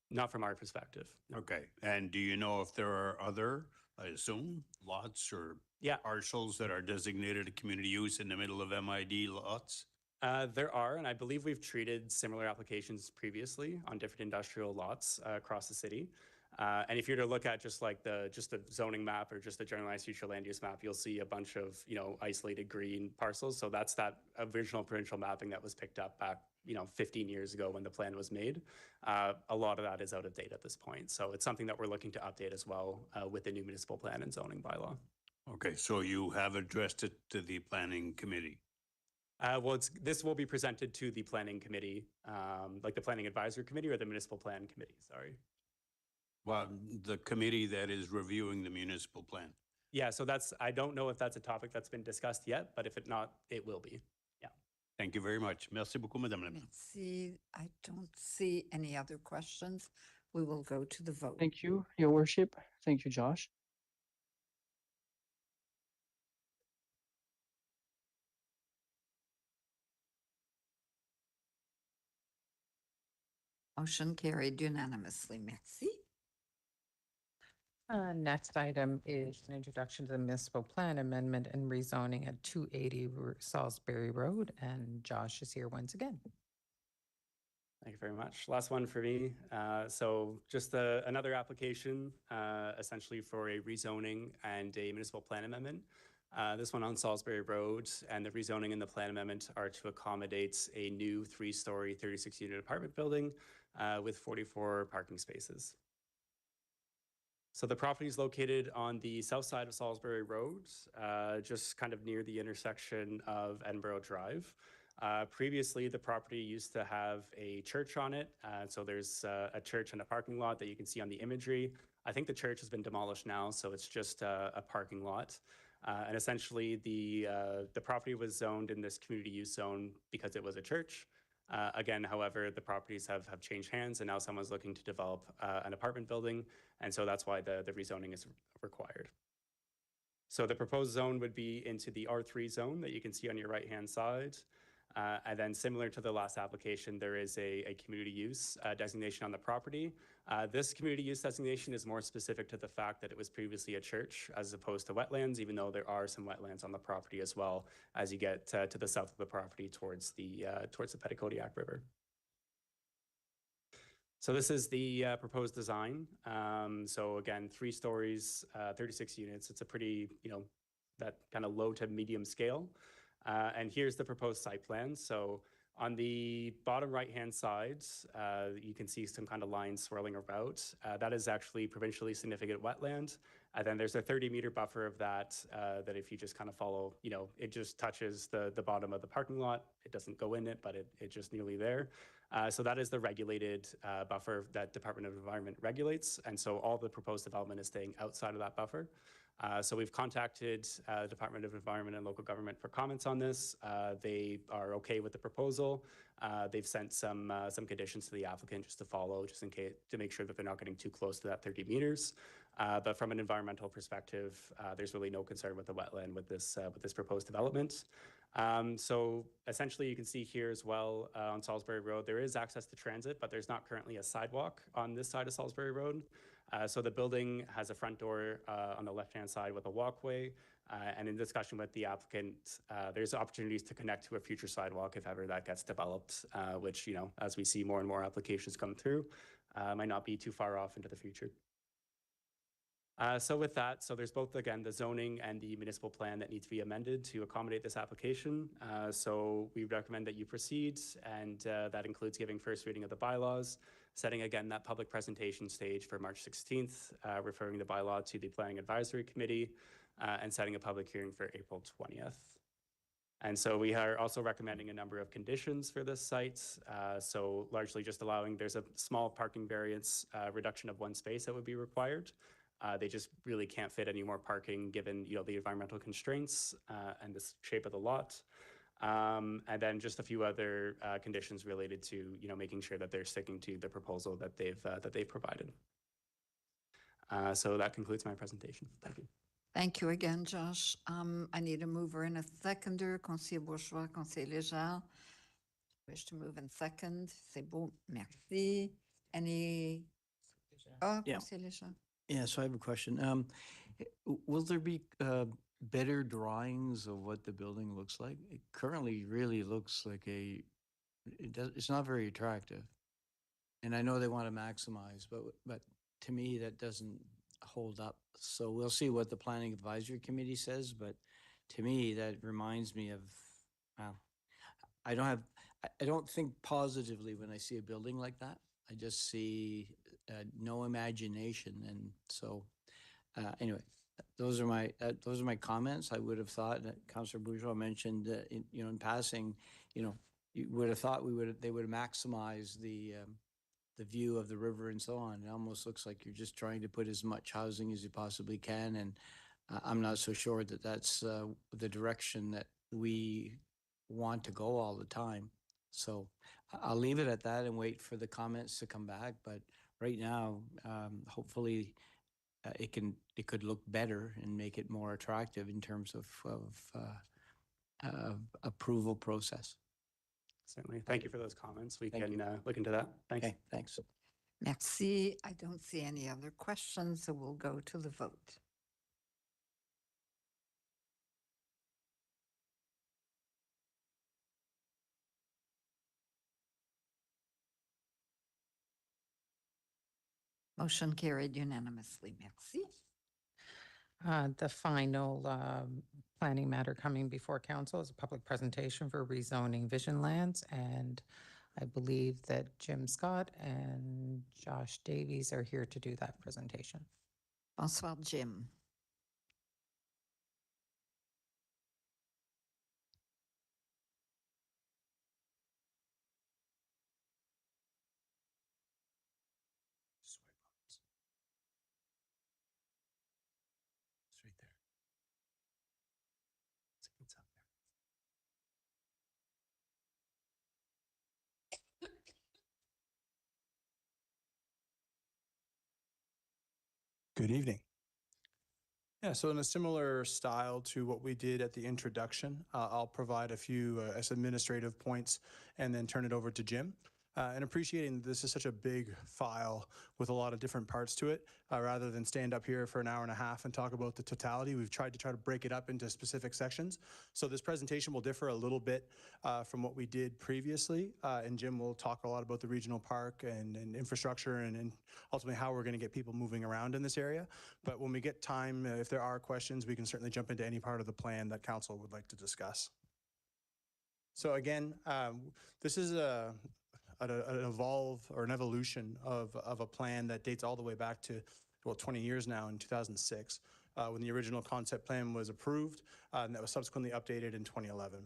Not from our perspective. Okay. And do you know if there are other, I assume, lots or parcels that are designated a community use in the middle of MID lots? There are, and I believe we've treated similar applications previously on different industrial lots across the city. And if you're to look at just the zoning map or just the generalized future land use map, you'll see a bunch of, isolated green parcels. So that's that original provincial mapping that was picked up back, 15 years ago when the plan was made. A lot of that is out of date at this point. So it's something that we're looking to update as well with the new municipal plan and zoning bylaw. Okay, so you have addressed it to the planning committee? This will be presented to the planning committee, like the planning advisory committee or the municipal plan committee, sorry. Well, the committee that is reviewing the municipal plan. Yeah, so I don't know if that's a topic that's been discussed yet, but if it not, it will be. Yeah. Thank you very much. Merci beaucoup, Madame la Maire. Merci. I don't see any other questions. We will go to the vote. Thank you, Your Worship. Thank you, Josh. Motion carried unanimously. Merci. Next item is an introduction to the municipal plan amendment and rezoning at 280 Salisbury Road, and Josh is here once again. Thank you very much. Last one for me. So just another application, essentially for a rezoning and a municipal plan amendment. This one on Salisbury Road, and the rezoning and the plan amendment are to accommodate a new 3-story, 36-unit apartment building with 44 parking spaces. So the property is located on the south side of Salisbury Road, just kind of near the intersection of Edinburgh Drive. Previously, the property used to have a church on it. So there's a church and a parking lot that you can see on the imagery. I think the church has been demolished now, so it's just a parking lot. And essentially, the property was zoned in this community use zone because it was a church. Again, however, the properties have changed hands, and now someone's looking to develop an apartment building, and so that's why the rezoning is required. So the proposed zone would be into the R3 zone that you can see on your right-hand side. And then similar to the last application, there is a community use designation on the property. This community use designation is more specific to the fact that it was previously a church as opposed to wetlands, even though there are some wetlands on the property as well as you get to the south of the property towards the Petitcodiac River. So this is the proposed design. So again, 3 stories, 36 units. It's a pretty, that kind of low to medium scale. And here's the proposed site plan. So on the bottom right-hand side, you can see some kind of lines swirling about. That is actually provincially significant wetland. And then there's a 30-meter buffer of that, that if you just kind of follow, it just touches the bottom of the parking lot. It doesn't go in it, but it's just nearly there. So that is the regulated buffer that Department of Environment regulates. And so all the proposed development is staying outside of that buffer. So we've contacted Department of Environment and Local Government for comments on this. They are okay with the proposal. They've sent some conditions to the applicant just to follow, just in case, to make sure that they're not getting too close to that 30 meters. But from an environmental perspective, there's really no concern with the wetland with this proposed development. So essentially, you can see here as well on Salisbury Road, there is access to transit, but there's not currently a sidewalk on this side of Salisbury Road. So the building has a front door on the left-hand side with a walkway. And in discussion with the applicant, there's opportunities to connect to a future sidewalk if ever that gets developed, which, you know, as we see more and more applications come through, might not be too far off into the future. So with that, so there's both, again, the zoning and the municipal plan that need to be amended to accommodate this application. So we recommend that you proceed, and that includes giving first reading of the bylaws, setting again that public presentation stage for March 16th, referring the bylaw to the Planning Advisory Committee, and setting a public hearing for April 20th. And so we are also recommending a number of conditions for this site. So largely just allowing, there's a small parking variance, reduction of 1 space that would be required. They just really can't fit any more parking given, you know, the environmental constraints and the shape of the lot. And then just a few other conditions related to, you know, making sure that they're sticking to the proposal that they've provided. So that concludes my presentation. Thank you. Thank you again, Josh. I need a mover and a seconder. Conseiller Bourgeois, Conseiller Léger. Wish to move and second. C'est beau. Merci. Any? Oh, Yeah. Conseiller Léger. Yeah, so I have a question. Will there be better drawings of what the building looks like? It currently really looks like it's not very attractive. And I know they want to maximize, but to me, that doesn't hold up. So we'll see what the Planning Advisory Committee says, but to me, that reminds me of, wow, I don't think positively when I see a building like that. I just see no imagination, and so anyway, those are my comments. I would have thought that Councillor Bourgeois mentioned, in passing, you would have thought they would maximize the view of the river and so on. It almost looks like you're just trying to put as much housing as you possibly can, and I'm not so sure that that's the direction that we want to go all the time. So I'll leave it at that and wait for the comments to come back. But right now, hopefully, it could look better and make it more attractive in terms of approval process. Certainly. Thank you for those comments. We can look into that. Thanks. Okay, thanks. Merci. I don't see any other questions, so we'll go to the vote. Motion carried unanimously. Merci. The final planning matter coming before council is a public presentation for rezoning Vision Lands, and I believe that Jim Scott and Josh Davies are here to do that presentation. Bonsoir, Jim. Good evening. Yeah, so in a similar style to what we did at the introduction, I'll provide a few administrative points and then turn it over to Jim. And appreciating that this is such a big file with a lot of different parts to it, rather than stand up here for an hour and a half and talk about the totality, we've tried to break it up into specific sections. So this presentation will differ a little bit from what we did previously, and Jim will talk a lot about the regional park and infrastructure and ultimately how we're going to get people moving around in this area. But when we get time, if there are questions, we can certainly jump into any part of the plan that council would like to discuss. So again, this is an evolution of a plan that dates all the way back to, well, 20 years now in 2006, when the original concept plan was approved, and that was subsequently updated in 2011.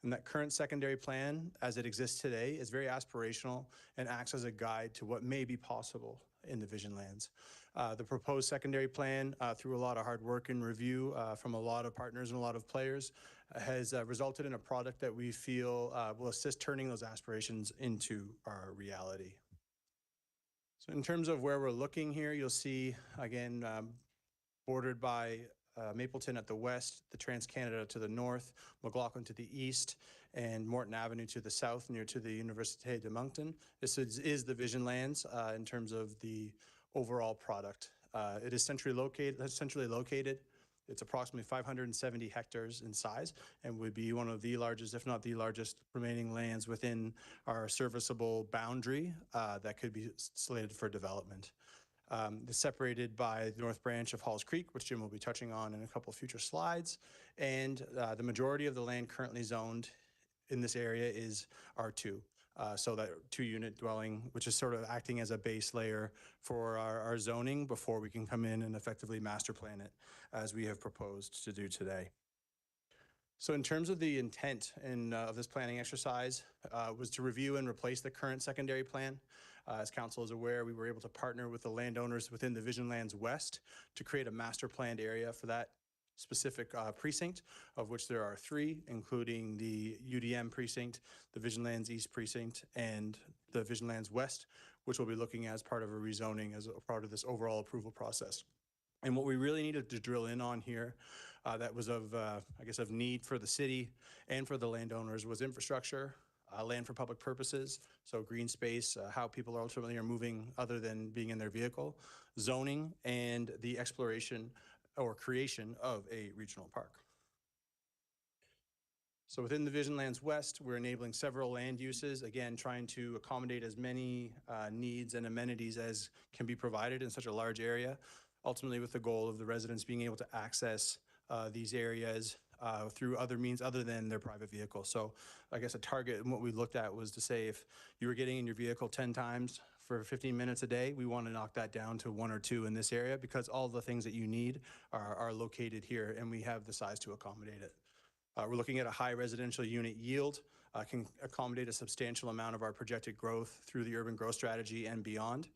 And that current secondary plan, as it exists today, is very aspirational and acts as a guide to what may be possible in the Vision Lands. The proposed secondary plan, through a lot of hard work and review from a lot of partners and a lot of players, has resulted in a product that we feel will assist turning those aspirations into our reality. So in terms of where we're looking here, you'll see, again, bordered by Mapleton at the west, the Trans-Canada to the north, McLaughlin to the east, and Morton Avenue to the south near to the Université de Moncton. This is the Vision Lands in terms of the overall product. It is centrally located. It's approximately 570 hectares in size and would be one of the largest, if not the largest, remaining lands within our serviceable boundary that could be slated for development. It's separated by the north branch of Halls Creek, which Jim will be touching on in a couple of future slides. And the majority of the land currently zoned in this area is R2. So that 2-unit dwelling, which is sort of acting as a base layer for our zoning before we can come in and effectively master plan it as we have proposed to do today. So in terms of the intent of this planning exercise was to review and replace the current secondary plan. As council is aware, we were able to partner with the landowners within the Vision Lands West to create a master planned area for that specific precinct, of which there are 3, including the UDM precinct, the Vision Lands East precinct, and the Vision Lands West, which we'll be looking as part of a rezoning as a part of this overall approval process. And what we really needed to drill in on here that was of need for the city and for the landowners was infrastructure, land for public purposes, so green space, how people ultimately are moving other than being in their vehicle, zoning, and the exploration or creation of a regional park. So within the Vision Lands West, we're enabling several land uses, again, trying to accommodate as many needs and amenities as can be provided in such a large area, ultimately with the goal of the residents being able to access these areas through other means other than their private vehicle. So I guess a target and what we looked at was to say if you were getting in your vehicle 10 times for 15 minutes a day, we want to knock that down to 1 or 2 in this area because all the things that you need are located here and we have the size to accommodate it. We're looking at a high residential unit yield, can accommodate a substantial amount of our projected growth through the urban growth strategy and beyond.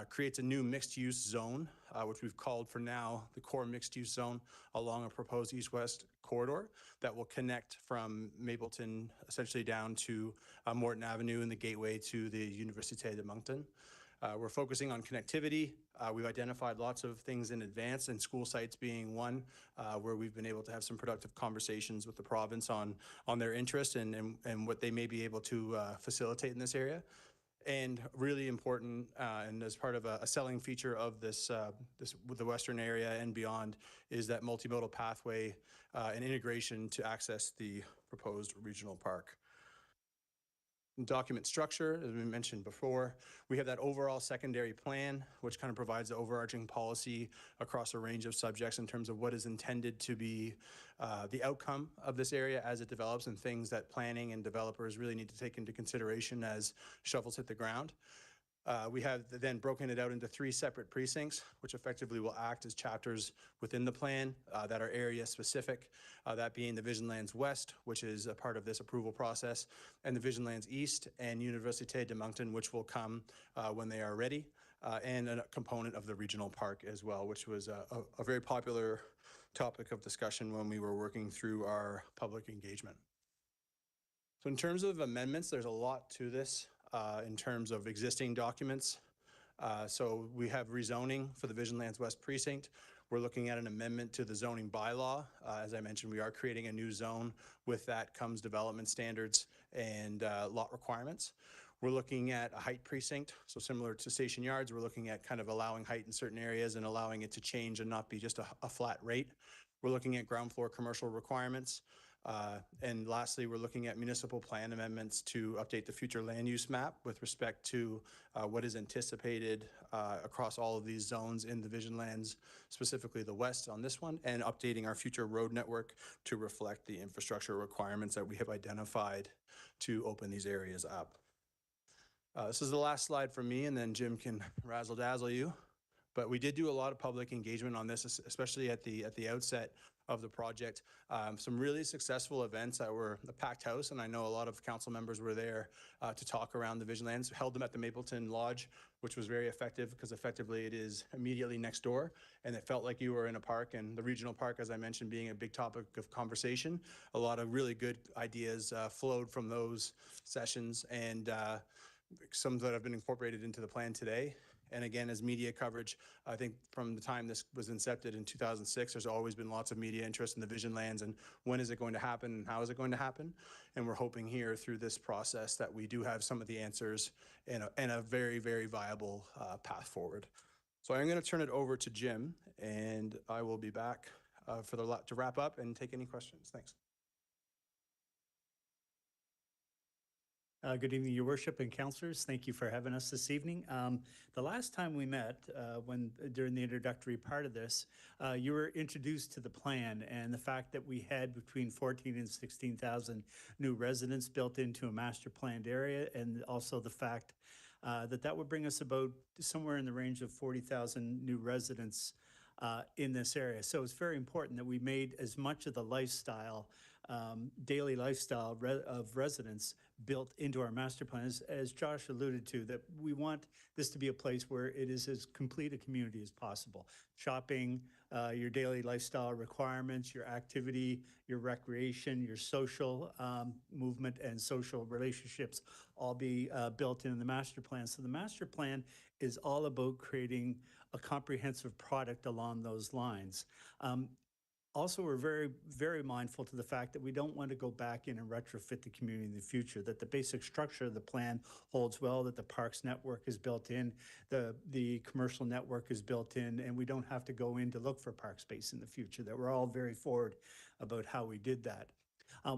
Creates a new mixed-use zone, which we've called for now the core mixed-use zone along a proposed east-west corridor that will connect from Mapleton essentially down to Morton Avenue and the gateway to the Université de Moncton. We're focusing on connectivity. We've identified lots of things in advance, and school sites being one, where we've been able to have some productive conversations with the province on their interest and what they may be able to facilitate in this area. And really important, and as part of a selling feature of this with the Western area and beyond, is that multimodal pathway and integration to access the proposed regional park. Document structure, as we mentioned before, we have that overall secondary plan, which kind of provides the overarching policy across a range of subjects in terms of what is intended to be the outcome of this area as it develops and things that planning and developers really need to take into consideration as shovels hit the ground. We have then broken it out into 3 separate precincts, which effectively will act as chapters within the plan that are area specific, that being the Vision Lands West, which is a part of this approval process, and the Vision Lands East and Université de Moncton, which will come when they are ready, and a component of the regional park as well, which was a very popular topic of discussion when we were working through our public engagement. So in terms of amendments, there's a lot to this. In terms of existing documents. So we have rezoning for the Vision Lands West precinct. We're looking at an amendment to the zoning bylaw. As I mentioned, we are creating a new zone. With that comes development standards and lot requirements. We're looking at a height precinct. So similar to Station Yards, we're looking at kind of allowing height in certain areas and allowing it to change and not be just a flat rate. We're looking at ground floor commercial requirements. And lastly, we're looking at municipal plan amendments to update the future land use map with respect to what is anticipated across all of these zones in the Vision Lands, specifically the West on this one, and updating our future road network to reflect the infrastructure requirements that we have identified to open these areas up. This is the last slide from me, and then Jim can razzle dazzle you. But we did do a lot of public engagement on this, especially at the outset of the project. Some really successful events that were a packed house, and I know a lot of council members were there to talk around the Vision Lands. Held them at the Mapleton Lodge, which was very effective because effectively it is immediately next door, and it felt like you were in a park. And the regional park, as I mentioned, being a big topic of conversation, a lot of really good ideas flowed from those sessions, and some that have been incorporated into the plan today. And again, as media coverage, I think from the time this was incepted in 2006, there's always been lots of media interest in the Vision Lands and when is it going to happen and how is it going to happen. And we're hoping here through this process that we do have some of the answers and a very, very viable path forward. So I'm going to turn it over to Jim, and I will be back to wrap up and take any questions. Thanks. Good evening, Your Worship and Councillors. Thank you for having us this evening. The last time we met, during the introductory part of this, you were introduced to the plan and the fact that we had between 14 and 16,000 new residents built into a master planned area, and also the fact that would bring us about somewhere in the range of 40,000 new residents in this area. So it's very important that we made as much of the lifestyle, daily lifestyle of residents built into our master plan. As Josh alluded to, that we want this to be a place where it is as complete a community as possible. Shopping, your daily lifestyle requirements, your activity, your recreation, your social movement and social relationships all be built in the master plan. So the master plan is all about creating a comprehensive product along those lines. Also, we're very, very mindful to the fact that we don't want to go back in and retrofit the community in the future, that the basic structure of the plan holds well, that the parks network is built in, the commercial network is built in, and we don't have to go in to look for park space in the future, that we're all very forward about how we did that.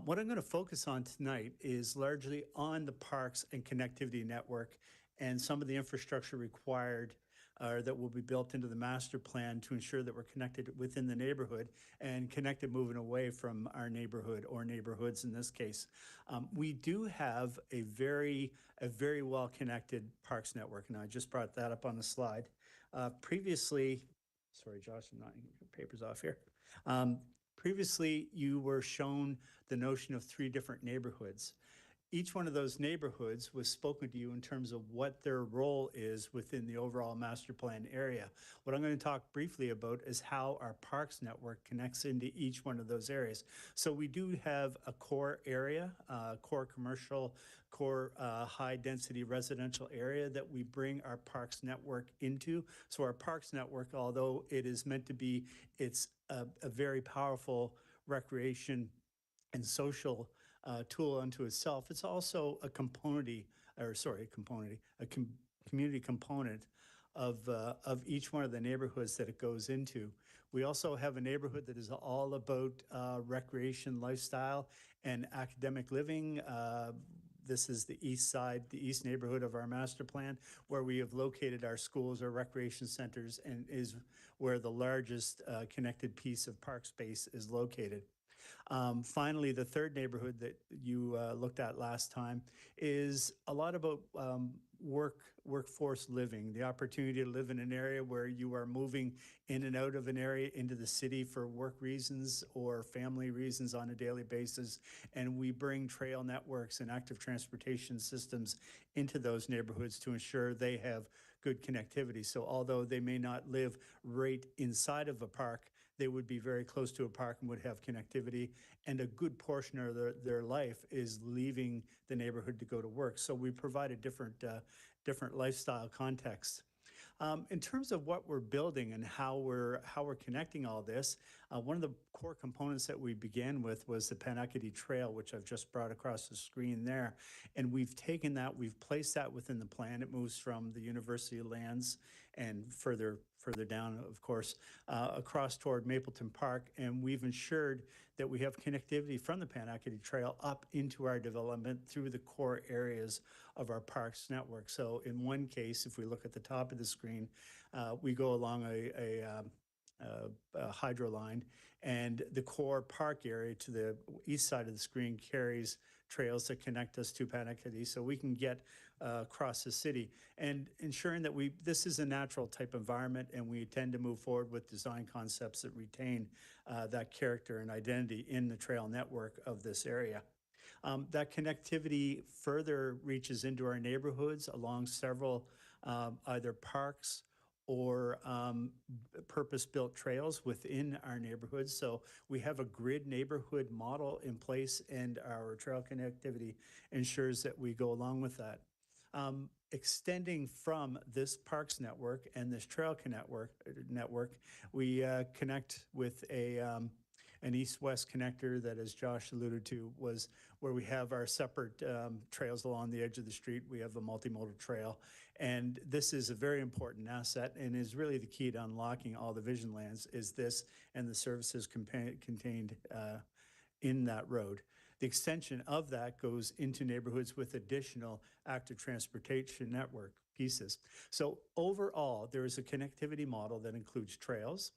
What I'm going to focus on tonight is largely on the parks and connectivity network and some of the infrastructure required that will be built into the master plan to ensure that we're connected within the neighborhood and connected moving away from our neighborhood or neighborhoods in this case. We do have a very well-connected parks network, and I just brought that up on the slide. Previously, sorry, Josh, I'm not your papers off here. Previously, you were shown the notion of 3 different neighborhoods. Each one of those neighborhoods was spoken to you in terms of what their role is within the overall master plan area. What I'm going to talk briefly about is how our parks network connects into each one of those areas. So we do have a core area, core commercial, core high density residential area that we bring our parks network into. So our parks network, although it is meant to be, it's a very powerful recreation and social tool unto itself. It's also a community component of each one of the neighborhoods that it goes into. We also have a neighborhood that is all about recreation, lifestyle, and academic living. This is the east side, the east neighborhood of our master plan, where we have located our schools, our recreation centers, and is where the largest connected piece of park space is located. Finally, the third neighborhood that you looked at last time is a lot about workforce living, the opportunity to live in an area where you are moving in and out of an area into the city for work reasons or family reasons on a daily basis. And we bring trail networks and active transportation systems into those neighborhoods to ensure they have good connectivity. So although they may not live right inside of a park, they would be very close to a park and would have connectivity. And a good portion of their life is leaving the neighborhood to go to work. So we provide a different lifestyle context. In terms of what we're building and how we're connecting all this, one of the core components that we began with was the Panacity Trail, which I've just brought across the screen there. And we've taken that, we've placed that within the plan. It moves from the university lands and further down, of course, across toward Mapleton Park. And we've ensured that we have connectivity from the Panacity Trail up into our development through the core areas of our parks network. So in one case, if we look at the top of the screen, we go along a hydro line, and the core park area to the east side of the screen carries trails that connect us to Panacity, so we can get across the city, and ensuring that this is a natural type environment, and we tend to move forward with design concepts that retain that character and identity in the trail network of this area. That connectivity further reaches into our neighborhoods along several either parks or purpose-built trails within our neighborhoods. So we have a grid neighborhood model in place, and our trail connectivity ensures that we go along with that. Extending from this parks network and this trail network, we connect with an east-west connector that, as Josh alluded to, was where we have our separate trails along the edge of the street. We have a multimodal trail. And this is a very important asset and is really the key to unlocking all the vision lands, is this and the services contained in that road. The extension of that goes into neighborhoods with additional active transportation network pieces. So overall, there is a connectivity model that includes trails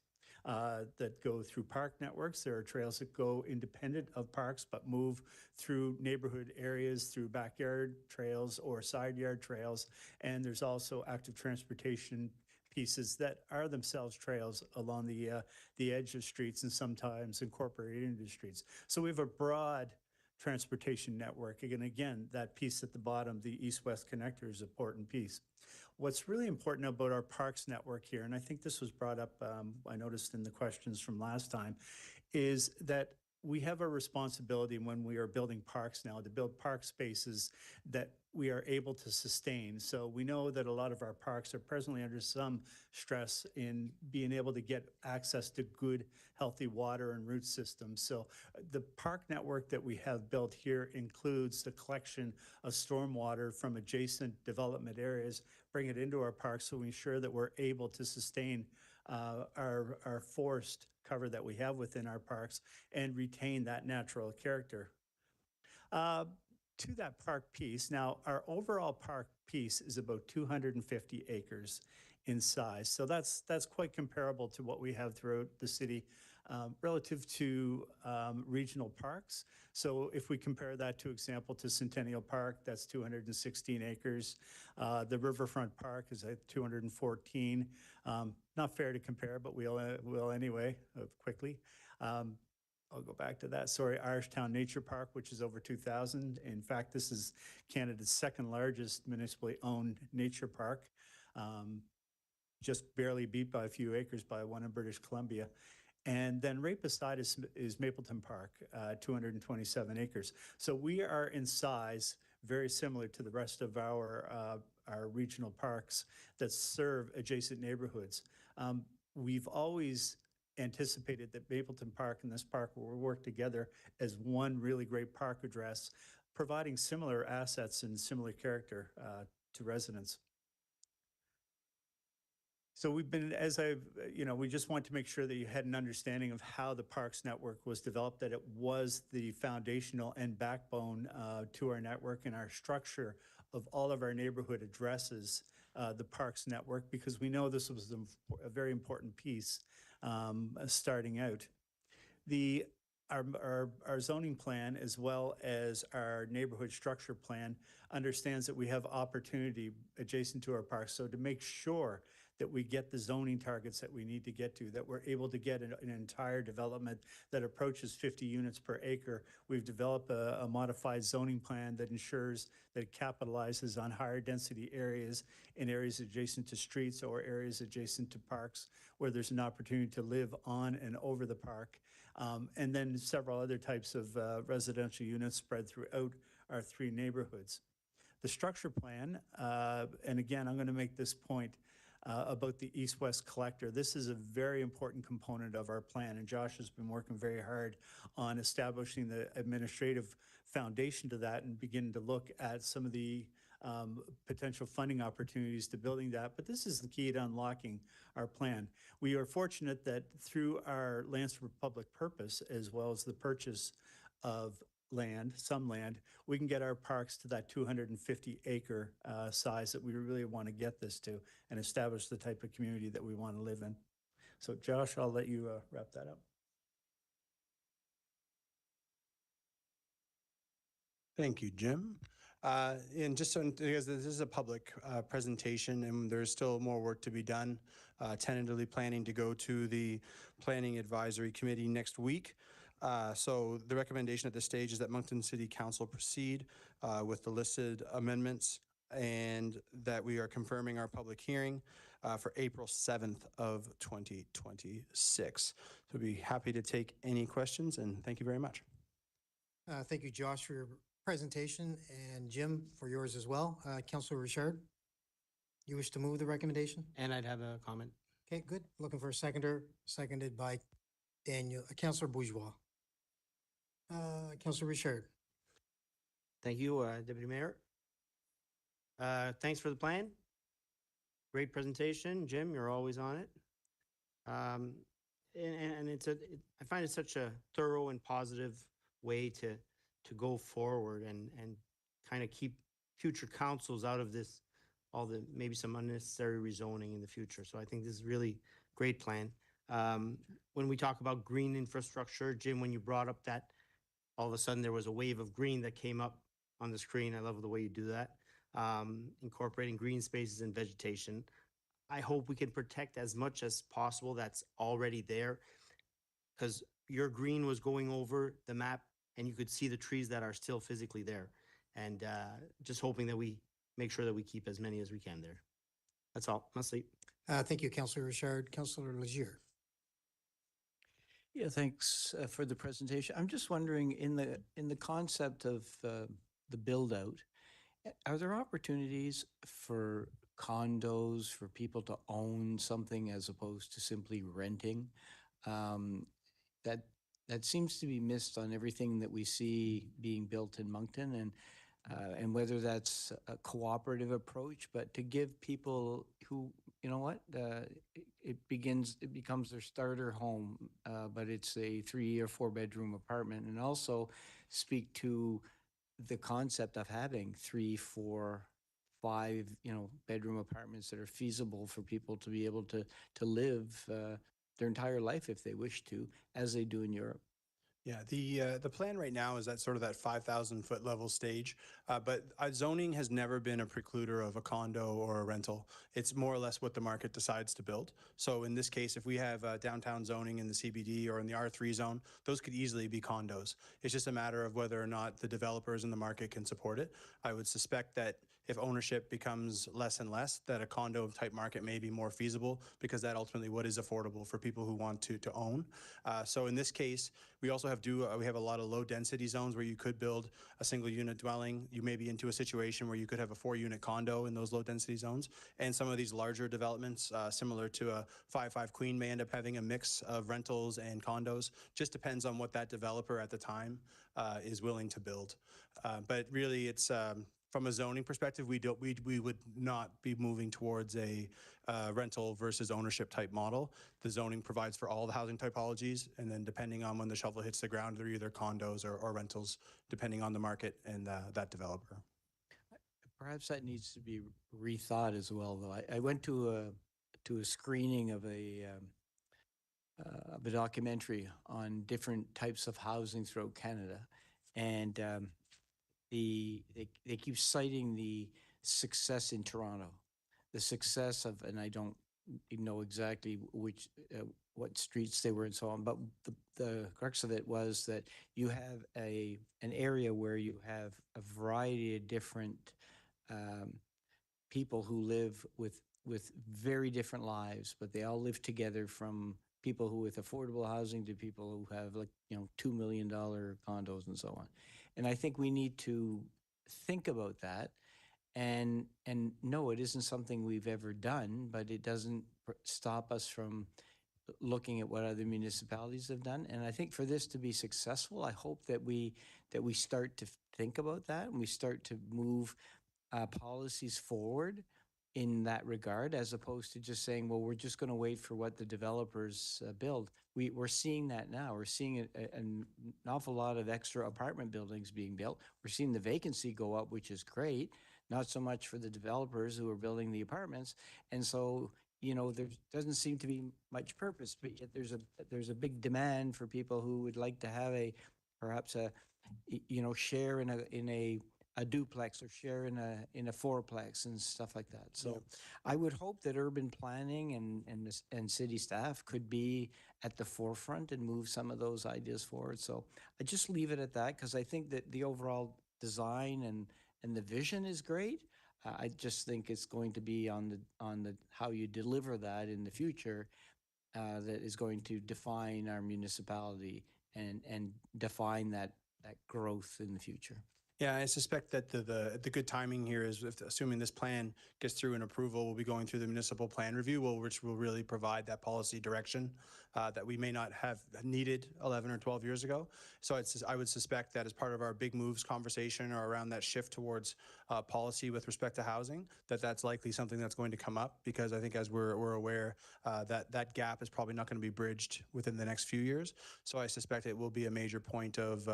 that go through park networks. There are trails that go independent of parks but move through neighborhood areas, through backyard trails or side yard trails. And there's also active transportation pieces that are themselves trails along the edge of streets and sometimes incorporated into streets. So we have a broad transportation network. Again, that piece at the bottom, the east-west connector, is an important piece. What's really important about our parks network here, and I think this was brought up, I noticed in the questions from last time, is that we have a responsibility when we are building parks now to build park spaces that we are able to sustain. So we know that a lot of our parks are presently under some stress in being able to get access to good, healthy water and root systems. So the park network that we have built here includes the collection of stormwater from adjacent development areas, bring it into our parks so we ensure that we're able to sustain our forest cover that we have within our parks and retain that natural character. To that park piece, now our overall park piece is about 250 acres in size. So that's quite comparable to what we have throughout the city relative to regional parks. So if we compare that, to example, to Centennial Park, that's 216 acres. The Riverfront Park is at 214. Not fair to compare, but we'll anyway, quickly. I'll go back to that. Sorry, Irishtown Nature Park, which is over 2,000. In fact, this is Canada's second largest municipally owned nature park, just barely beat by a few acres by one in British Columbia. And then right beside us is Mapleton Park, 227 acres. So we are in size very similar to the rest of our regional parks that serve adjacent neighborhoods. We've always anticipated that Mapleton Park and this park will work together as one really great park address, providing similar assets and similar character to residents. So we've been, we just want to make sure that you had an understanding of how the Parks Network was developed, that it was the foundational and backbone to our network and our structure of all of our neighborhood addresses, the Parks Network, because we know this was a very important piece starting out. Our zoning plan, as well as our neighborhood structure plan, understands that we have opportunity adjacent to our parks. So to make sure that we get the zoning targets that we need to get to, that we're able to get an entire development that approaches 50 units per acre, we've developed a modified zoning plan that ensures that it capitalizes on higher density areas in areas adjacent to streets or areas adjacent to parks where there's an opportunity to live on and over the park. And then several other types of residential units spread throughout our three neighborhoods. The structure plan, and again, I'm going to make this point about the east-west collector. This is a very important component of our plan, and Josh has been working very hard on establishing the administrative foundation to that and beginning to look at some of the potential funding opportunities to building that. But this is the key to unlocking our plan. We are fortunate that through our lands for public purpose, as well as the purchase of some land, we can get our parks to that 250 acre size that we really want to get this to and establish the type of community that we want to live in. So Josh, I'll let you wrap that up. Thank you, Jim. And just so, because this is a public presentation and there's still more work to be done, tentatively planning to go to the Planning Advisory Committee next week. So the recommendation at this stage is that Moncton City Council proceed with the listed amendments and that we are confirming our public hearing for April 7th of 2026. So we'd be happy to take any questions, and thank you very much. Thank you, Josh, for your presentation, and Jim, for yours as well. Councillor Richard, you wish to move the recommendation? And I'd have a comment. Okay, good. Looking for a seconder, seconded by Councillor Bourgeois. Councillor Richard. Thank you, Deputy Mayor. Thanks for the plan. Great presentation. Jim, you're always on it. And I find it such a thorough and positive way to go forward and kind of keep future councils out of this, maybe some unnecessary rezoning in the future. So I think this is really great plan. When we talk about green infrastructure, Jim, when you brought up that all of a sudden there was a wave of green that came up on the screen. I love the way you do that. Incorporating green spaces and vegetation. I hope we can protect as much as possible that's already there, because your green was going over the map and you could see the trees that are still physically there. And just hoping that we make sure that we keep as many as we can there. That's all. My sleep. Thank you, Councillor Richard. Councillor Legier. Yeah, thanks for the presentation. I'm just wondering, in the concept of the build out, are there opportunities for condos for people to own something as opposed to simply renting? That seems to be missed on everything that we see being built in Moncton, and whether that's a cooperative approach, but to give people who, you know what, it becomes their starter home, but it's a 3 or 4 bedroom apartment, and also speak to the concept of having 3, 4, 5, bedroom apartments that are feasible for people to be able to live their entire life if they wish to, as they do in Europe. Yeah, the plan right now is at sort of that 5,000 foot level stage, but zoning has never been a precluder of a condo or a rental. It's more or less what the market decides to build. So in this case, if we have downtown zoning in the CBD or in the R3 zone, those could easily be condos. It's just a matter of whether or not the developers in the market can support it. I would suspect that if ownership becomes less and less, that a condo type market may be more feasible, because that ultimately what is affordable for people who want to own. So in this case, we also we have a lot of low density zones where you could build a single unit dwelling. You may be into a situation where you could have a 4-unit condo in those low density zones. And some of these larger developments, similar to a 5-5 Queen, may end up having a mix of rentals and condos. Just depends on what that developer at the time is willing to build. But really, it's from a zoning perspective, we would not be moving towards a rental versus ownership type model. The zoning provides for all the housing typologies, and then depending on when the shovel hits the ground, they're either condos or rentals, depending on the market and that developer. Perhaps that needs to be rethought as well, though. I went to a screening of a documentary on different types of housing throughout Canada, and they keep citing the success in Toronto, the success of, and I don't know exactly which what streets they were and so on, but the crux of it was that you have an area where you have a variety of different people who live with very different lives, but they all live together, from people who with affordable housing to people who have $2 million condos and so on. And I think we need to think about that. And no, it isn't something we've ever done, but it doesn't stop us from looking at what other municipalities have done. And I think for this to be successful, I hope that we start to think about that, and we start to move policies forward in that regard, as opposed to just saying, well, we're just going to wait for what the developers build. We're seeing that now. We're seeing an awful lot of extra apartment buildings being built. We're seeing the vacancy go up, which is great, not so much for the developers who are building the apartments. And so, there doesn't seem to be much purpose, but yet there's a big demand for people who would like to have perhaps a share in a duplex, or share in a fourplex and stuff like that. So I would hope that urban planning and city staff could be at the forefront and move some of those ideas forward. So I just leave it at that, because I think that the overall design and the vision is great. I just think it's going to be on the how you deliver that in the future that is going to define our municipality and define that growth in the future. Yeah, I suspect that the good timing here is if, assuming this plan gets through an approval, we'll be going through the municipal plan review, which will really provide that policy direction that we may not have needed 11 or 12 years ago. So I would suspect that as part of our big moves conversation or around that shift towards policy with respect to housing, that's likely something that's going to come up because I think as we're aware that gap is probably not going to be bridged within the next few years. So I suspect it will be a major point of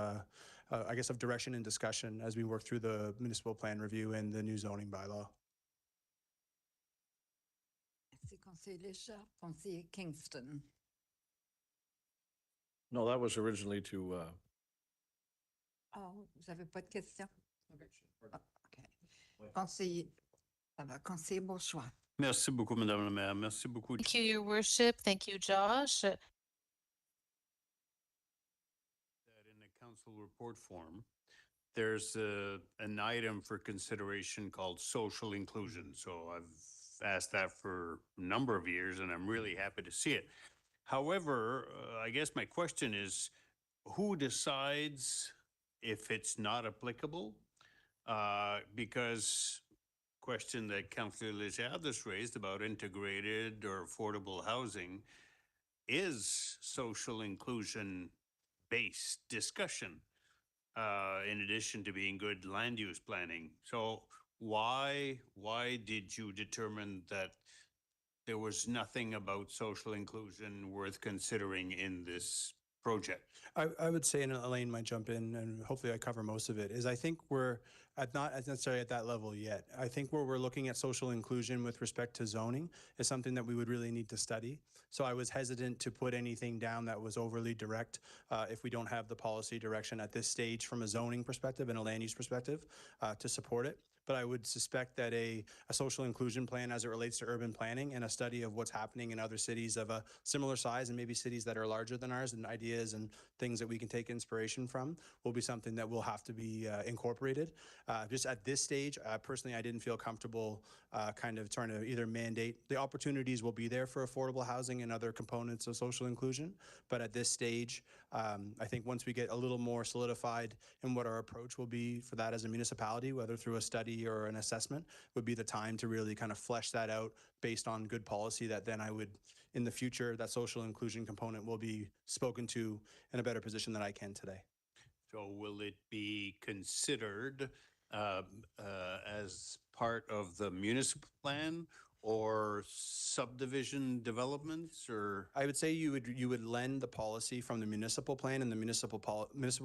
I guess, of direction and discussion as we work through the municipal plan review and the new zoning bylaw. Merci, conseiller Léger. Conseiller Kingston. No, that was originally to, Oh, vous n'avez pas de questions? Ah, OK. Conseiller, ça va, conseiller Bourgeois. Merci beaucoup, Madame la Maire. Merci beaucoup. Thank you, Your Worship. Thank you, Josh. That in the council report form, there's an item for consideration called social inclusion. So I've asked that for a number of years and I'm really happy to see it. However, I guess my question is, who decides if it's not applicable? Because question that Councillor Léger just raised about integrated or affordable housing is social inclusion based discussion, in addition to being good land use planning. So why did you determine that there was nothing about social inclusion worth considering in this project? I would say, and Elaine might jump in, and hopefully I cover most of it, is I think we're not necessarily at that level yet. I think where we're looking at social inclusion with respect to zoning is something that we would really need to study. So I was hesitant to put anything down that was overly direct if we don't have the policy direction at this stage from a zoning perspective and a land use perspective to support it. But I would suspect that a social inclusion plan as it relates to urban planning and a study of what's happening in other cities of a similar size and maybe cities that are larger than ours and ideas and things that we can take inspiration from will be something that will have to be incorporated. Just at this stage, personally, I didn't feel comfortable kind of trying to either mandate. The opportunities will be there for affordable housing and other components of social inclusion. But at this stage, I think once we get a little more solidified in what our approach will be for that as a municipality, whether through a study or an assessment, would be the time to really kind of flesh that out based on good policy that then I would, in the future, that social inclusion component will be spoken to in a better position than I can today. So will it be considered as part of the municipal plan or subdivision developments, or? I would say you would lend the policy from the municipal plan, and the municipal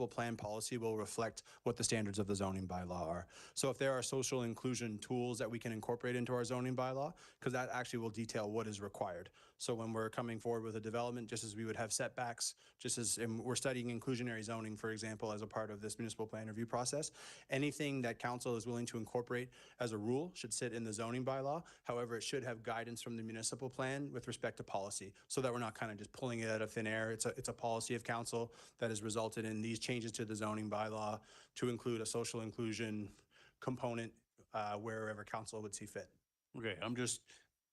plan policy will reflect what the standards of the zoning bylaw are. So if there are social inclusion tools that we can incorporate into our zoning bylaw, because that actually will detail what is required. So when we're coming forward with a development, just as we would have setbacks, just as we're studying inclusionary zoning, for example, as a part of this municipal plan review process, anything that council is willing to incorporate as a rule should sit in the zoning bylaw. However, it should have guidance from the municipal plan with respect to policy so that we're not kind of just pulling it out of thin air. It's a policy of council that has resulted in these changes to the zoning bylaw to include a social inclusion component wherever council would see fit. Okay, I'm just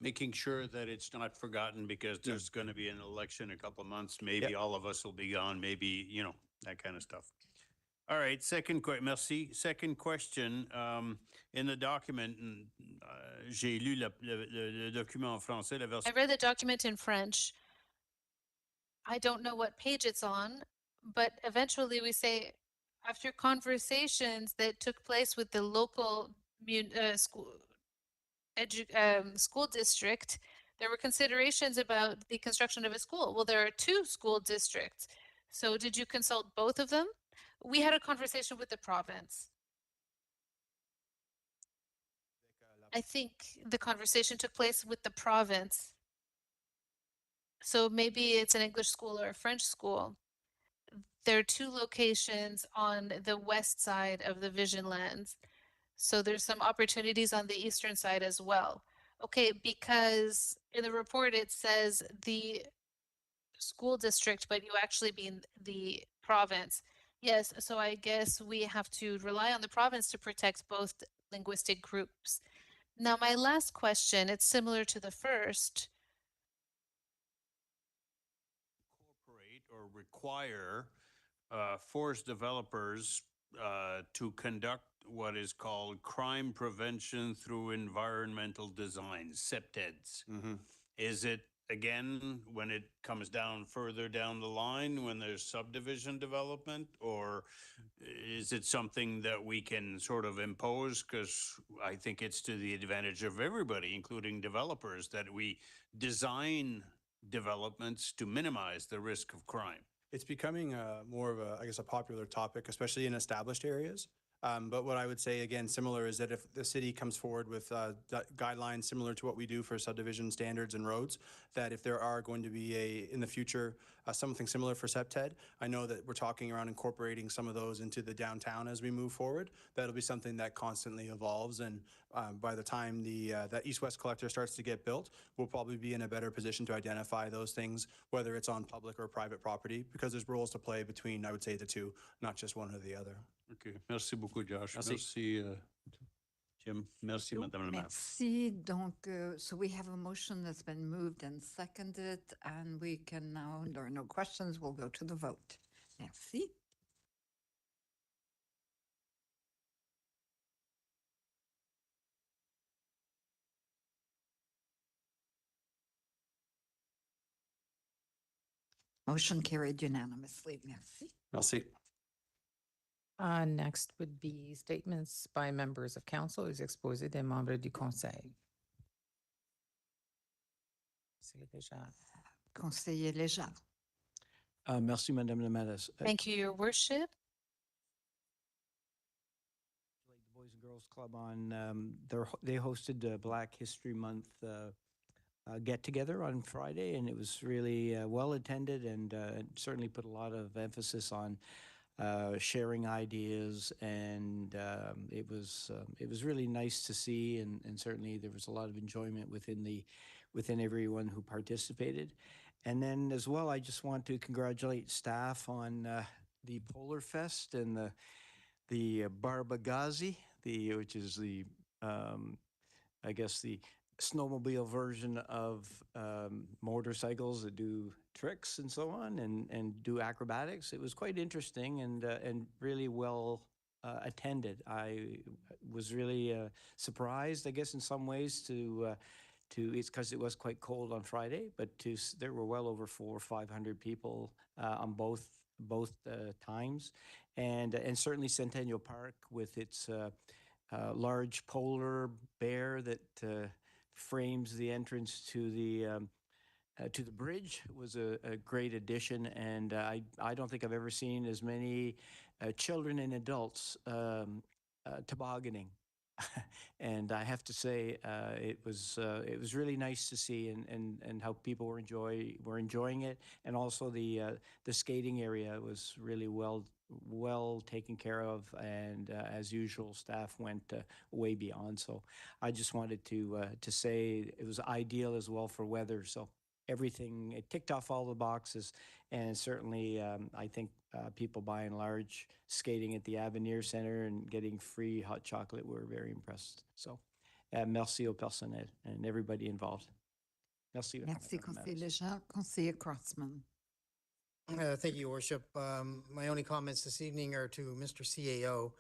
making sure that it's not forgotten because there's going to be an election in a couple of months. Maybe all of us will be gone, maybe, you know, that kind of stuff. All right, merci. Second question, in the document, j'ai lu le document en français, la version. I read the document in French. I don't know what page it's on, but eventually we say, after conversations that took place with the local school district, there were considerations about the construction of a school. Well, there are two school districts. So did you consult both of them? We had a conversation with the province. I think the conversation took place with the province. So maybe it's an English school or a French school. There are two locations on the west side of the Vision Lands. So there's some opportunities on the eastern side as well. Okay, because in the report it says the school district, but you actually mean the province. Yes, so I guess we have to rely on the province to protect both linguistic groups. Now, my last question, it's similar to the first. Incorporate or require force developers to conduct what is called crime prevention through environmental design, CPTEDs. Is it, again, when it comes down further down the line, when there's subdivision development, or is it something that we can sort of impose? Because I think it's to the advantage of everybody, including developers, that we design developments to minimize the risk of crime. It's becoming more of a, I guess, a popular topic, especially in established areas. But what I would say, again, similar is that if the city comes forward with guidelines similar to what we do for subdivision standards and roads, that if there are going to be in the future, something similar for SEPTED, I know that we're talking around incorporating some of those into the downtown as we move forward. That'll be something that constantly evolves. And by the time that east-west collector starts to get built, we'll probably be in a better position to identify those things, whether it's on public or private property, because there's roles to play between, I would say, the two, not just one or the other. OK, merci beaucoup, Josh. Merci. Jim. Merci, Madame la Maire. Merci. Donc, so we have a motion that's been moved and seconded, and we can now, there are no questions, we'll go to the vote. Merci. Motion carried unanimously. Merci. Merci. Next would be statements by members of council as exposés des membres du conseil. Conseiller Léger. Merci, Madame la Maire. Thank you, Your Worship. The Boys and Girls Club on they hosted a Black History Month get together on Friday, and it was really well attended, and certainly put a lot of emphasis on sharing ideas, and it was really nice to see, and certainly there was a lot of enjoyment within everyone who participated. And then as well, I just want to congratulate staff on the Polar Fest and the Barbagazi, which is the I guess the snowmobile version of motorcycles that do tricks and so on, and do acrobatics. It was quite interesting and really well attended. I was really surprised, I guess, in some ways it's because it was quite cold on Friday, but there were well over 400 or 500 people on both times, and certainly Centennial Park with its large polar bear that frames the entrance to the bridge was a great addition, and I don't think I've ever seen as many children and adults tobogganing. And I have to say, it was really nice to see, and how people were enjoying it, and also the skating area was really well taken care of, and as usual, staff went way beyond. So I just wanted to say it was ideal as well for weather. So everything, it ticked off all the boxes, and certainly I think people by and large skating at the Avenir Center and getting free hot chocolate were very impressed. So merci au personnel and everybody involved. Merci. Merci, Conseiller Léger. Conseiller Crossman. Thank you, Your Worship. My only comments this evening are to Mr. CAO.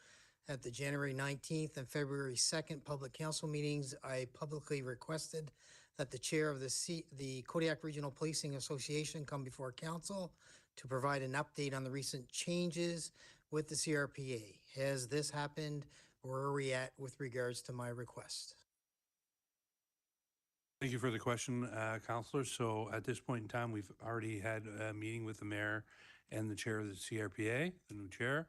At the January 19th and February 2nd public council meetings, I publicly requested that the chair of the Kodiak Regional Policing Association come before council to provide an update on the recent changes with the CRPA. Has this happened? Where are we at with regards to my request? Thank you for the question, Councillor. So at this point in time, we've already had a meeting with the mayor and the chair of the CRPA, the new chair.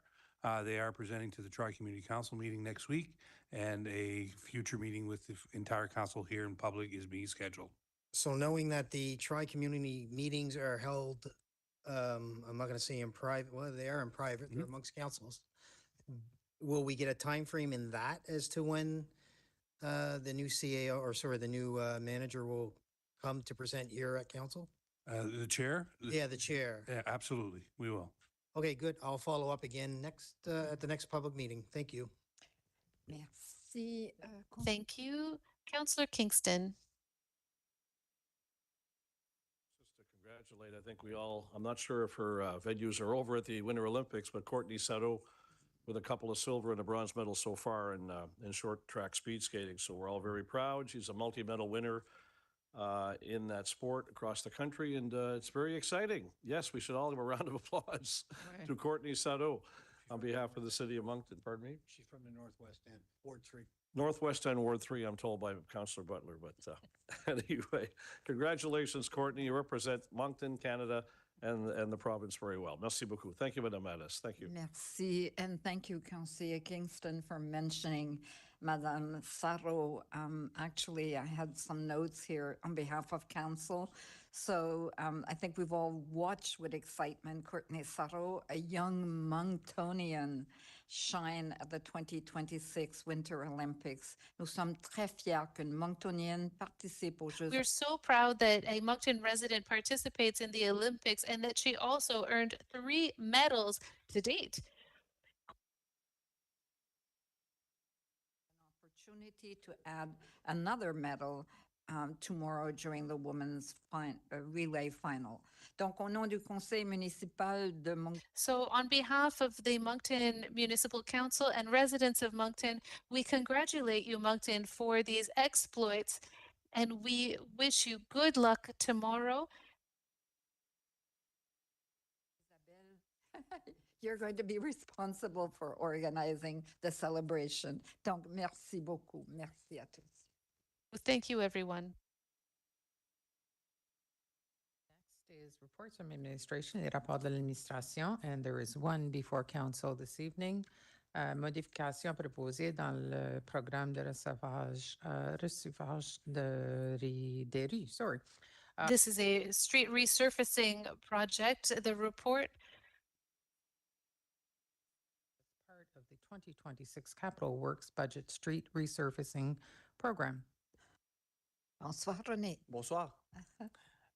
They are presenting to the Tri-Community Council meeting next week, and a future meeting with the entire council here in public is being scheduled. So knowing that the tri-community meetings are held, I'm not going to say in private, well, they are in private, they're amongst councils. Will we get a time frame in that as to when the new CAO, or sorry, the new manager will come to present here at council? The chair? Yeah, the chair. Yeah, absolutely. We will. Okay, good. I'll follow up again at the next public meeting. Thank you. Merci. Thank you. Councillor Kingston. Just to congratulate, I think I'm not sure if her venues are over at the Winter Olympics, but Courtney Setto with a couple of silver and a bronze medals so far in short track speed skating. So we're all very proud. She's a multi-medal winner in that sport across the country, and it's very exciting. Yes, we should all give a round of applause to Courtney Sado on behalf of the city of Moncton. Pardon me? She's from the Northwest End, Ward 3. Northwest End, Ward 3, I'm told by Councillor Butler, but anyway, congratulations, Courtney. You represent Moncton, Canada, and the province very well. Merci beaucoup. Thank you, Madame Addis. Thank you. Merci, and thank you, Councillor Kingston, for mentioning Madame Sarro. Actually, I had some notes here on behalf of council. So I think we've all watched with excitement Courtney Sarro, a young Monctonian, shine at the 2026 Winter Olympics. Nous sommes très fiers qu'une Monctonienne participe aux Jeux. We're so proud that a Moncton resident participates in the Olympics and that she also earned 3 medals to date. Opportunity to add another medal tomorrow during the women's relay final. Donc, au nom du Conseil municipal de Moncton. So on behalf of the Moncton Municipal Council and residents of Moncton, we congratulate you, Moncton, for these exploits, and we wish you good luck tomorrow. You're going to be responsible for organizing the celebration. Donc, merci beaucoup. Merci à tous. Thank you, everyone. Next is reports from administration, les rapports de l'administration, and there is one before council this evening. Modification proposée dans le programme de recevage des rues. Sorry. This is a street resurfacing project. The report Part of the 2026 Capital Works Budget Street Resurfacing Program. Bonsoir, René. Bonsoir.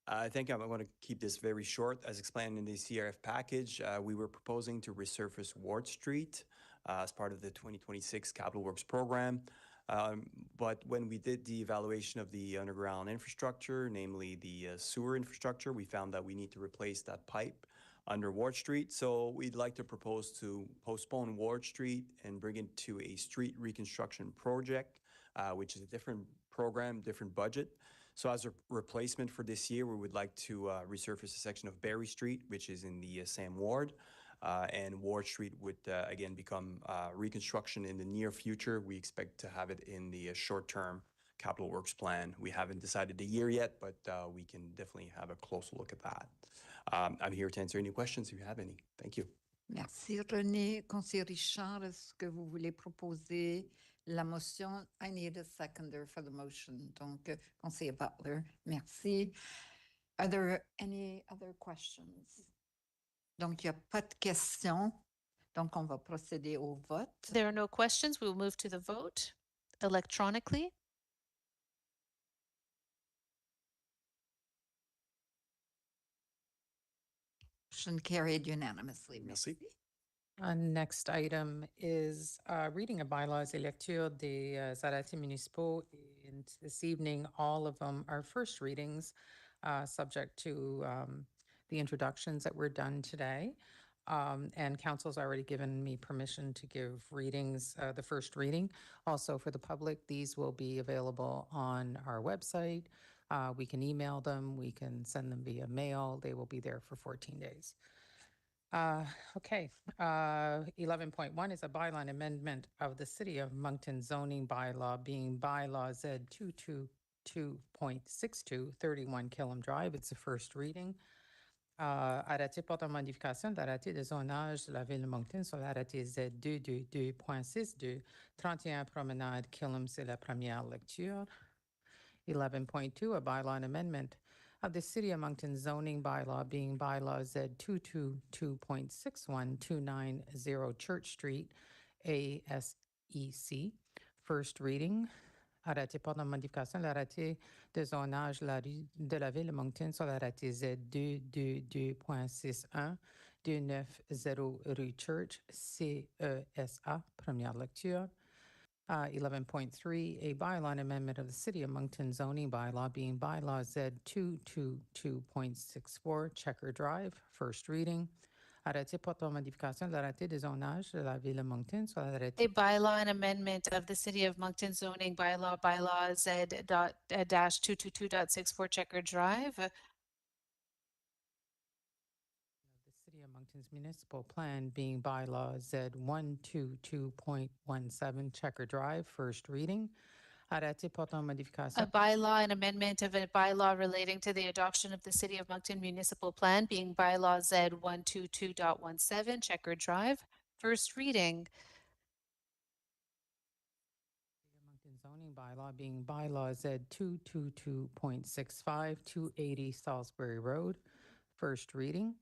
I think I'm going to keep this very short. As explained in the CRF package, we were proposing to resurface Ward Street as part of the 2026 Capital Works program. But when we did the evaluation of the underground infrastructure, namely the sewer infrastructure, we found that we need to replace that pipe under Ward Street. So we'd like to propose to postpone Ward Street and bring it to a street reconstruction project, which is a different program, different budget. So as a replacement for this year, we would like to resurface a section of Berry Street, which is in the same ward. And Ward Street would again become reconstruction in the near future. We expect to have it in the short-term capital works plan. We haven't decided the year yet, but we can definitely have a closer look at that. I'm here to answer any questions if you have any. Thank you. Merci, René. Conseiller Richard, est-ce que vous voulez proposer la motion? I need a seconder for the motion. Donc, Conseiller Butler, merci. Are there any other questions? Donc, il n'y a pas de questions. Donc, on va procéder au vote. There are no questions. We will move to the vote electronically. Motion carried unanimously. Merci. Next item is reading of bylaws et lecture des arrêtés municipaux. And this evening, all of them are first readings, subject to the introductions that were done today. And council's already given me permission to give readings, the first reading. Also for the public, these will be available on our website. We can email them, we can send them via mail. They will be there for 14 days. Okay, 11.1 is a bylaw amendment of the City of Moncton zoning bylaw, being bylaw Z 222.62, 31 Killam Drive. It's a first reading. Arrêté portant modification d'arrêté de zonage de la ville de Moncton sur l'arrêté Z 222.62, 31 Promenade Killam, c'est la première lecture. 11.2, a bylaw amendment of the City of Moncton zoning bylaw, being bylaw Z 222.61, 290 Church Street, ASEC. First reading. Arrêté portant modification de l'arrêté de zonage de la ville de Moncton sur l'arrêté Z 222.61, 290 rue Church, CESA, première lecture. 11.3, a bylaw amendment of the City of Moncton zoning bylaw, being bylaw Z 222.64, Checker Drive, first reading. Arrêté portant modification de l'arrêté de zonage de la ville de Moncton sur l'arrêté A bylaw and amendment of the City of Moncton zoning bylaw Z dot dash 222.64 Checker Drive. the City of Moncton's municipal plan being bylaw Z 122.17 Checker Drive, first reading. Arrêté portant modification A bylaw and amendment of a bylaw relating to the adoption of the City of Moncton municipal plan being bylaw Z 122.17 Checker Drive, first reading. Moncton zoning bylaw being bylaw Z 222.65 280 Salisbury Road, first reading.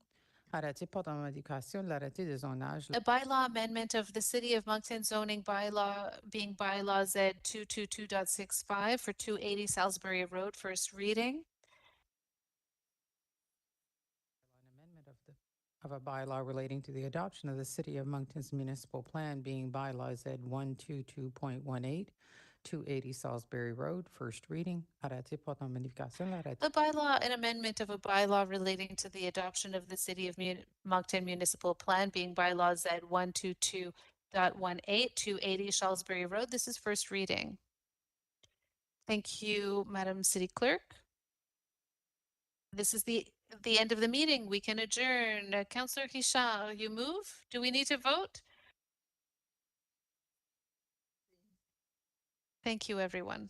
Arrêté portant modification de l'arrêté de zonage. A bylaw amendment of the City of Moncton zoning bylaw being bylaw Z 222.65 for 280 Salisbury Road, first reading. Of a bylaw relating to the adoption of the City of Moncton's municipal plan being bylaw Z 122.18 280 Salisbury Road, first reading. Arrêté portant modification de l'arrêté. A bylaw and amendment of a bylaw relating to the adoption of the City of Moncton municipal plan being bylaw Z 122.18 280 Salisbury Road. This is first reading. Thank you, Madam City Clerk. This is the end of the meeting. We can adjourn. Councillor Hichard, you move? Do we need to vote? Thank you, everyone.